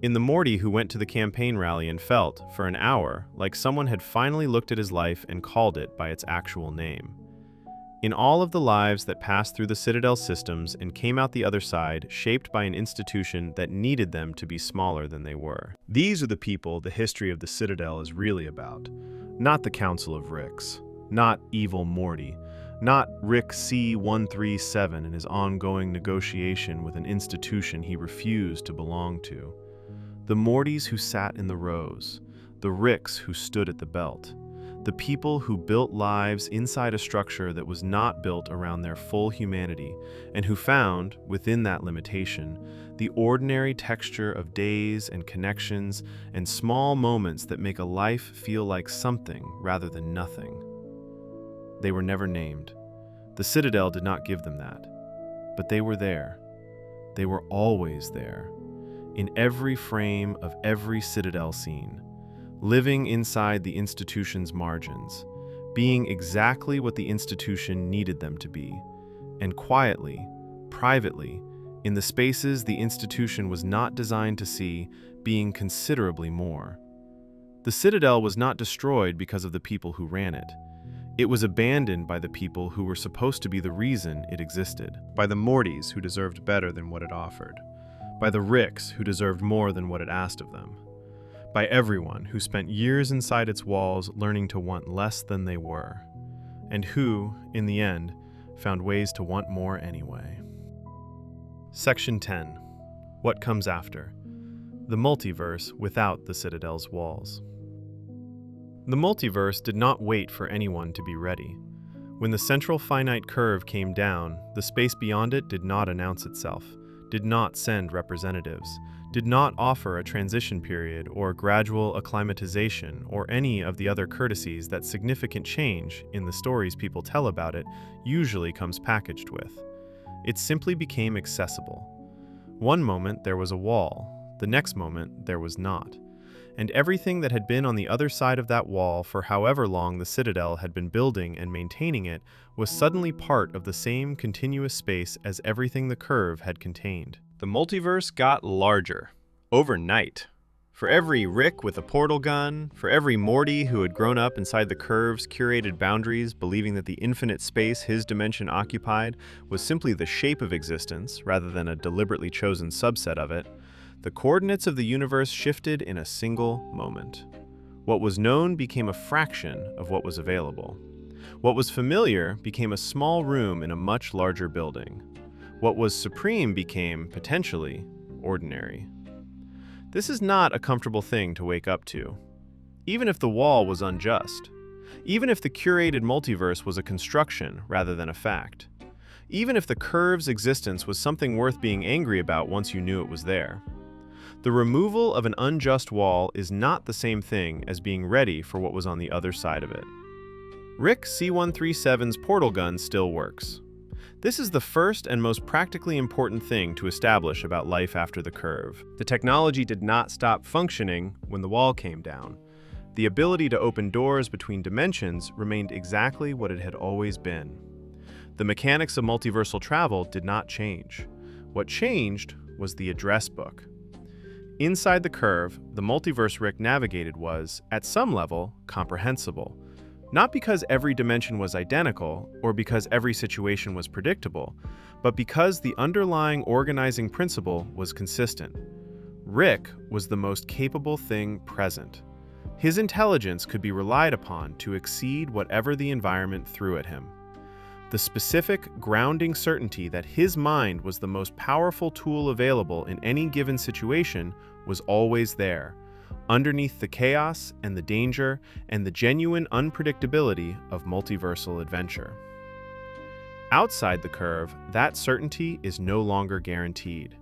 In the Morty who went to the campaign rally and felt, for an hour, like someone had finally looked at his life and called it by its actual name. In all of the lives that passed through the Citadel systems and came out the other side, shaped by an institution that needed them to be smaller than they were. These are the people the history of the Citadel is really about. Not the Council of Ricks, not Evil Morty, not Rick C137 and his ongoing negotiation with an institution he refused to belong to. The Mortys who sat in the rows, the Ricks who stood at the belt, the people who built lives inside a structure that was not built around their full humanity, and who found, within that limitation, the ordinary texture of days and connections and small moments that make a life feel like something rather than nothing. They were never named. The Citadel did not give them that. But they were there. They were always there, in every frame of every Citadel scene, living inside the institution's margins, being exactly what the institution needed them to be, and quietly, privately, in the spaces the institution was not designed to see, being considerably more. The Citadel was not destroyed because of the people who ran it. It was abandoned by the people who were supposed to be the reason it existed, by the Mortys who deserved better than what it offered, by the Ricks who deserved more than what it asked of them, by everyone who spent years inside its walls learning to want less than they were, and who, in the end, found ways to want more anyway. Section 10. What comes after? The multiverse without the Citadel's walls. The multiverse did not wait for anyone to be ready. When the Central Finite Curve came down, the space beyond it did not announce itself, did not send representatives, did not offer a transition period or gradual acclimatization or any of the other courtesies that significant change, in the stories people tell about it, usually comes packaged with. It simply became accessible. One moment there was a wall, the next moment there was not. And everything that had been on the other side of that wall for however long the Citadel had been building and maintaining it was suddenly part of the same continuous space as everything the curve had contained. The multiverse got larger, overnight. For every Rick with a portal gun, for every Morty who had grown up inside the curve's curated boundaries, believing that the infinite space his dimension occupied was simply the shape of existence rather than a deliberately chosen subset of it, the coordinates of the universe shifted in a single moment. What was known became a fraction of what was available. What was familiar became a small room in a much larger building. What was supreme became, potentially, ordinary. This is not a comfortable thing to wake up to. Even if the wall was unjust, Even if the curated multiverse was a construction rather than a fact. Even if the curve's existence was something worth being angry about once you knew it was there. The removal of an unjust wall is not the same thing as being ready for what was on the other side of it. Rick C-137's portal gun still works. This is the first and most practically important thing to establish about life after the curve. The technology did not stop functioning when the wall came down. The ability to open doors between dimensions remained exactly what it had always been. The mechanics of multiversal travel did not change. What changed was the address book. Inside the curve, the multiverse Rick navigated was, at some level, comprehensible. Not because every dimension was identical, or because every situation was predictable, but because the underlying organizing principle was consistent. Rick was the most capable thing present. His intelligence could be relied upon to exceed whatever the environment threw at him. The specific, grounding certainty that his mind was the most powerful tool available in any given situation was always there, underneath the chaos and the danger and the genuine unpredictability of multiversal adventure. Outside the curve, that certainty is no longer guaranteed.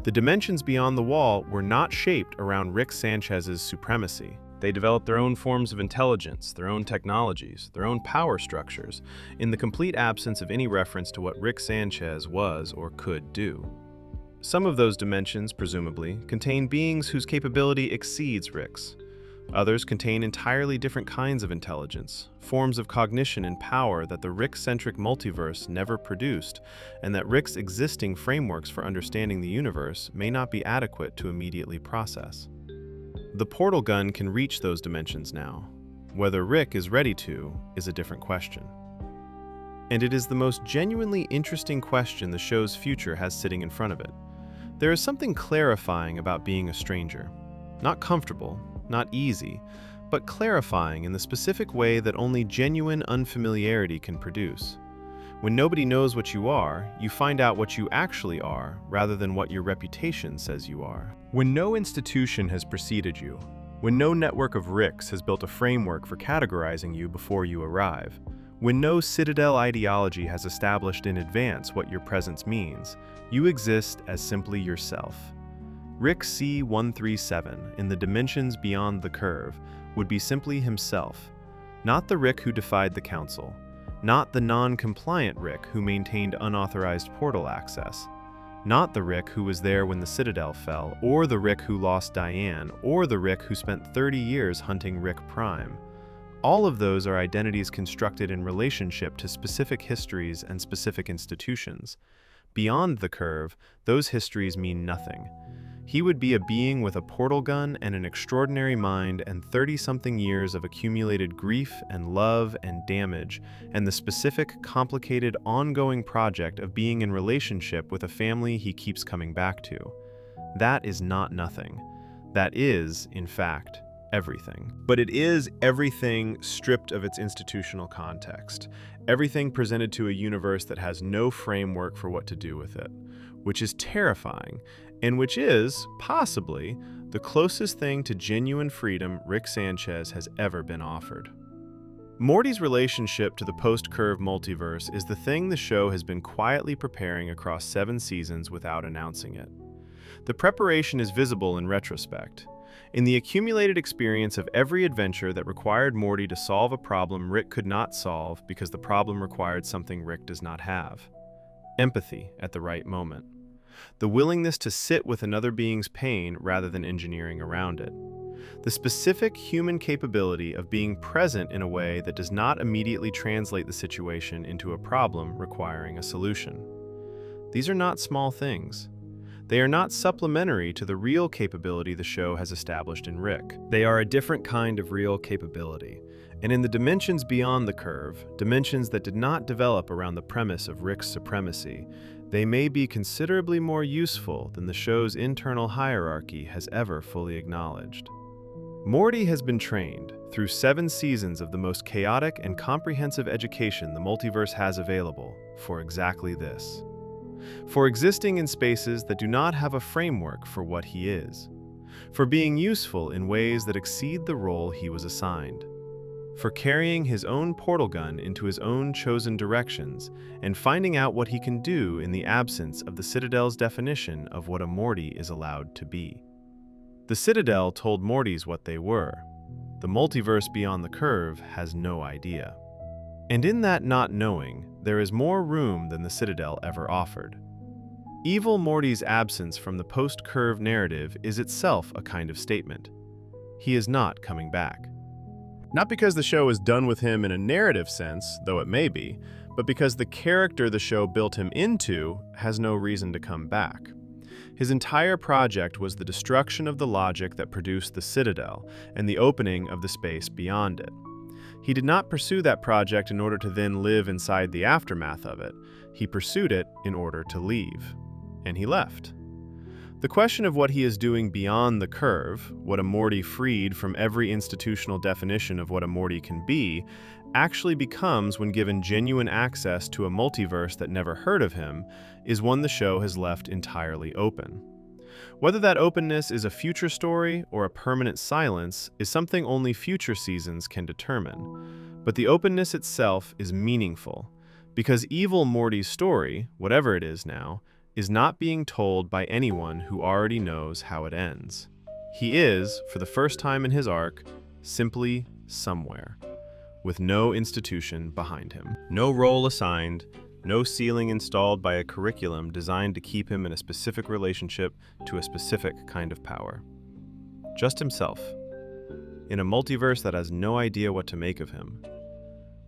The dimensions beyond the wall were not shaped around Rick Sanchez's supremacy. They developed their own forms of intelligence, their own technologies, their own power structures, in the complete absence of any reference to what Rick Sanchez was or could do. Some of those dimensions, presumably, contain beings whose capability exceeds Rick's. Others contain entirely different kinds of intelligence, forms of cognition and power that the Rick-centric multiverse never produced, and that Rick's existing frameworks for understanding the universe may not be adequate to immediately process. The portal gun can reach those dimensions now. Whether Rick is ready to is a different question. And it is the most genuinely interesting question the show's future has sitting in front of it. There is something clarifying about being a stranger. Not comfortable, not easy, but clarifying in the specific way that only genuine unfamiliarity can produce. When nobody knows what you are, you find out what you actually are rather than what your reputation says you are. When no institution has preceded you, when no network of Ricks has built a framework for categorizing you before you arrive, when no Citadel ideology has established in advance what your presence means, you exist as simply yourself. Rick C-137, in the dimensions beyond the curve, would be simply himself, not the Rick who defied the Council, not the non-compliant Rick who maintained unauthorized portal access, not the Rick who was there when the Citadel fell, or the Rick who lost Diane, or the Rick who spent 30 years hunting Rick Prime. All of those are identities constructed in relationship to specific histories and specific institutions. Beyond the curve, those histories mean nothing. He would be a being with a portal gun and an extraordinary mind and 30-something years of accumulated grief and love and damage, and the specific, complicated, ongoing project of being in relationship with a family he keeps coming back to. That is not nothing. That is, in fact, everything. But it is everything stripped of its institutional context. Everything presented to a universe that has no framework for what to do with it, which is terrifying, and which is, possibly, the closest thing to genuine freedom Rick Sanchez has ever been offered. Morty's relationship to the post-curve multiverse is the thing the show has been quietly preparing across 7 seasons without announcing it. The preparation is visible in retrospect, in the accumulated experience of every adventure that required Morty to solve a problem Rick could not solve because the problem required something Rick does not have. Empathy at the right moment. The willingness to sit with another being's pain rather than engineering around it. The specific human capability of being present in a way that does not immediately translate the situation into a problem requiring a solution. These are not small things. They are not supplementary to the real capability the show has established in Rick. They are a different kind of real capability. And in the dimensions beyond the curve, dimensions that did not develop around the premise of Rick's supremacy, they may be considerably more useful than the show's internal hierarchy has ever fully acknowledged. Morty has been trained, through 7 seasons of the most chaotic and comprehensive education the multiverse has available, for exactly this. For existing in spaces that do not have a framework for what he is. For being useful in ways that exceed the role he was assigned. for carrying his own portal gun into his own chosen directions and finding out what he can do in the absence of the Citadel's definition of what a Morty is allowed to be. The Citadel told Mortys what they were. The multiverse beyond the curve has no idea. And in that not knowing, there is more room than the Citadel ever offered. Evil Morty's absence from the post-curve narrative is itself a kind of statement. He is not coming back. Not because the show is done with him in a narrative sense, though it may be, but because the character the show built him into has no reason to come back. His entire project was the destruction of the logic that produced the Citadel and the opening of the space beyond it. He did not pursue that project in order to then live inside the aftermath of it. He pursued it in order to leave. And he left. The question of what he is doing beyond the curve, what a Morty freed from every institutional definition of what a Morty can be, actually becomes when given genuine access to a multiverse that never heard of him, is one the show has left entirely open. Whether that openness is a future story or a permanent silence is something only future seasons can determine. But the openness itself is meaningful, because Evil Morty's story, whatever it is now, is not being told by anyone who already knows how it ends. He is, for the first time in his arc, simply somewhere, with no institution behind him. No role assigned, no ceiling installed by a curriculum designed to keep him in a specific relationship to a specific kind of power. Just himself, in a multiverse that has no idea what to make of him,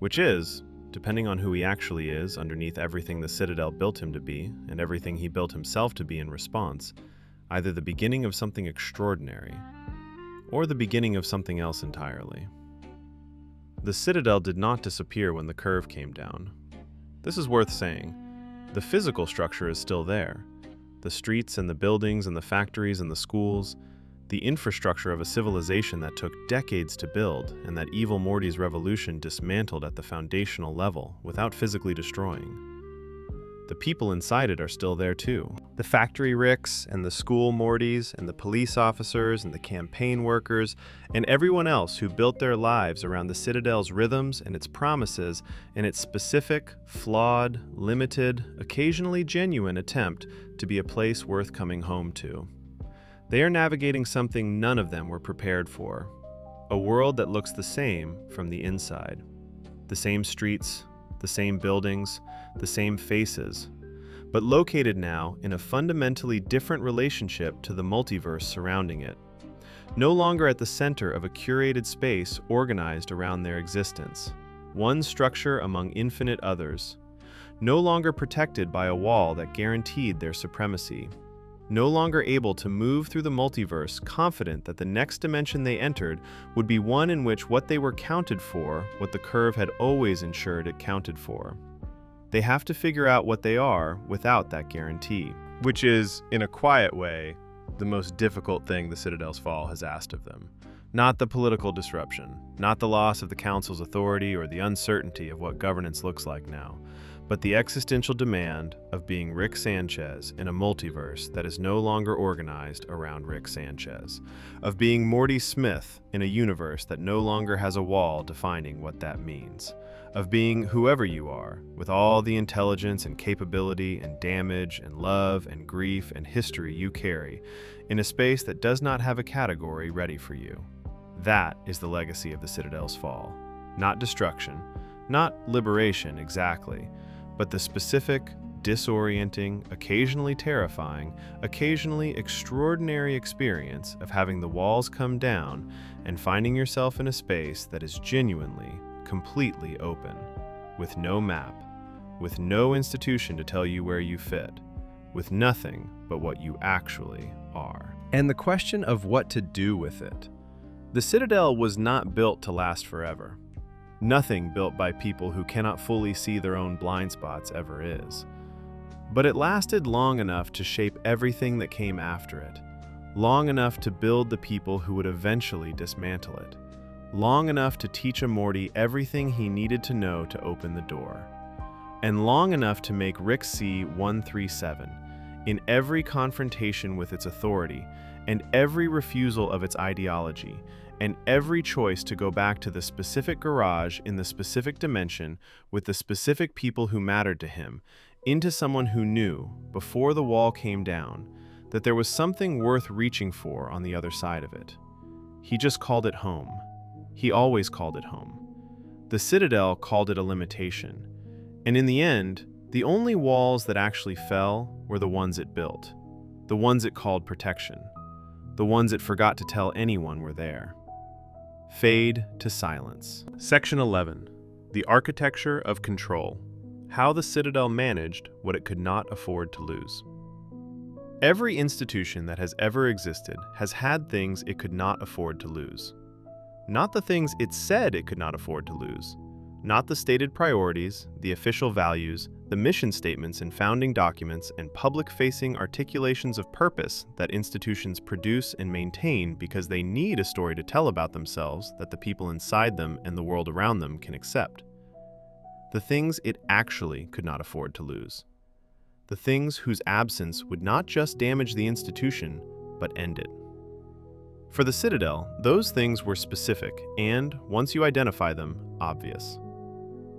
which is, depending on who he actually is underneath everything the Citadel built him to be and everything he built himself to be in response, either the beginning of something extraordinary or the beginning of something else entirely. The Citadel did not disappear when the curve came down. This is worth saying. The physical structure is still there. The streets and the buildings and the factories and the schools, the infrastructure of a civilization that took decades to build and that Evil Morty's revolution dismantled at the foundational level without physically destroying. The people inside it are still there too. The factory Ricks and the school Mortys and the police officers and the campaign workers and everyone else who built their lives around the Citadel's rhythms and its promises and its specific, flawed, limited, occasionally genuine attempt to be a place worth coming home to. They are navigating something none of them were prepared for. A world that looks the same from the inside. The same streets, the same buildings, the same faces, but located now in a fundamentally different relationship to the multiverse surrounding it. No longer at the center of a curated space organized around their existence. One structure among infinite others. No longer protected by a wall that guaranteed their supremacy. No longer able to move through the multiverse confident that the next dimension they entered would be one in which what they were counted for, what the curve had always ensured it counted for. They have to figure out what they are without that guarantee, which is, in a quiet way, the most difficult thing the Citadel's fall has asked of them. Not the political disruption, not the loss of the Council's authority or the uncertainty of what governance looks like now, but the existential demand of being Rick Sanchez in a multiverse that is no longer organized around Rick Sanchez, of being Morty Smith in a universe that no longer has a wall defining what that means, of being whoever you are, with all the intelligence and capability and damage and love and grief and history you carry, in a space that does not have a category ready for you. That is the legacy of the Citadel's fall. Not destruction, not liberation exactly, but the specific, disorienting, occasionally terrifying, occasionally extraordinary experience of having the walls come down and finding yourself in a space that is genuinely, completely open, with no map, with no institution to tell you where you fit, with nothing but what you actually are. And the question of what to do with it. The Citadel was not built to last forever. Nothing built by people who cannot fully see their own blind spots ever is. But it lasted long enough to shape everything that came after it, long enough to build the people who would eventually dismantle it, long enough to teach a Morty everything he needed to know to open the door, and long enough to make Rick see 137 in every confrontation with its authority and every refusal of its ideology, and every choice to go back to the specific garage in the specific dimension with the specific people who mattered to him, into someone who knew, before the wall came down, that there was something worth reaching for on the other side of it. He just called it home. He always called it home. The Citadel called it a limitation. And in the end, the only walls that actually fell were the ones it built, the ones it called protection, the ones it forgot to tell anyone were there. Fade to silence. Section 11. The Architecture of Control. How the Citadel managed what it could not afford to lose. Every institution that has ever existed has had things it could not afford to lose. Not the things it said it could not afford to lose. Not the stated priorities, the official values, the mission statements and founding documents and public-facing articulations of purpose that institutions produce and maintain because they need a story to tell about themselves that the people inside them and the world around them can accept. The things it actually could not afford to lose. The things whose absence would not just damage the institution, but end it. For the Citadel, those things were specific and, once you identify them, obvious.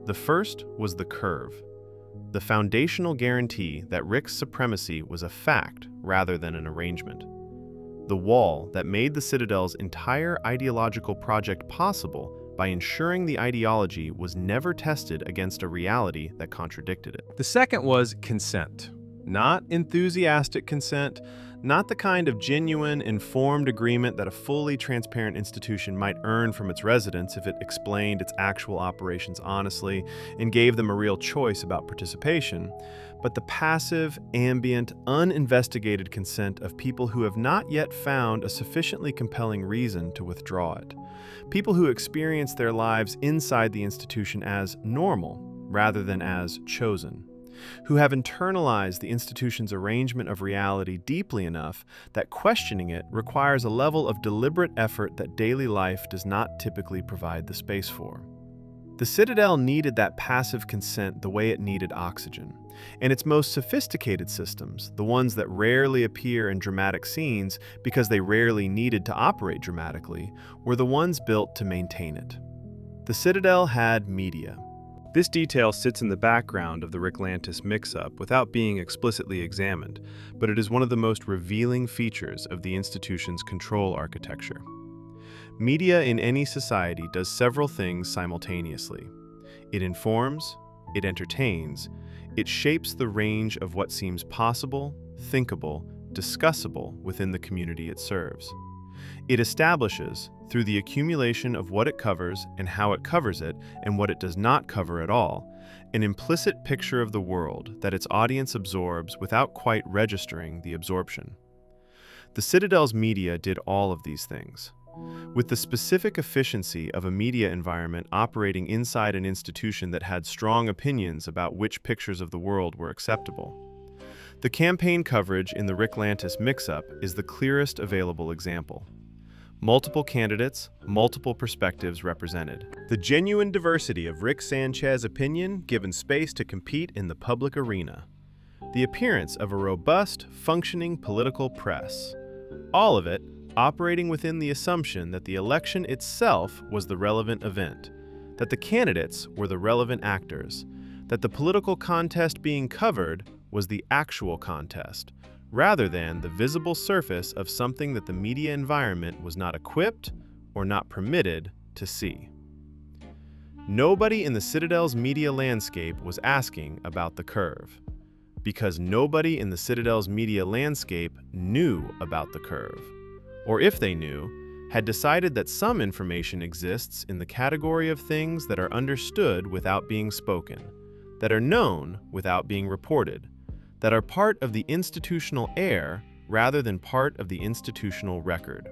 The first was the curve, the foundational guarantee that Rick's supremacy was a fact rather than an arrangement. The wall that made the Citadel's entire ideological project possible by ensuring the ideology was never tested against a reality that contradicted it. The second was consent. Not enthusiastic consent, not the kind of genuine, informed agreement that a fully transparent institution might earn from its residents if it explained its actual operations honestly and gave them a real choice about participation, but the passive, ambient, uninvestigated consent of people who have not yet found a sufficiently compelling reason to withdraw it. People who experience their lives inside the institution as normal rather than as chosen. Who have internalized the institution's arrangement of reality deeply enough that questioning it requires a level of deliberate effort that daily life does not typically provide the space for. The Citadel needed that passive consent the way it needed oxygen, and its most sophisticated systems, the ones that rarely appear in dramatic scenes because they rarely needed to operate dramatically, were the ones built to maintain it. The Citadel had media. This detail sits in the background of the Ricklantis mix-up without being explicitly examined, but it is one of the most revealing features of the institution's control architecture. Media in any society does several things simultaneously. It informs, it entertains, it shapes the range of what seems possible, thinkable, discussable within the community it serves. It establishes, through the accumulation of what it covers and how it covers it and what it does not cover at all, an implicit picture of the world that its audience absorbs without quite registering the absorption. The Citadel's media did all of these things. With the specific efficiency of a media environment operating inside an institution that had strong opinions about which pictures of the world were acceptable. The campaign coverage in the Ricklantis mix-up is the clearest available example. Multiple candidates, multiple perspectives represented. The genuine diversity of Rick Sanchez's opinion given space to compete in the public arena. The appearance of a robust, functioning political press. All of it operating within the assumption that the election itself was the relevant event, that the candidates were the relevant actors, that the political contest being covered was the actual contest, rather than the visible surface of something that the media environment was not equipped or not permitted to see. Nobody in the Citadel's media landscape was asking about the curve, because nobody in the Citadel's media landscape knew about the curve, or if they knew, had decided that some information exists in the category of things that are understood without being spoken, that are known without being reported, that are part of the institutional air rather than part of the institutional record.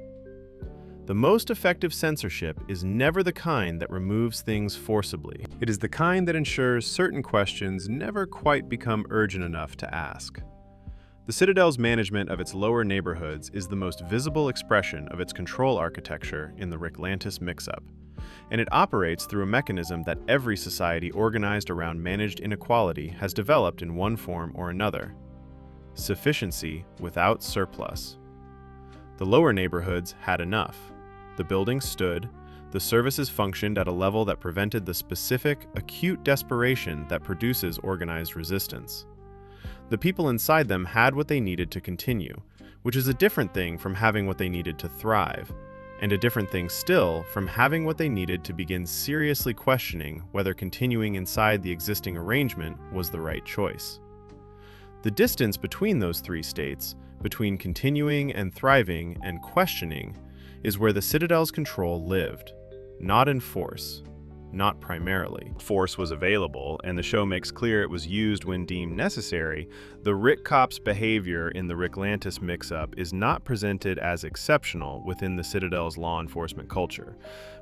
The most effective censorship is never the kind that removes things forcibly. It is the kind that ensures certain questions never quite become urgent enough to ask. The Citadel's management of its lower neighborhoods is the most visible expression of its control architecture in the Ricklantis mix-up, and it operates through a mechanism that every society organized around managed inequality has developed in one form or another: sufficiency without surplus. The lower neighborhoods had enough. the buildings stood, the services functioned at a level that prevented the specific, acute desperation that produces organized resistance. The people inside them had what they needed to continue, which is a different thing from having what they needed to thrive, and a different thing still from having what they needed to begin seriously questioning whether continuing inside the existing arrangement was the right choice. The distance between those three states, between continuing and thriving and questioning, is where the Citadel's control lived, not in force, not primarily. Force was available, and the show makes clear it was used when deemed necessary. The Rick Cop's behavior in the Ricklantis mix-up is not presented as exceptional within the Citadel's law enforcement culture.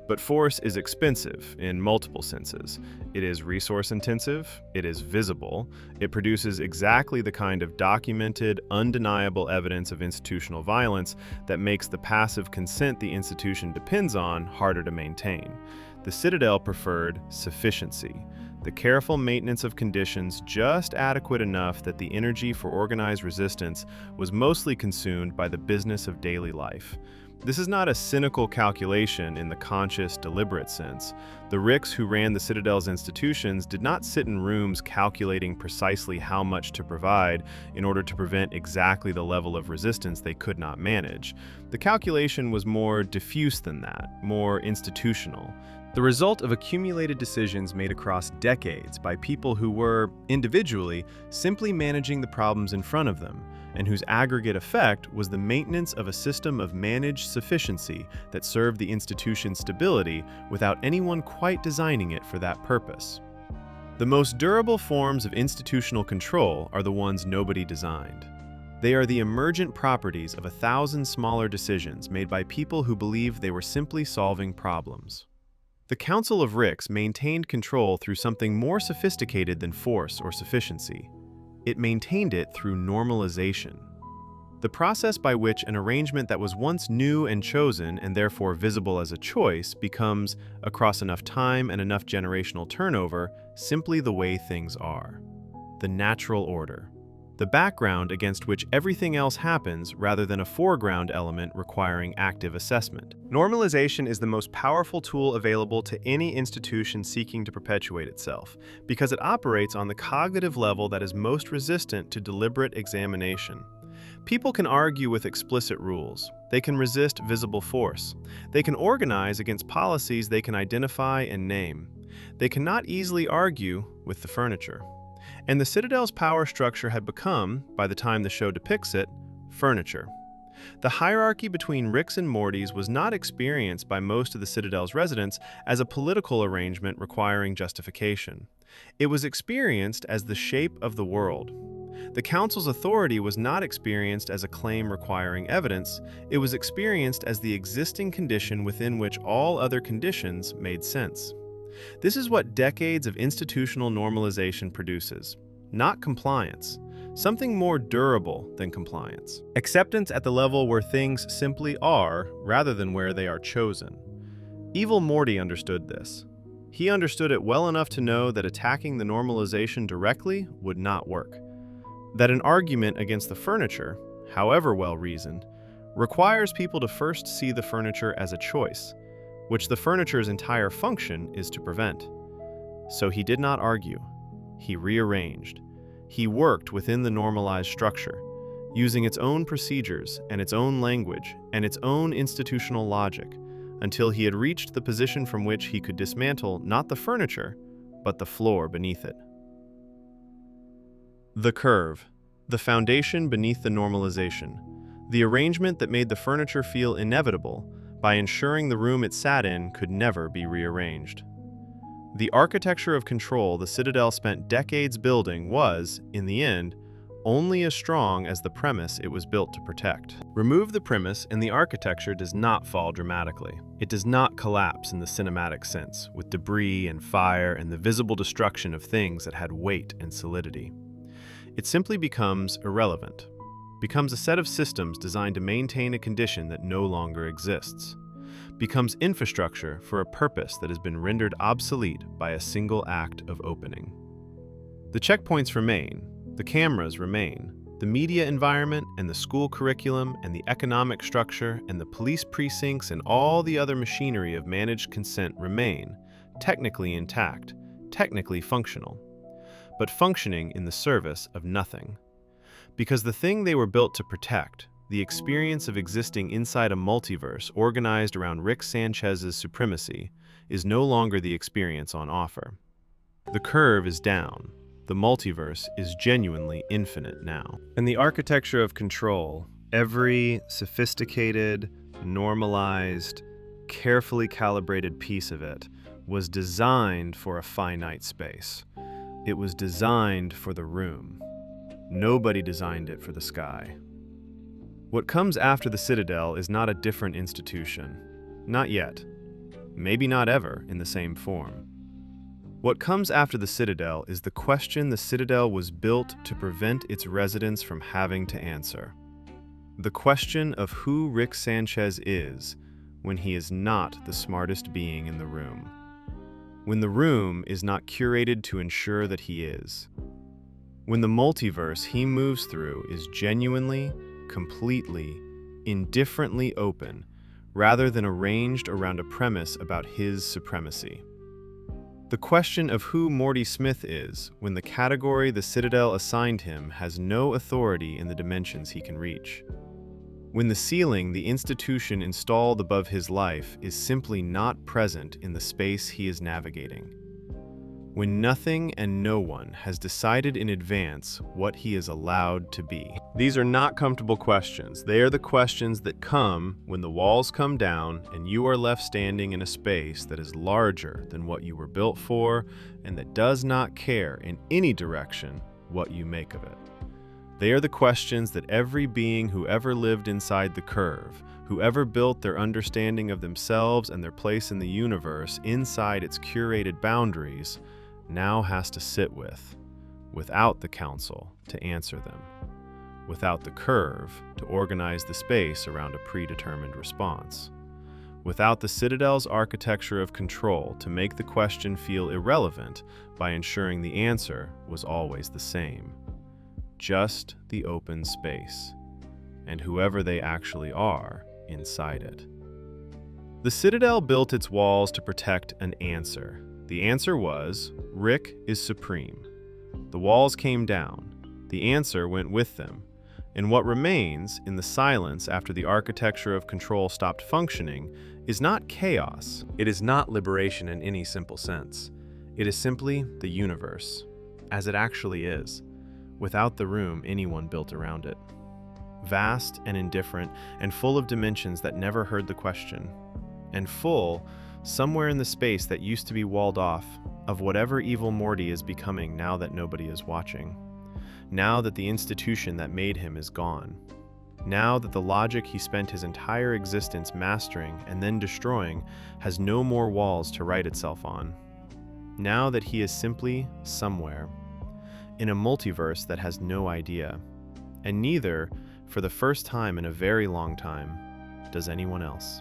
But force is expensive in multiple senses. It is resource-intensive, it is visible, it produces exactly the kind of documented, undeniable evidence of institutional violence that makes the passive consent the institution depends on harder to maintain. The Citadel preferred sufficiency, the careful maintenance of conditions just adequate enough that the energy for organized resistance was mostly consumed by the business of daily life. This is not a cynical calculation in the conscious, deliberate sense. The Ricks who ran the Citadel's institutions did not sit in rooms calculating precisely how much to provide in order to prevent exactly the level of resistance they could not manage. The calculation was more diffuse than that, more institutional. The result of accumulated decisions made across decades by people who were, individually, simply managing the problems in front of them, and whose aggregate effect was the maintenance of a system of managed sufficiency that served the institution's stability without anyone quite designing it for that purpose. The most durable forms of institutional control are the ones nobody designed. They are the emergent properties of 1,000 smaller decisions made by people who believed they were simply solving problems. The Council of Ricks maintained control through something more sophisticated than force or sufficiency. It maintained it through normalization. The process by which an arrangement that was once new and chosen and therefore visible as a choice becomes, across enough time and enough generational turnover, simply the way things are. The natural order. The background against which everything else happens rather than a foreground element requiring active assessment. Normalization is the most powerful tool available to any institution seeking to perpetuate itself, because it operates on the cognitive level that is most resistant to deliberate examination. People can argue with explicit rules. They can resist visible force. They can organize against policies they can identify and name. They cannot easily argue with the furniture. And the Citadel's power structure had become, by the time the show depicts it, furniture. The hierarchy between Ricks and Mortys was not experienced by most of the Citadel's residents as a political arrangement requiring justification. It was experienced as the shape of the world. The Council's authority was not experienced as a claim requiring evidence. It was experienced as the existing condition within which all other conditions made sense. This is what decades of institutional normalization produces, not compliance, something more durable than compliance. Acceptance at the level where things simply are, rather than where they are chosen. Evil Morty understood this. He understood it well enough to know that attacking the normalization directly would not work. That an argument against the furniture, however well-reasoned, requires people to first see the furniture as a choice, which the furniture's entire function is to prevent. So he did not argue. He rearranged. He worked within the normalized structure, using its own procedures and its own language and its own institutional logic, until he had reached the position from which he could dismantle not the furniture, but the floor beneath it. The curve, the foundation beneath the normalization, the arrangement that made the furniture feel inevitable by ensuring the room it sat in could never be rearranged. The architecture of control the Citadel spent decades building was, in the end, only as strong as the premise it was built to protect. Remove the premise and the architecture does not fall dramatically. It does not collapse in the cinematic sense, with debris and fire and the visible destruction of things that had weight and solidity. It simply becomes irrelevant, becomes a set of systems designed to maintain a condition that no longer exists, becomes infrastructure for a purpose that has been rendered obsolete by a single act of opening. The checkpoints remain, the cameras remain, The media environment and the school curriculum and the economic structure and the police precincts and all the other machinery of managed consent remain, technically intact, technically functional, but functioning in the service of nothing. Because the thing they were built to protect, the experience of existing inside a multiverse organized around Rick Sanchez's supremacy, is no longer the experience on offer. The curve is down. The multiverse is genuinely infinite now. And the architecture of control, every sophisticated, normalized, carefully calibrated piece of it, was designed for a finite space. It was designed for the room. Nobody designed it for the sky. What comes after the Citadel is not a different institution. Not yet. Maybe not ever in the same form. What comes after the Citadel is the question the Citadel was built to prevent its residents from having to answer. The question of who Rick Sanchez is when he is not the smartest being in the room. When the room is not curated to ensure that he is. When the multiverse he moves through is genuinely, completely, indifferently open, rather than arranged around a premise about his supremacy. The question of who Morty Smith is when the category the Citadel assigned him has no authority in the dimensions he can reach. When the ceiling the institution installed above his life is simply not present in the space he is navigating. When nothing and no one has decided in advance what he is allowed to be. These are not comfortable questions. They are the questions that come when the walls come down and you are left standing in a space that is larger than what you were built for and that does not care in any direction what you make of it. They are the questions that every being who ever lived inside the curve, who ever built their understanding of themselves and their place in the universe inside its curated boundaries, now has to sit with, without the council to answer them, without the curve to organize the space around a predetermined response, without the Citadel's architecture of control to make the question feel irrelevant by ensuring the answer was always the same. Just the open space, and whoever they actually are inside it. The Citadel built its walls to protect an answer. The answer was, Rick is supreme. The walls came down. The answer went with them. And what remains, in the silence after the architecture of control stopped functioning, is not chaos. It is not liberation in any simple sense. It is simply the universe, as it actually is, without the room anyone built around it. Vast and indifferent, and full of dimensions that never heard the question. And full, somewhere in the space that used to be walled off, of whatever Evil Morty is becoming now that nobody is watching. Now that the institution that made him is gone. Now that the logic he spent his entire existence mastering and then destroying has no more walls to write itself on. Now that he is simply somewhere, in a multiverse that has no idea, and neither, for the first time in a very long time, does anyone else.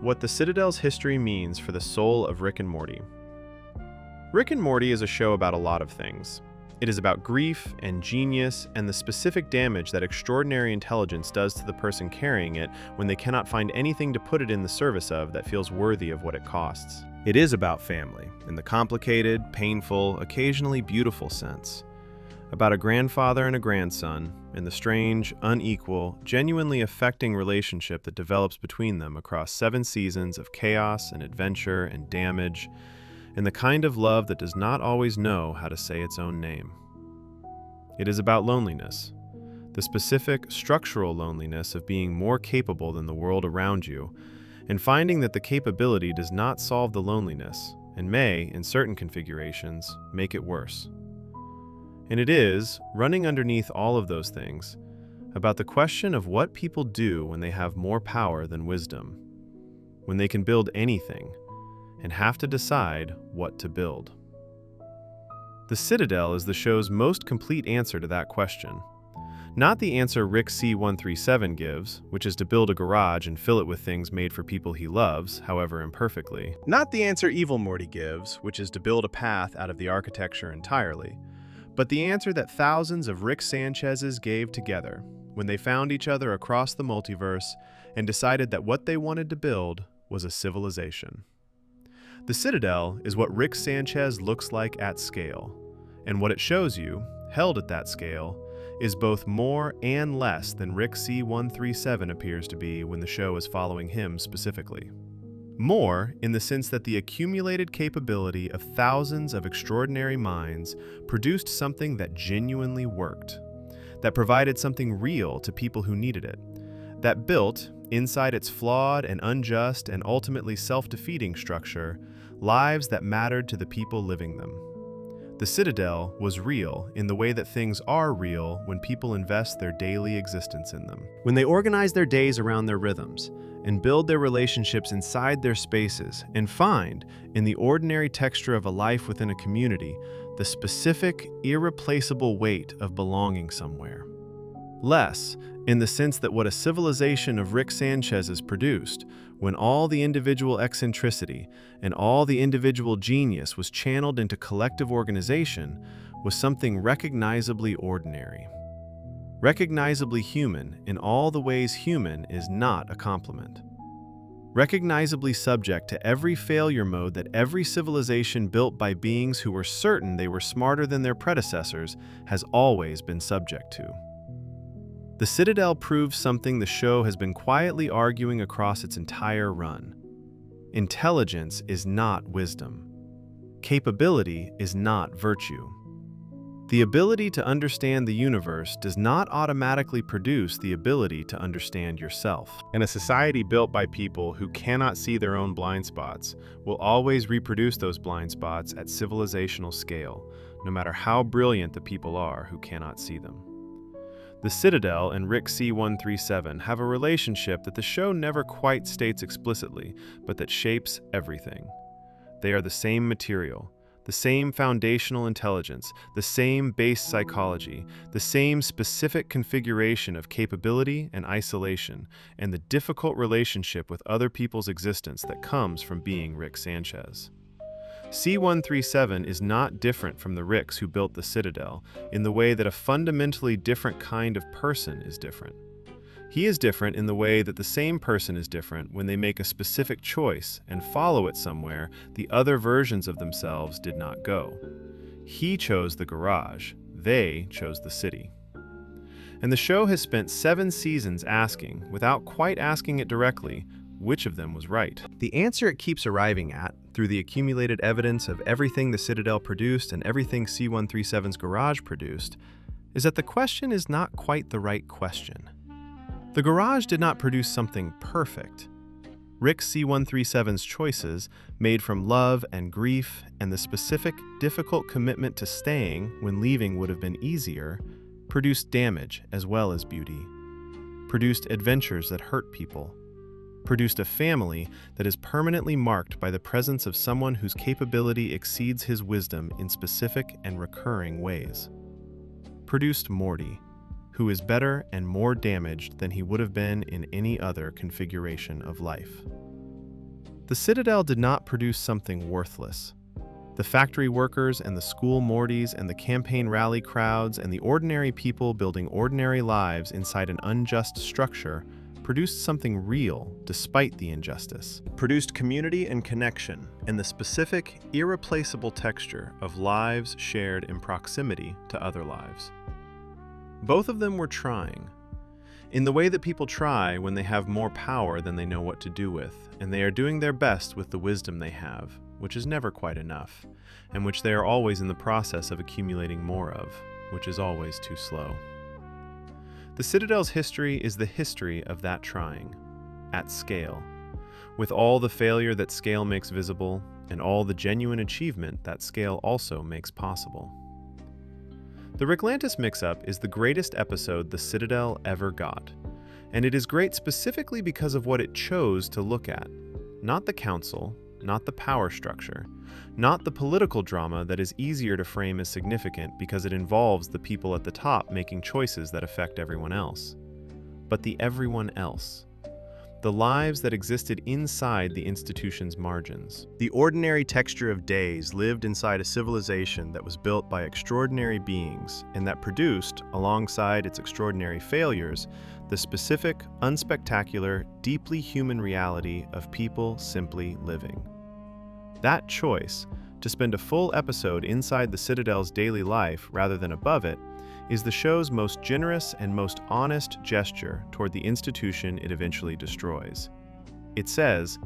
What the Citadel's history means for the soul of Rick and Morty. Rick and Morty is a show about a lot of things. It is about grief and genius and the specific damage that extraordinary intelligence does to the person carrying it when they cannot find anything to put it in the service of that feels worthy of what it costs. It is about family, in the complicated, painful, occasionally beautiful sense. About a grandfather and a grandson, and the strange, unequal, genuinely affecting relationship that develops between them across 7 seasons of chaos and adventure and damage, and the kind of love that does not always know how to say its own name. It is about loneliness, the specific, structural loneliness of being more capable than the world around you, and finding that the capability does not solve the loneliness, and may, in certain configurations, make it worse. And it is, running underneath all of those things, about the question of what people do when they have more power than wisdom, when they can build anything, and have to decide what to build. The Citadel is the show's most complete answer to that question. Not the answer Rick C-137 gives, which is to build a garage and fill it with things made for people he loves, however imperfectly. Not the answer Evil Morty gives, which is to build a path out of the architecture entirely. But the answer that thousands of Rick Sanchez's gave together when they found each other across the multiverse and decided that what they wanted to build was a civilization. The Citadel is what Rick Sanchez looks like at scale, and what it shows you, held at that scale, is both more and less than Rick C137 appears to be when the show is following him specifically. More in the sense that the accumulated capability of thousands of extraordinary minds produced something that genuinely worked, that provided something real to people who needed it, that built, inside its flawed and unjust and ultimately self-defeating structure, lives that mattered to the people living them. The Citadel was real in the way that things are real when people invest their daily existence in them. When they organize their days around their rhythms and build their relationships inside their spaces and find, in the ordinary texture of a life within a community, the specific, irreplaceable weight of belonging somewhere. Less, in the sense that what a civilization of Rick Sanchez's produced, when all the individual eccentricity and all the individual genius was channeled into collective organization, was something recognizably ordinary. Recognizably human in all the ways human is not a compliment. Recognizably subject to every failure mode that every civilization built by beings who were certain they were smarter than their predecessors has always been subject to. The Citadel proves something the show has been quietly arguing across its entire run. Intelligence is not wisdom. Capability is not virtue. The ability to understand the universe does not automatically produce the ability to understand yourself. And a society built by people who cannot see their own blind spots will always reproduce those blind spots at civilizational scale, no matter how brilliant the people are who cannot see them. The Citadel and Rick C137 have a relationship that the show never quite states explicitly, but that shapes everything. They are the same material, the same foundational intelligence, the same base psychology, the same specific configuration of capability and isolation, and the difficult relationship with other people's existence that comes from being Rick Sanchez. C137 is not different from the Ricks who built the Citadel in the way that a fundamentally different kind of person is different. He is different in the way that the same person is different when they make a specific choice and follow it somewhere the other versions of themselves did not go. He chose the garage, they chose the city. And the show has spent 7 seasons asking, without quite asking it directly, which of them was right. The answer it keeps arriving at, through the accumulated evidence of everything the Citadel produced and everything C137's garage produced, is that the question is not quite the right question. The garage did not produce something perfect. Rick C137's choices, made from love and grief and the specific, difficult commitment to staying when leaving would have been easier, produced damage as well as beauty, produced adventures that hurt people, produced a family that is permanently marked by the presence of someone whose capability exceeds his wisdom in specific and recurring ways. Produced Morty, who is better and more damaged than he would have been in any other configuration of life. The Citadel did not produce something worthless. The factory workers and the school Mortys and the campaign rally crowds and the ordinary people building ordinary lives inside an unjust structure produced something real despite the injustice. Produced community and connection and the specific, irreplaceable texture of lives shared in proximity to other lives. Both of them were trying, in the way that people try when they have more power than they know what to do with, and they are doing their best with the wisdom they have, which is never quite enough, and which they are always in the process of accumulating more of, which is always too slow. The Citadel's history is the history of that trying, at scale, with all the failure that scale makes visible, and all the genuine achievement that scale also makes possible. The Ricklantis Mix-Up is the greatest episode the Citadel ever got, and it is great specifically because of what it chose to look at. Not the council, not the power structure, not the political drama that is easier to frame as significant because it involves the people at the top making choices that affect everyone else, but the everyone else. the lives that existed inside the institution's margins. The ordinary texture of days lived inside a civilization that was built by extraordinary beings and that produced, alongside its extraordinary failures, the specific, unspectacular, deeply human reality of people simply living. That choice, to spend a full episode inside the Citadel's daily life rather than above it, is the show's most generous and most honest gesture toward the institution it eventually destroys. It says,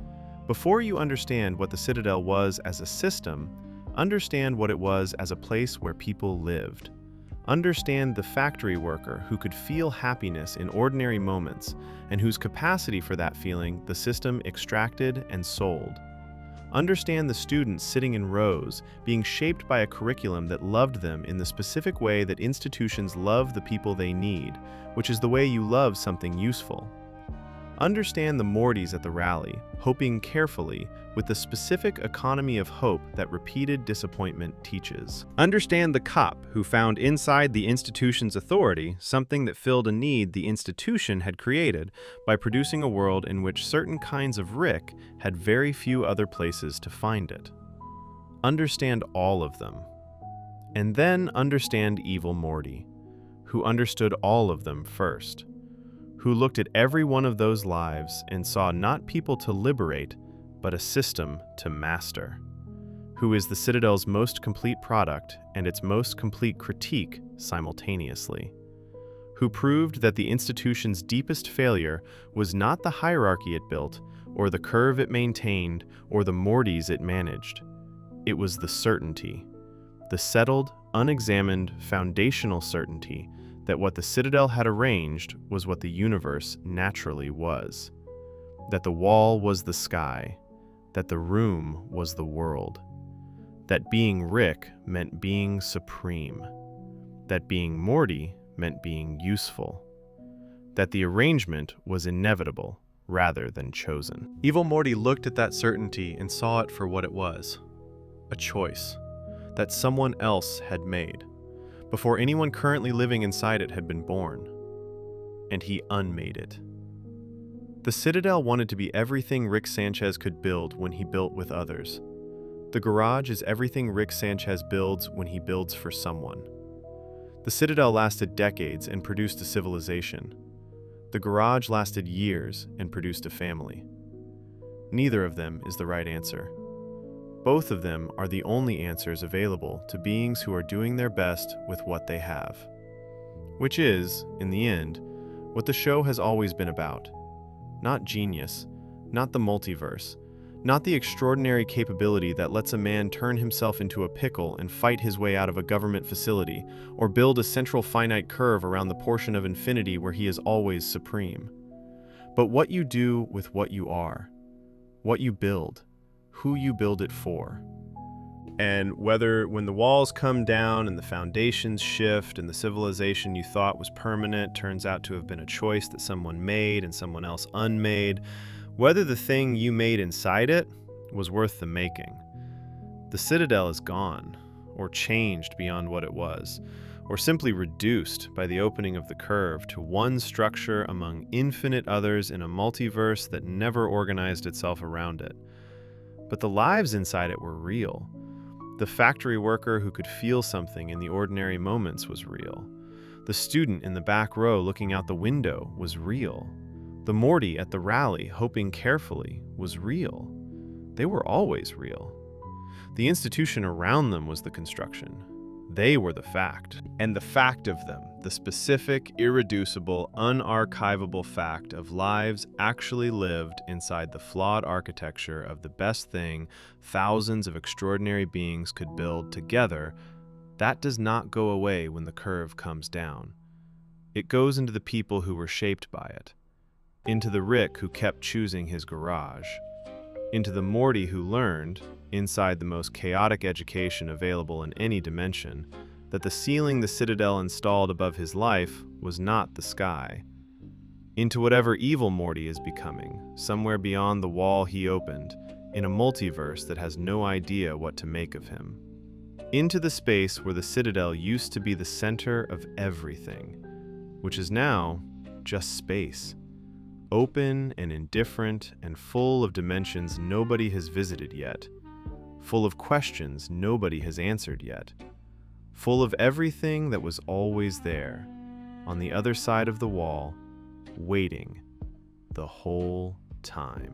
before you understand what the Citadel was as a system, understand what it was as a place where people lived. Understand the factory worker who could feel happiness in ordinary moments and whose capacity for that feeling the system extracted and sold. Understand the students sitting in rows, being shaped by a curriculum that loved them in the specific way that institutions love the people they need, which is the way you love something useful. Understand the Mortys at the rally, hoping carefully, with the specific economy of hope that repeated disappointment teaches. Understand the cop who found inside the institution's authority something that filled a need the institution had created by producing a world in which certain kinds of Rick had very few other places to find it. Understand all of them. And then understand Evil Morty, who understood all of them first, who looked at every one of those lives and saw not people to liberate, but a system to master, who is the Citadel's most complete product and its most complete critique simultaneously, who proved that the institution's deepest failure was not the hierarchy it built, or the curve it maintained, or the Mortys it managed. It was the certainty, the settled, unexamined, foundational certainty that what the Citadel had arranged was what the universe naturally was, that the wall was the sky, that the room was the world, that being Rick meant being supreme, that being Morty meant being useful, that the arrangement was inevitable rather than chosen. Evil Morty looked at that certainty and saw it for what it was, a choice that someone else had made, before anyone currently living inside it had been born, and he unmade it. The Citadel wanted to be everything Rick Sanchez could build when he built with others. The garage is everything Rick Sanchez builds when he builds for someone. The Citadel lasted decades and produced a civilization. The garage lasted years and produced a family. Neither of them is the right answer. Both of them are the only answers available to beings who are doing their best with what they have. Which is, in the end, what the show has always been about. Not genius, not the multiverse, not the extraordinary capability that lets a man turn himself into a pickle and fight his way out of a government facility, or build a central finite curve around the portion of infinity where he is always supreme. But what you do with what you are, what you build, who you build it for. And whether when the walls come down and the foundations shift and the civilization you thought was permanent turns out to have been a choice that someone made and someone else unmade, whether the thing you made inside it was worth the making. The Citadel is gone, or changed beyond what it was, or simply reduced by the opening of the curve to one structure among infinite others in a multiverse that never organized itself around it. But the lives inside it were real. The factory worker who could feel something in the ordinary moments was real. The student in the back row looking out the window was real. The Morty at the rally hoping carefully was real. They were always real. The institution around them was the construction. They were the fact. And the fact of them, the specific, irreducible, unarchivable fact of lives actually lived inside the flawed architecture of the best thing thousands of extraordinary beings could build together, that does not go away when the curve comes down. It goes into the people who were shaped by it, into the Rick who kept choosing his garage, into the Morty who learned, inside the most chaotic education available in any dimension, that the ceiling the Citadel installed above his life was not the sky. Into whatever Evil Morty is becoming, somewhere beyond the wall he opened, in a multiverse that has no idea what to make of him. Into the space where the Citadel used to be the center of everything, which is now just space. open and indifferent and full of dimensions nobody has visited yet, full of questions nobody has answered yet, full of everything that was always there, on the other side of the wall, waiting the whole time.